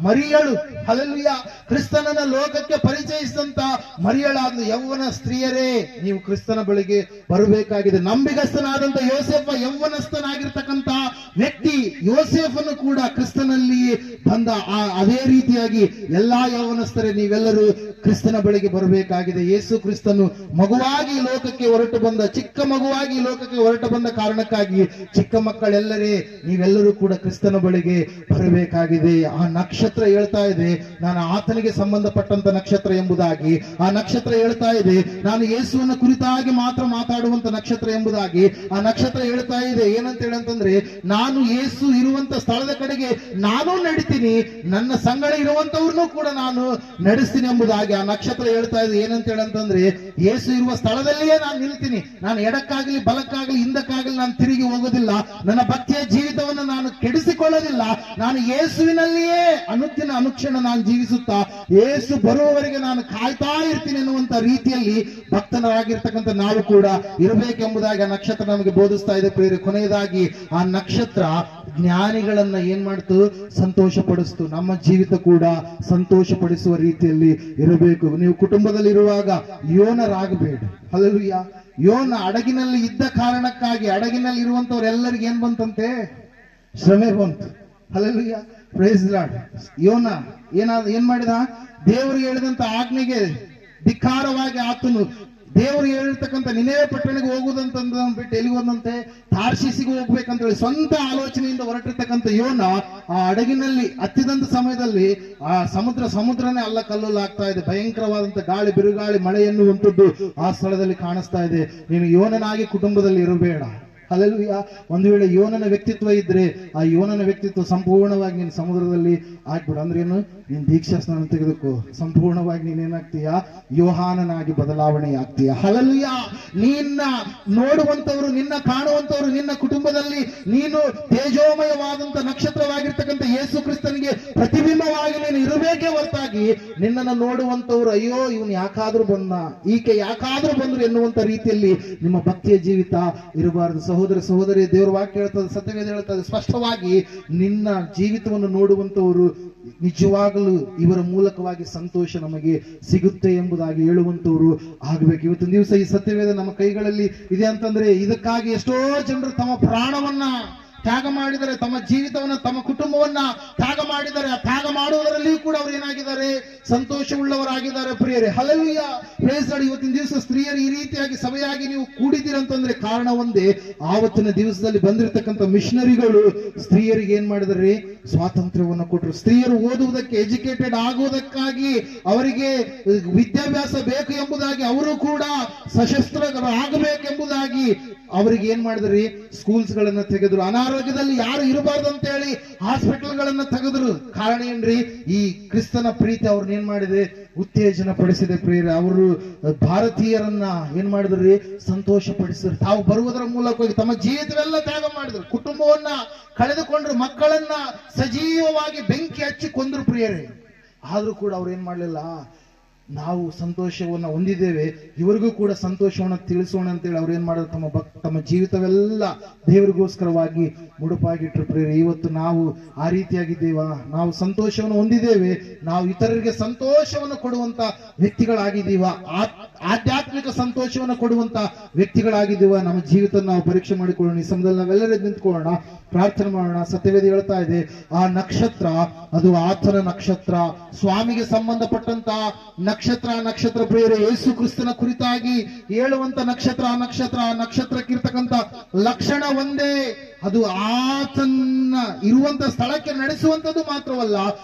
ಮರಿಯಳು, ಹಲ್ಲೆಲೂಯಾ, ಕ್ರಿಸ್ತನನ್ನ ಲೋಕಕ್ಕೆ ಪರಿಚಯಿಸಿದಂತ ಮರಿಯಳಾದ ಯೌವನ ಸ್ತ್ರೀಯರೇ, ನೀವು ಕ್ರಿಸ್ತನ ಬಳಿಗೆ ಬರಬೇಕಾಗಿದೆ. ನಂಬಿಗಸ್ತನಾದಂತ ಯೋಸೇಫ ಯೌವನಸ್ಥನಾಗಿರ್ತಕ್ಕಂಥ ವ್ಯಕ್ತಿ. ಯೋಸೇಫನು ಕೂಡ ಕ್ರಿಸ್ತನಲ್ಲಿಯೇ ಬಂದ. ಅದೇ ರೀತಿಯಾಗಿ ಎಲ್ಲಾ ಯೌವನಸ್ಥರೇ ನೀವೆಲ್ಲರೂ ಕ್ರಿಸ್ತನ ಬಳಿಗೆ ಬರಬೇಕಾಗಿದೆ. ಯೇಸು ಕ್ರಿಸ್ತನು ಮಗುವಾಗಿ ಲೋಕಕ್ಕೆ ಹೊರಟು ಬಂದ, ಚಿಕ್ಕ ಮಗುವಾಗಿ ಲೋಕಕ್ಕೆ ಹೊರಟು ಬಂದ ಕಾರಣಕ್ಕಾಗಿ ಚಿಕ್ಕ ಮಕ್ಕಳೆಲ್ಲರೇ ನೀವೆಲ್ಲರೂ ಕೂಡ ಕ್ರಿಸ್ತನ ಬಳಿಗೆ ಬರಬೇಕಾಗಿದೆ. ಆ ನಕ್ಷತ್ರ ಹೇಳ್ತಾ ಇದೆ, ನಾನು ಆತನಿಗೆ ಸಂಬಂಧಪಟ್ಟಂತ ನಕ್ಷತ್ರ ಎಂಬುದಾಗಿ. ಆ ನಕ್ಷತ್ರ ಹೇಳ್ತಾ ಇದೆ, ನಾನು ಯೇಸುವಿನ ಕುರಿತಾಗಿ ಮಾತ್ರ ಮಾತಾಡುವಂತ ನಕ್ಷತ್ರ ಎಂಬುದಾಗಿ. ಆ ನಕ್ಷತ್ರ ಹೇಳ್ತಾ ಇದೆ ಏನಂತ ಹೇಳಂತಂದ್ರೆ, ನಾನು ಯೇಸು ಇರುವಂತ ಸ್ಥಳದ ಕಡೆಗೆ ನಾನು ನಡಿತೀನಿ, ನನ್ನ ಸಂಗಡ ಇರುವಂತವ್ರನ್ನೂ ಕೂಡ ನಾನು ನಡೆಸ್ತೀನಿ ಎಂಬುದಾಗಿ ಆ ನಕ್ಷತ್ರ ಹೇಳ್ತಾ ಇದೆ. ಏನಂತ ಅಂತ ಹೇಳಂತಂದ್ರೆ ಯೇಸು ಇರುವ ಸ್ಥಳದಲ್ಲಿಯೇ ನಾನು ನಿಲ್ತೀನಿ. ನಾನು ಎಡಕ್ಕಾಗಲಿ ಬಲಕ್ಕಾಗಲಿ ಹಿಂದಕ್ಕಾಗಲಿ ನಾನು ತಿರುಗಿ ಹೋಗೋದಿಲ್ಲ. ನನ್ನ ಭಕ್ತಿಯ ಜೀವಿತವನ್ನು ನಾನು ಕೆಡಿಸಿಕೊಳ್ಳೋದಿಲ್ಲ. ನಾನು ಯೇಸುವಿನಲ್ಲಿಯೇ ಅನುಕ್ಷಣ ನಾನು ಜೀವಿಸುತ್ತಾ ಯೇಸು ಬರುವವರೆಗೆ ನಾನು ಕಾಯ್ತಾ ಇರ್ತೀನಿ ಎನ್ನುವಂತ ರೀತಿಯಲ್ಲಿ ಭಕ್ತರಾಗಿರ್ತಕ್ಕಂಥ ನಾವು ಕೂಡ ಇರಬೇಕೆಂಬುದಾಗಿ ಆ ನಕ್ಷತ್ರ ನಮಗೆ ಬೋಧಿಸ್ತಾ ಇದೆ ಪ್ರಿಯರೇ. ಕೊನೆಯದಾಗಿ ಆ ನಕ್ಷತ್ರ ಜ್ಞಾನಿಗಳನ್ನ ಏನ್ ಮಾಡ್ತು? ಸಂತೋಷ ಪಡಿಸ್ತು. ನಮ್ಮ ಜೀವಿತ ಕೂಡ ಸಂತೋಷ ಪಡಿಸುವ ರೀತಿಯಲ್ಲಿ ಇರಬೇಕು. ನೀವು ಕುಟುಂಬದಲ್ಲಿರುವಾಗ ಯೋನರಾಗಬೇಡಿ. ಹಲ್ಲೆಲೂಯಾ. ಯೋನ ಹಡಗಿನಲ್ಲಿ ಇದ್ದ ಕಾರಣಕ್ಕಾಗಿ ಹಡಗಿನಲ್ಲಿ ಇರುವಂತವ್ರೆಲ್ಲರಿಗೆ ಏನ್ ಬಂತಂತೆ? ಶ್ರಮೆ ಬಂತು. Hallelujah, praise lord. ಯೋನ ಏನ್ ಮಾಡಿದ? ದೇವರು ಹೇಳಿದಂತ ಆಜ್ಞೆಗೆ ಧಿಕ್ಕಾರವಾಗಿ ಆತನು ದೇವರು ಹೇಳಿರ್ತಕ್ಕಂಥ ನಿನೆವೆ ಪಟ್ಟಣಕ್ಕೆ ಹೋಗುದಂತ ಬಿಟ್ಟು ಎಲ್ಲಿಗೆ ಹೋದಂತೆ? ತಾರ್ಷೀಸಿಗೆ ಹೋಗ್ಬೇಕಂತ ಹೇಳಿ ಸ್ವಂತ ಆಲೋಚನೆಯಿಂದ ಹೊರಟಿರ್ತಕ್ಕಂಥ ಯೋನ ಆ ಹಡಗಿನಲ್ಲಿ ಹತ್ತಿದಂತ ಸಮಯದಲ್ಲಿ ಆ ಸಮುದ್ರನೇ ಅಲ್ಲ ಕಲ್ಲುಲಾಗ್ತಾ ಇದೆ. ಭಯಂಕರವಾದಂತ ಗಾಳಿ, ಬಿರುಗಾಳಿ, ಮಳೆ ಎನ್ನುವಂಥದ್ದು ಆ ಸ್ಥಳದಲ್ಲಿ ಕಾಣಿಸ್ತಾ ಇದೆ. ನೀನು ಯೋನನಾಗಿ ಕುಟುಂಬದಲ್ಲಿ ಇರಬೇಡ. ಹಲ್ಲೆಲೂಯಾ. ಒಂದು ವೇಳೆ ಯೋನನ ವ್ಯಕ್ತಿತ್ವ ಇದ್ರೆ ಆ ಯೋನನ ವ್ಯಕ್ತಿತ್ವ ಸಂಪೂರ್ಣವಾಗಿ ನೀನು ಸಮುದ್ರದಲ್ಲಿ ಆಗ್ಬಿಡು. ಅಂದ್ರೆ ಏನು? ನೀನ್ ದೀಕ್ಷಾ ಸ್ನಾನ ತೆಗೆದುಕೋ, ಸಂಪೂರ್ಣವಾಗಿ ನೀನೇನಾಗ್ತೀಯ? ಯೋಹಾನನಾಗಿ ಬದಲಾವಣೆ ಆಗ್ತೀಯ. ಹಲ್ಲೆಲೂಯಾ. ನಿನ್ನ ನೋಡುವಂತವ್ರು, ನಿನ್ನ ಕಾಣುವಂತವ್ರು, ನಿನ್ನ ಕುಟುಂಬದಲ್ಲಿ ನೀನು ತೇಜೋಮಯವಾದಂತ ನಕ್ಷತ್ರವಾಗಿರ್ತಕ್ಕಂಥ ಯೇಸು ಕ್ರಿಸ್ತನಿಗೆ ಪ್ರತಿಬಿಂಬವಾಗಿ ನೀನು ಇರಬೇಕೇ ಹೊರತಾಗಿ ನಿನ್ನನ್ನು ನೋಡುವಂತವ್ರು ಅಯ್ಯೋ ಇವನು ಯಾಕಾದ್ರೂ ಬಂದ, ಈಕೆ ಯಾಕಾದ್ರೂ ಬಂದ್ರು ಎನ್ನುವಂತ ರೀತಿಯಲ್ಲಿ ನಿಮ್ಮ ಭಕ್ತಿಯ ಜೀವಿತ ಇರಬಾರದು. ಸಹೋದರ ಸಹೋದರಿ, ದೇವರ ವಾಕ್ಯ ಹೇಳ್ತದೆ, ಸತ್ಯವೇದ ಹೇಳ್ತದೆ ಸ್ಪಷ್ಟವಾಗಿ, ನಿನ್ನ ಜೀವಿತವನ್ನು ನೋಡುವಂತವರು ನಿಜವಾಗಲೂ ಇವರ ಮೂಲಕವಾಗಿ ಸಂತೋಷ ನಮಗೆ ಸಿಗುತ್ತೆ ಎಂಬುದಾಗಿ ಹೇಳುವಂತವರು ಆಗಬೇಕು. ಇವತ್ತಿನ ದಿವಸ ಈ ಸತ್ಯವೇದ ನಮ್ಮ ಕೈಗಳಲ್ಲಿ ಇದೆ ಅಂತಂದ್ರೆ ಇದಕ್ಕಾಗಿ ಎಷ್ಟೋ ಜನರು ತಮ್ಮ ಪ್ರಾಣವನ್ನ ತ್ಯಾಗ ಮಾಡಿದರೆ, ತಮ್ಮ ಜೀವಿತವನ್ನ, ತಮ್ಮ ಕುಟುಂಬವನ್ನ ತ್ಯಾಗ ಮಾಡಿದ್ದಾರೆ. ಆ ತ್ಯಾಗ ಮಾಡುವುದರಲ್ಲಿಯೂ ಕೂಡ ಅವ್ರು ಏನಾಗಿದ್ದಾರೆ? ಸಂತೋಷವುಳ್ಳವರಾಗಿದ್ದಾರೆ ಪ್ರಿಯರೇ. Hallelujah, praise Lord. ಇವತ್ತಿನ ದಿವಸ ಸ್ತ್ರೀಯರು ಈ ರೀತಿಯಾಗಿ ಸಭೆಯಾಗಿ ನೀವು ಕೂಡಿದ್ದೀರಂತಂದ್ರೆ ಕಾರಣ ಒಂದೇ, ಆವತ್ತಿನ ದಿವಸದಲ್ಲಿ ಬಂದಿರತಕ್ಕಂಥ ಮಿಷನರಿಗಳು ಸ್ತ್ರೀಯರಿಗೆ ಏನ್ ಮಾಡಿದರೆ? ಸ್ವಾತಂತ್ರ್ಯವನ್ನು ಕೊಟ್ಟರು. ಸ್ತ್ರೀಯರು ಓದುವುದಕ್ಕೆ, ಎಜುಕೇಟೆಡ್ ಆಗುವುದಕ್ಕಾಗಿ ಅವರಿಗೆ ವಿದ್ಯಾಭ್ಯಾಸ ಬೇಕು ಎಂಬುದಾಗಿ, ಅವರು ಕೂಡ ಸಶಸ್ತ್ರರಾಗಬೇಕೆಂಬುದಾಗಿ ಅವರಿಗೆ ಏನ್ ಮಾಡಿದ್ರಿ? ಸ್ಕೂಲ್ಸ್ ಗಳನ್ನ ತೆಗೆದ್ರು. ಅನಾರೋಗ್ಯದಲ್ಲಿ ಯಾರು ಇರಬಾರ್ದು ಅಂತ ಹೇಳಿ ಹಾಸ್ಪಿಟಲ್ ಗಳನ್ನ ತೆಗೆದ್ರು. ಕಾರಣ ಏನ್ರಿ? ಈ ಕ್ರಿಸ್ತನ ಪ್ರೀತಿ ಅವ್ರನ್ನ ಏನ್ ಮಾಡಿದೆ? ಉತ್ತೇಜನ ಪಡಿಸಿದೆ ಪ್ರಿಯರೇ. ಅವರು ಭಾರತೀಯರನ್ನ ಏನ್ ಮಾಡಿದ್ರಿ? ಸಂತೋಷ ಪಡಿಸಿದ್ರು. ತಾವು ಬರುವುದರ ಮೂಲಕವಾಗಿ ತಮ್ಮ ಜೀವಿತವೆಲ್ಲ ತ್ಯಾಗ ಮಾಡಿದ್ರು. ಕುಟುಂಬವನ್ನ ಕಳೆದುಕೊಂಡ್ರು, ಮಕ್ಕಳನ್ನ ಸಜೀವವಾಗಿ ಬೆಂಕಿ ಹಚ್ಚಿ ಕೊಂದ್ರು ಪ್ರಿಯರೇ. ಆದ್ರೂ ಕೂಡ ಅವ್ರು ಏನ್ ಮಾಡ್ಲಿಲ್ಲ? ನಾವು ಸಂತೋಷವನ್ನ ಹೊಂದಿದ್ದೇವೆ, ಇವರಿಗೂ ಕೂಡ ಸಂತೋಷವನ್ನ ತಿಳಿಸೋಣ ಅಂತೇಳಿ ಅವ್ರು ಏನ್ ಮಾಡಿದ್ರು? ತಮ್ಮ ಜೀವಿತವೆಲ್ಲ ದೇವರಿಗೋಸ್ಕರವಾಗಿ ಮುಡುಪಾಗಿಟ್ರು ಪ್ರಿಯರೇ. ಇವತ್ತು ನಾವು ಆ ರೀತಿಯಾಗಿದ್ದೇವಾ? ನಾವು ಸಂತೋಷವನ್ನು ಹೊಂದಿದ್ದೇವೆ, ನಾವು ಇತರರಿಗೆ ಸಂತೋಷವನ್ನು ಕೊಡುವಂತ ವ್ಯಕ್ತಿಗಳಾಗಿದ್ದೀವ? ಆಧ್ಯಾತ್ಮಿಕ ಸಂತೋಷವನ್ನು ಕೊಡುವಂತ ವ್ಯಕ್ತಿಗಳಾಗಿದ್ದೀವ? ನಮ್ಮ ಜೀವಿತ ನಾವು ಪರೀಕ್ಷೆ ಮಾಡಿಕೊಳ್ಳೋಣ. ಈ ಸಮಯದಲ್ಲಿ ನಾವೆಲ್ಲರೂ ನಿಂತ್ಕೊಳ್ಳೋಣ, ಪ್ರಾರ್ಥನೆ ಮಾಡೋಣ. ಸತ್ಯವೇದ ಹೇಳ್ತಾ ಇದೆ, ಆ ನಕ್ಷತ್ರ ಅದು ಆತನ ನಕ್ಷತ್ರ, ಸ್ವಾಮಿಗೆ ಸಂಬಂಧಪಟ್ಟಂತ ನಕ್ಷತ್ರ ಪ್ರಿಯರೇ. ಯೇಸು ಕ್ರಿಸ್ತನ ಕುರಿತಾಗಿ ಹೇಳುವಂತ ನಕ್ಷತ್ರ, ಆ ನಕ್ಷತ್ರಕ್ಕಿರ್ತಕ್ಕಂಥ ಲಕ್ಷಣ ಒಂದೇ, ಅದು ಆತನ ಇರುವಂತ ಸ್ಥಳಕ್ಕೆ ನಡೆಸುವಂತದ್ದು ಮಾತ್ರವಲ್ಲ,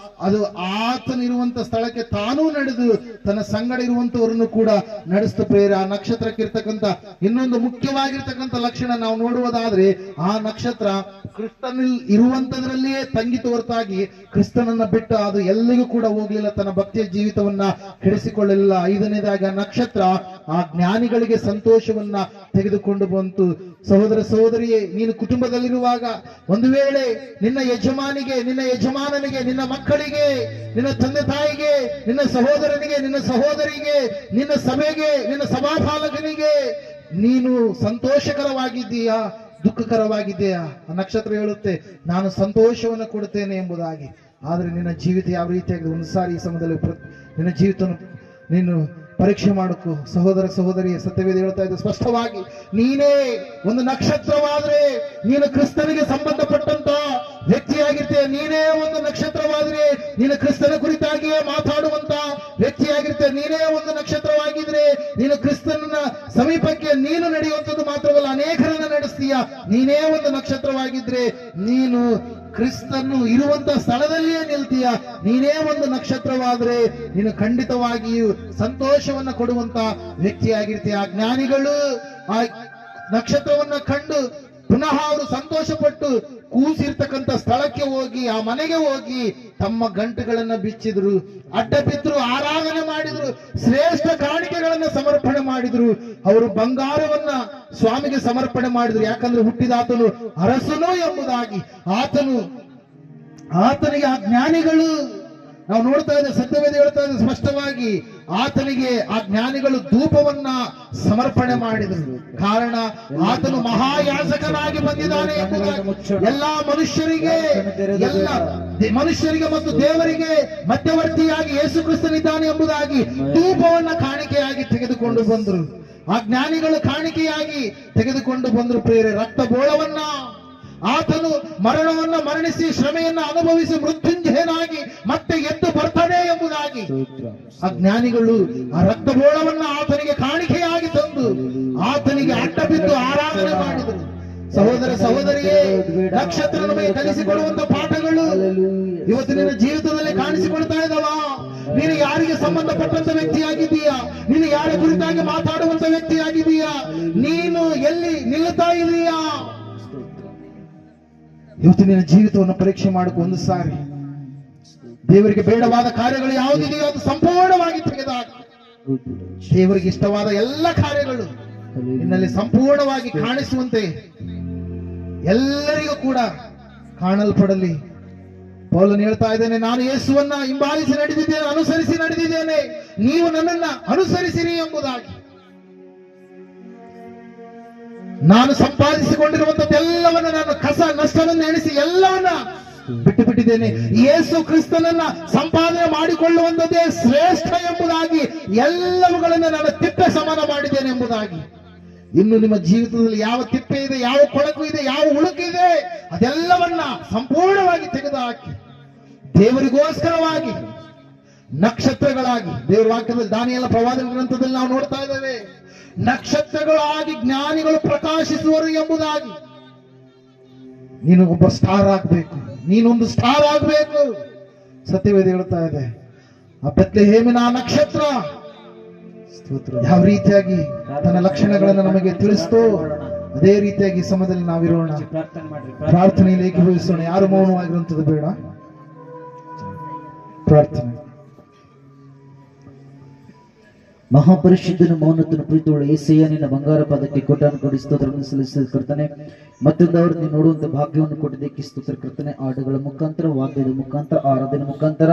ಅದು ಆತನ ಇರುವಂತ ಸ್ಥಳಕ್ಕೆ ತಾನೂ ನಡೆದು ತನ್ನ ಸಂಗಡ ಇರುವಂತವರನ್ನು ಕೂಡ ನಡೆಸ್ತ ಪ್ರಿಯರೇ. ಆ ನಕ್ಷತ್ರಕ್ಕಿರ್ತಕ್ಕಂಥ ಇನ್ನೊಂದು ಮುಖ್ಯವಾಗಿರ್ತಕ್ಕಂಥ ಲಕ್ಷಣ ನಾವು ನೋಡುವುದಾದ್ರೆ, ಆ ನಕ್ಷತ್ರ ಕ್ರಿಸ್ತನಲ್ಲಿ ಇರುವಂತದ್ರಲ್ಲಿಯೇ ತಂಗಿತು ಹೊರತಾಗಿ ಕ್ರಿಸ್ತನನ್ನ ಬಿಟ್ಟು ಅದು ಎಲ್ಲಿಗೂ ಕೂಡ ಹೋಗ್ಲಿಲ್ಲ, ತನ್ನ ಭಕ್ತಿಯ ಜೀವಿತವನ್ನ ಕೆಡಿಸಿಕೊಳ್ಳಲಿಲ್ಲ. ಐದನೇದಾಗಿ ಆ ನಕ್ಷತ್ರ ಆ ಜ್ಞಾನಿಗಳಿಗೆ ಸಂತೋಷವನ್ನ ತೆಗೆದುಕೊಂಡು ಬಂತು. ಸಹೋದರ ಸಹೋದರಿಯೇ, ನೀನು ಕುಟುಂಬದಲ್ಲಿರುವಾಗ ಒಂದು ವೇಳೆ ನಿನ್ನ ಯಜಮಾನಿಗೆ, ನಿನ್ನ ಯಜಮಾನನಿಗೆ, ನಿನ್ನ ಮಕ್ಕಳಿಗೆ, ನಿನ್ನ ತಂದೆ ತಾಯಿಗೆ, ನಿನ್ನ ಸಹೋದರನಿಗೆ, ನಿನ್ನ ಸಹೋದರಿಗೆ, ನಿನ್ನ ಸಭೆಗೆ, ನಿನ್ನ ಸಭಾಪಾಲಕನಿಗೆ ನೀನು ಸಂತೋಷಕರವಾಗಿದ್ದೀಯಾ, ದುಃಖಕರವಾಗಿದೆಯಾ? ಆ ನಕ್ಷತ್ರ ಹೇಳುತ್ತೆ, ನಾನು ಸಂತೋಷವನ್ನು ಕೊಡುತ್ತೇನೆ ಎಂಬುದಾಗಿ. ಆದ್ರೆ ನಿನ್ನ ಜೀವಿತ ಯಾವ ರೀತಿಯಾಗಿದೆ? ಒಂದು ಸಾರಿ ಈ ಸಮಯದಲ್ಲಿ ನಿನ್ನ ಜೀವಿತ ನೀನು ಪರೀಕ್ಷೆ ಮಾಡಕು. ಸಹೋದರ ಸಹೋದರಿಯ, ಸತ್ಯವೇದ ಹೇಳ್ತಾ ಇದೆ ಸ್ಪಷ್ಟವಾಗಿ, ನೀನೇ ಒಂದು ನಕ್ಷತ್ರವಾದ್ರೆ ನೀನು ಕ್ರಿಸ್ತನಿಗೆ ಸಂಬಂಧಪಟ್ಟಂತ ವ್ಯಕ್ತಿಯಾಗಿರ್ತೀಯ. ನೀನೇ ಒಂದು ನಕ್ಷತ್ರವಾದ್ರೆ ನೀನು ಕ್ರಿಸ್ತನ ಕುರಿತಾಗಿಯೇ ಮಾತಾಡುವಂತ ವ್ಯಕ್ತಿಯಾಗಿರ್ತೀಯ. ನೀನೇ ಒಂದು ನಕ್ಷತ್ರವಾಗಿದ್ರೆ ನೀನು ಕ್ರಿಸ್ತನ ಸಮೀಪಕ್ಕೆ ನೀನು ನಡೆಯುವಂಥದ್ದು ಮಾತ್ರವಲ್ಲ, ಅನೇಕರನ್ನ ನಡೆಸ್ತೀಯ. ನೀನೇ ಒಂದು ನಕ್ಷತ್ರವಾಗಿದ್ರೆ ನೀನು ಕ್ರಿಸ್ತನು ಇರುವಂತ ಸ್ಥಳದಲ್ಲಿಯೇ ನಿಲ್ತೀಯ. ನೀನೇ ಒಂದು ನಕ್ಷತ್ರವಾದ್ರೆ ನೀನು ಖಂಡಿತವಾಗಿಯೂ ಸಂತೋಷವನ್ನ ಕೊಡುವಂತ ವ್ಯಕ್ತಿಯಾಗಿರ್ತೀಯ. ಆ ಜ್ಞಾನಿಗಳು ಆ ನಕ್ಷತ್ರವನ್ನ ಕಂಡು ಪುನಃ ಅವರು ಸಂತೋಷಪಟ್ಟು ಕೂಸಿರ್ತಕ್ಕಂಥ ಸ್ಥಳಕ್ಕೆ ಹೋಗಿ, ಆ ಮನೆಗೆ ಹೋಗಿ ತಮ್ಮ ಗಂಟುಗಳನ್ನ ಬಿಚ್ಚಿದ್ರು, ಅಡ್ಡ ಬಿದ್ರು, ಆರಾಧನೆ ಮಾಡಿದ್ರು, ಶ್ರೇಷ್ಠ ಕಾಣಿಕೆಗಳನ್ನ ಏನನ್ನ ಸಮರ್ಪಣೆ ಮಾಡಿದ್ರು? ಅವರು ಬಂಗಾರವನ್ನ ಸ್ವಾಮಿಗೆ ಸಮರ್ಪಣೆ ಮಾಡಿದ್ರು. ಯಾಕಂದ್ರೆ ಹುಟ್ಟಿದ ಆತನು ಅರಸನು ಎಂಬುದಾಗಿ. ಆತನಿಗೆ ಆ ಜ್ಞಾನಿಗಳು, ನಾವು ನೋಡ್ತಾ ಇದ್ದೇವೆ, ಸತ್ಯವೇದ ಹೇಳ್ತಾ ಇದೆ ಸ್ಪಷ್ಟವಾಗಿ, ಆತನಿಗೆ ಆ ಜ್ಞಾನಿಗಳು ಧೂಪವನ್ನ ಸಮರ್ಪಣೆ ಮಾಡಿದರು. ಕಾರಣ ಆತನು ಮಹಾಯಾಜಕನಾಗಿ ಬಂದಿದ್ದಾನೆ ಎಂಬುದಾಗಿ. ಎಲ್ಲಾ ಮನುಷ್ಯರಿಗೆ ಮತ್ತು ದೇವರಿಗೆ ಮಧ್ಯವರ್ತಿಯಾಗಿ ಯೇಸು ಕ್ರಿಸ್ತನಿದ್ದಾನೆ ಎಂಬುದಾಗಿ ಧೂಪವನ್ನ ಕಾಣಿಕೆಯಾಗಿ ತೆಗೆದುಕೊಂಡು ಬಂದರು. ಆ ಜ್ಞಾನಿಗಳು ಕಾಣಿಕೆಯಾಗಿ ತೆಗೆದುಕೊಂಡು ಬಂದರು. ಪ್ರಿಯರೇ, ರಕ್ತ ಬೋಳವನ್ನ, ಆತನು ಮರಣವನ್ನ ಮರಣಿಸಿ ಶ್ರಮೆಯನ್ನ ಅನುಭವಿಸಿ ಮೃತ್ಯುಂಜಯನಾಗಿ ಮತ್ತೆ ಎದ್ದು ಬರ್ತಾನೆ ಎಂಬುದಾಗಿ ಆ ಜ್ಞಾನಿಗಳು ಆ ರಕ್ತಬೋಳವನ್ನ ಆತನಿಗೆ ಕಾಣಿಕೆಯಾಗಿ ತಂದು ಆತನಿಗೆ ಅಡ್ಡ ಬಿದ್ದು ಆರಾಧನೆ ಮಾಡಿದರು. ಸಹೋದರ ಸಹೋದರಿಯೇ, ನಕ್ಷತ್ರ ನಮಗೆ ಕಲಿಸಿಕೊಡುವಂತ ಪಾಠಗಳು ಇವತ್ತು ನಿನ್ನ ಜೀವಿತದಲ್ಲಿ ಕಾಣಿಸಿಕೊಳ್ತಾ ಇದ್ದಾವ. ನೀನು ಯಾರಿಗೆ ಸಂಬಂಧಪಟ್ಟಂತ ವ್ಯಕ್ತಿಯಾಗಿದ್ದೀಯಾ? ನೀನು ಯಾರ ಕುರಿತಾಗಿ ಮಾತಾಡುವಂತ ವ್ಯಕ್ತಿಯಾಗಿದ್ದೀಯಾ? ನೀನು ಎಲ್ಲಿ ನಿಲ್ಲುತ್ತಾ ಇದೀಯಾ? ಇವತ್ತು ನಿನ್ನ ಜೀವಿತವನ್ನು ಪರೀಕ್ಷೆ ಮಾಡಿಕೊ. ಒಂದು ಸಾರಿ ದೇವರಿಗೆ ಬೇಡವಾದ ಕಾರ್ಯಗಳು ಯಾವುದಿದೆಯೋ ಅದು ಸಂಪೂರ್ಣವಾಗಿ ತೆಗೆದಾಗ ದೇವರಿಗೆ ಇಷ್ಟವಾದ ಎಲ್ಲ ಕಾರ್ಯಗಳು ನಿನ್ನಲ್ಲಿ ಸಂಪೂರ್ಣವಾಗಿ ಕಾಣಿಸುವಂತೆ ಎಲ್ಲರಿಗೂ ಕೂಡ ಕಾಣಲ್ಪಡಲಿ. ಪೌಲನು ಹೇಳ್ತಾ ಇದ್ದೇನೆ, ನಾನು ಯೇಸುವನ್ನ ಹಿಂಬಾಲಿಸಿ ನಡೆದಿದ್ದೇನೆ, ಅನುಸರಿಸಿ ನಡೆದಿದ್ದೇನೆ, ನೀವು ನನ್ನನ್ನ ಅನುಸರಿಸಿರಿ ಎಂಬುದಾಗಿ. ನಾನು ಸಂಪಾದಿಸಿಕೊಂಡಿರುವಂತದ್ದೆಲ್ಲವನ್ನ, ನಾನು ಕಸ ನಷ್ಟವನ್ನು ಎಣಿಸಿ ಎಲ್ಲವನ್ನ ಬಿಟ್ಟು ಬಿಟ್ಟಿದ್ದೇನೆ. ಯೇಸು ಕ್ರಿಸ್ತನನ್ನ ಸಂಪಾದನೆ ಮಾಡಿಕೊಳ್ಳುವಂತದ್ದೇ ಶ್ರೇಷ್ಠ ಎಂಬುದಾಗಿ ಎಲ್ಲವುಗಳನ್ನ ನಾನು ತಿಪ್ಪೆ ಸಮಾನ ಮಾಡಿದ್ದೇನೆ ಎಂಬುದಾಗಿ. ಇನ್ನು ನಿಮ್ಮ ಜೀವಿತದಲ್ಲಿ ಯಾವ ತಿಪ್ಪೆ ಇದೆ, ಯಾವ ಕೊಳಕು ಇದೆ, ಯಾವ ಉಳುಕಿದೆ, ಅದೆಲ್ಲವನ್ನ ಸಂಪೂರ್ಣವಾಗಿ ತೆಗೆದುಹಾಕಿ ದೇವರಿಗೋಸ್ಕರವಾಗಿ ನಕ್ಷತ್ರಗಳಾಗಿ, ದೇವರ ವಾಕ್ಯದಲ್ಲಿ ದಾನಿಯೇಲ ಪ್ರವಾದನ ಗ್ರಂಥದಲ್ಲಿ ನಾವು ನೋಡ್ತಾ ಇದ್ದೇವೆ, ನಕ್ಷತ್ರಗಳಾಗಿ ಜ್ಞಾನಿಗಳು ಪ್ರಕಾಶಿಸುವರು ಎಂಬುದಾಗಿ. ನೀನು ಒಬ್ಬ ಸ್ಟಾರ್ ಆಗ್ಬೇಕು, ನೀನೊಂದು ಸ್ಟಾರ್ ಆಗ್ಬೇಕು. ಸತ್ಯವೇದ ಹೇಳ್ತಾ ಇದೆ, ಆ ಬೆತ್ಲೆಹೇಮಿನ ಆ ನಕ್ಷತ್ರ ಯಾವ ರೀತಿಯಾಗಿ ತನ್ನ ಲಕ್ಷಣಗಳನ್ನು ನಮಗೆ ತಿಳಿಸ್ತೋ ಅದೇ ರೀತಿಯಾಗಿ ಸಮಯದಲ್ಲಿ ನಾವಿರೋಣ. ಪ್ರಾರ್ಥನೆಯಲ್ಲಿ ಏಕೀಭವಿಸೋಣ. ಯಾರು ಮೌನವಾಗಿರುವಂಥದ್ದು ಬೇಡ. ಪ್ರಾರ್ಥನೆ. ಮಹಾಪರಿಶುದ್ಧನ ಮೌನತನ ಪ್ರೀತಿಯುಳ್ಳ యేసయ్య, ನಿನ್ನ ಬಂಗಾರ ಪಾದಕ್ಕೆ ಕೊಟ್ಟಾನು ಕೊಡಿ ಸ್ತೋತ್ರವನ್ನು ಸಲ್ಲಿಸಿದ ಕರ್ತನೆ. ಮತ್ತೊಂದು ಅವರು ನೀನು ನೋಡುವಂತ ಭಾಗ್ಯವನ್ನು ಕೊಟ್ಟಿದ್ದಕ್ಕೆ ಸ್ತೋತ್ರ ಕರ್ತನೆ. ಹಾಡುಗಳ ಮುಖಾಂತರ, ವಾದ್ಯದ ಮುಖಾಂತರ, ಆರಾಧನೆ ಮುಖಾಂತರ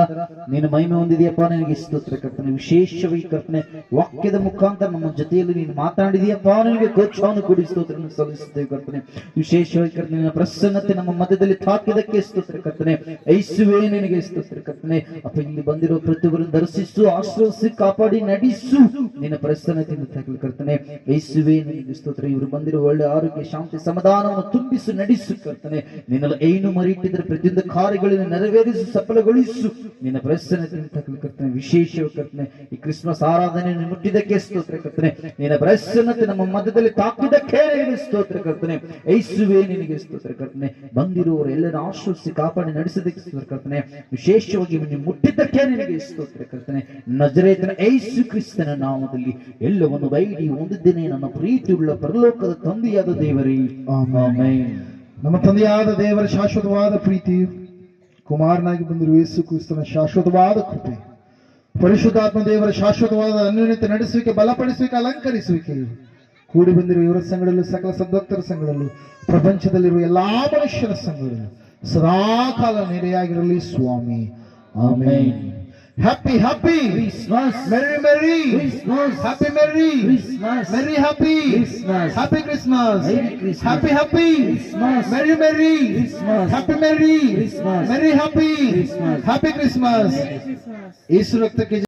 ನೀನು ಮಹಿಮೆ ಹೊಂದಿದೆಯಪ್ಪ, ನಿನಗೆ ಸ್ತೋತ್ರ ಕರ್ತನೆ. ವಿಶೇಷವಾಗಿ ಕರ್ತನೆ, ವಾಕ್ಯದ ಮುಖಾಂತರ ನಮ್ಮ ಜೊತೆಯಲ್ಲಿ ನೀನು ಮಾತನಾಡಿದೆಯಪ್ಪ, ನಿನಗೆ ಗೋಚಾವನ್ನು ಕೊಡಿ ಸ್ತೋತ್ರವನ್ನು ಸಲ್ಲಿಸುತ್ತೇವೆ ಕರ್ತನೆ. ವಿಶೇಷವಾಗಿ ಕರ್ತನೆ, ನಿನ್ನ ಪ್ರಸನ್ನತೆ ನಮ್ಮ ಮಧ್ಯದಲ್ಲಿ ತಾಕಿದಕ್ಕೆ ಸ್ತೋತ್ರ ಕರ್ತನೆ. ಯೇಸುವೇ ನಿನಗೆ ಸ್ತೋತ್ರ ಕರ್ತನೆ. ಅಪ್ಪ, ಇಲ್ಲಿ ಬಂದಿರೋ ಪ್ರತಿಯೊಬ್ಬರನ್ನು ದರ್ಶಿಸು, ಆಶ್ರಯಿಸಿ, ಕಾಪಾಡಿ ನಡೆಸು. ನಿನ್ನ ಪ್ರಸನ್ನತೆಯನ್ನು ತಾಕಲಿ ಕರ್ತನೆ. ಯೇಸುವೇ ನಿನಗೆ ಸ್ತೋತ್ರ. ಇವರು ಬಂದಿರೋ ಒಳ್ಳೆ ಆರೋಗ್ಯ, ಶಾಂತಿ, ಸಮಾಧಾನವನ್ನು ತುಂಬಿಸು, ನಡೆಸು ಕರ್ತನೆ. ನಿನ್ನಲ್ಲಿ ಏನು ಮರೆಯಿಟ್ಟಿದ್ರೆ ಪ್ರತಿಯೊಂದು ಕಾರ್ಯಗಳನ್ನು ನೆರವೇರಿಸು, ಸಫಲಗೊಳಿಸು. ನಿನ್ನ ಪ್ರಸನ್ನತೆಯನ್ನು ತಾಕಲಿ ಕರ್ತನೆ. ವಿಶೇಷವಾಗಿ ಕರ್ತನೆ, ಈ ಕ್ರಿಸ್ಮಸ್ ಆರಾಧನೆಯನ್ನು ಮುಟ್ಟಿದ್ದಕ್ಕೆ ಸ್ತೋತ್ರ ಕರ್ತನೆ. ನಿನ್ನ ಪ್ರಸನ್ನತೆ ನಮ್ಮ ಮಧ್ಯದಲ್ಲಿ ತಾಕಿದ್ದಕ್ಕೆ ನಿನಗೆ ಸ್ತೋತ್ರ ಕರ್ತನೆ. ಯೇಸುವೇ ನಿನಗೆ ಸ್ತೋತ್ರ ಕರ್ತನೆ. ಬಂದಿರುವವರು ಎಲ್ಲರ ಆಶ್ರಯಿಸಿ, ಕಾಪಾಡಿ ನಡೆಸಿದ್ದಕ್ಕೆ ಸ್ತೋತ್ರ ಕರ್ತನೆ. ವಿಶೇಷವಾಗಿ ನೀವು ಮುಟ್ಟಿದ್ದಕ್ಕೆ ನಿನಗೆ ಸ್ತೋತ್ರ ಕರ್ತನೆ. ನಜರೇತನ ಯೇಸು ಕ್ರಿಸ್ತನ ನಾಮದಲ್ಲಿ ಎಲ್ಲವನ್ನು ಬೈಡಿ ಹೊಂದಿದ್ದೇನೆ ನನ್ನ ಪ್ರೀತಿಯುಳ್ಳ ಪರಲೋಕದ ತಂದೆಯಾದ ದೇವರೇ, ಆಮೆನ್. ನಮ್ಮ ತಂದೆಯಾದ ದೇವರ ಶಾಶ್ವತವಾದ ಪ್ರೀತಿಯು, ಕುಮಾರನಾಗಿ ಬಂದಿರುವ ಯೇಸು ಕ್ರಿಸ್ತನ ಶಾಶ್ವತವಾದ ಕೃಪೆ, ಪರಿಶುದ್ಧಾತ್ಮ ದೇವರ ಶಾಶ್ವತವಾದ ಅನ್ಯೋನ್ಯತೆ ನಡೆಸುವಿಕೆ, ಬಲಪಡಿಸುವಿಕೆ, ಅಲಂಕರಿಸುವಿಕೆ ಕೂಡಿ ಬಂದಿರುವ ಇವರ ಸಂಘದಲ್ಲೂ, ಸಕಲ ಸದ್ಭಕ್ತರ ಸಂಘದಲ್ಲೂ, ಪ್ರಪಂಚದಲ್ಲಿರುವ ಎಲ್ಲಾ ಮನುಷ್ಯರ ಸಂಘದಲ್ಲೂ ಸದಾಕಾಲ ನೆರೆಯಾಗಿರಲಿ ಸ್ವಾಮಿ. Amen. Happy Christmas, Merry Christmas, Happy Merry Christmas, Merry Happy Christmas, Happy Christmas, Happy Christmas, Merry Christmas, Happy Merry Christmas, Merry Happy Christmas, Happy Christmas. Yesu ರಕ್ತಕ್ಕೆ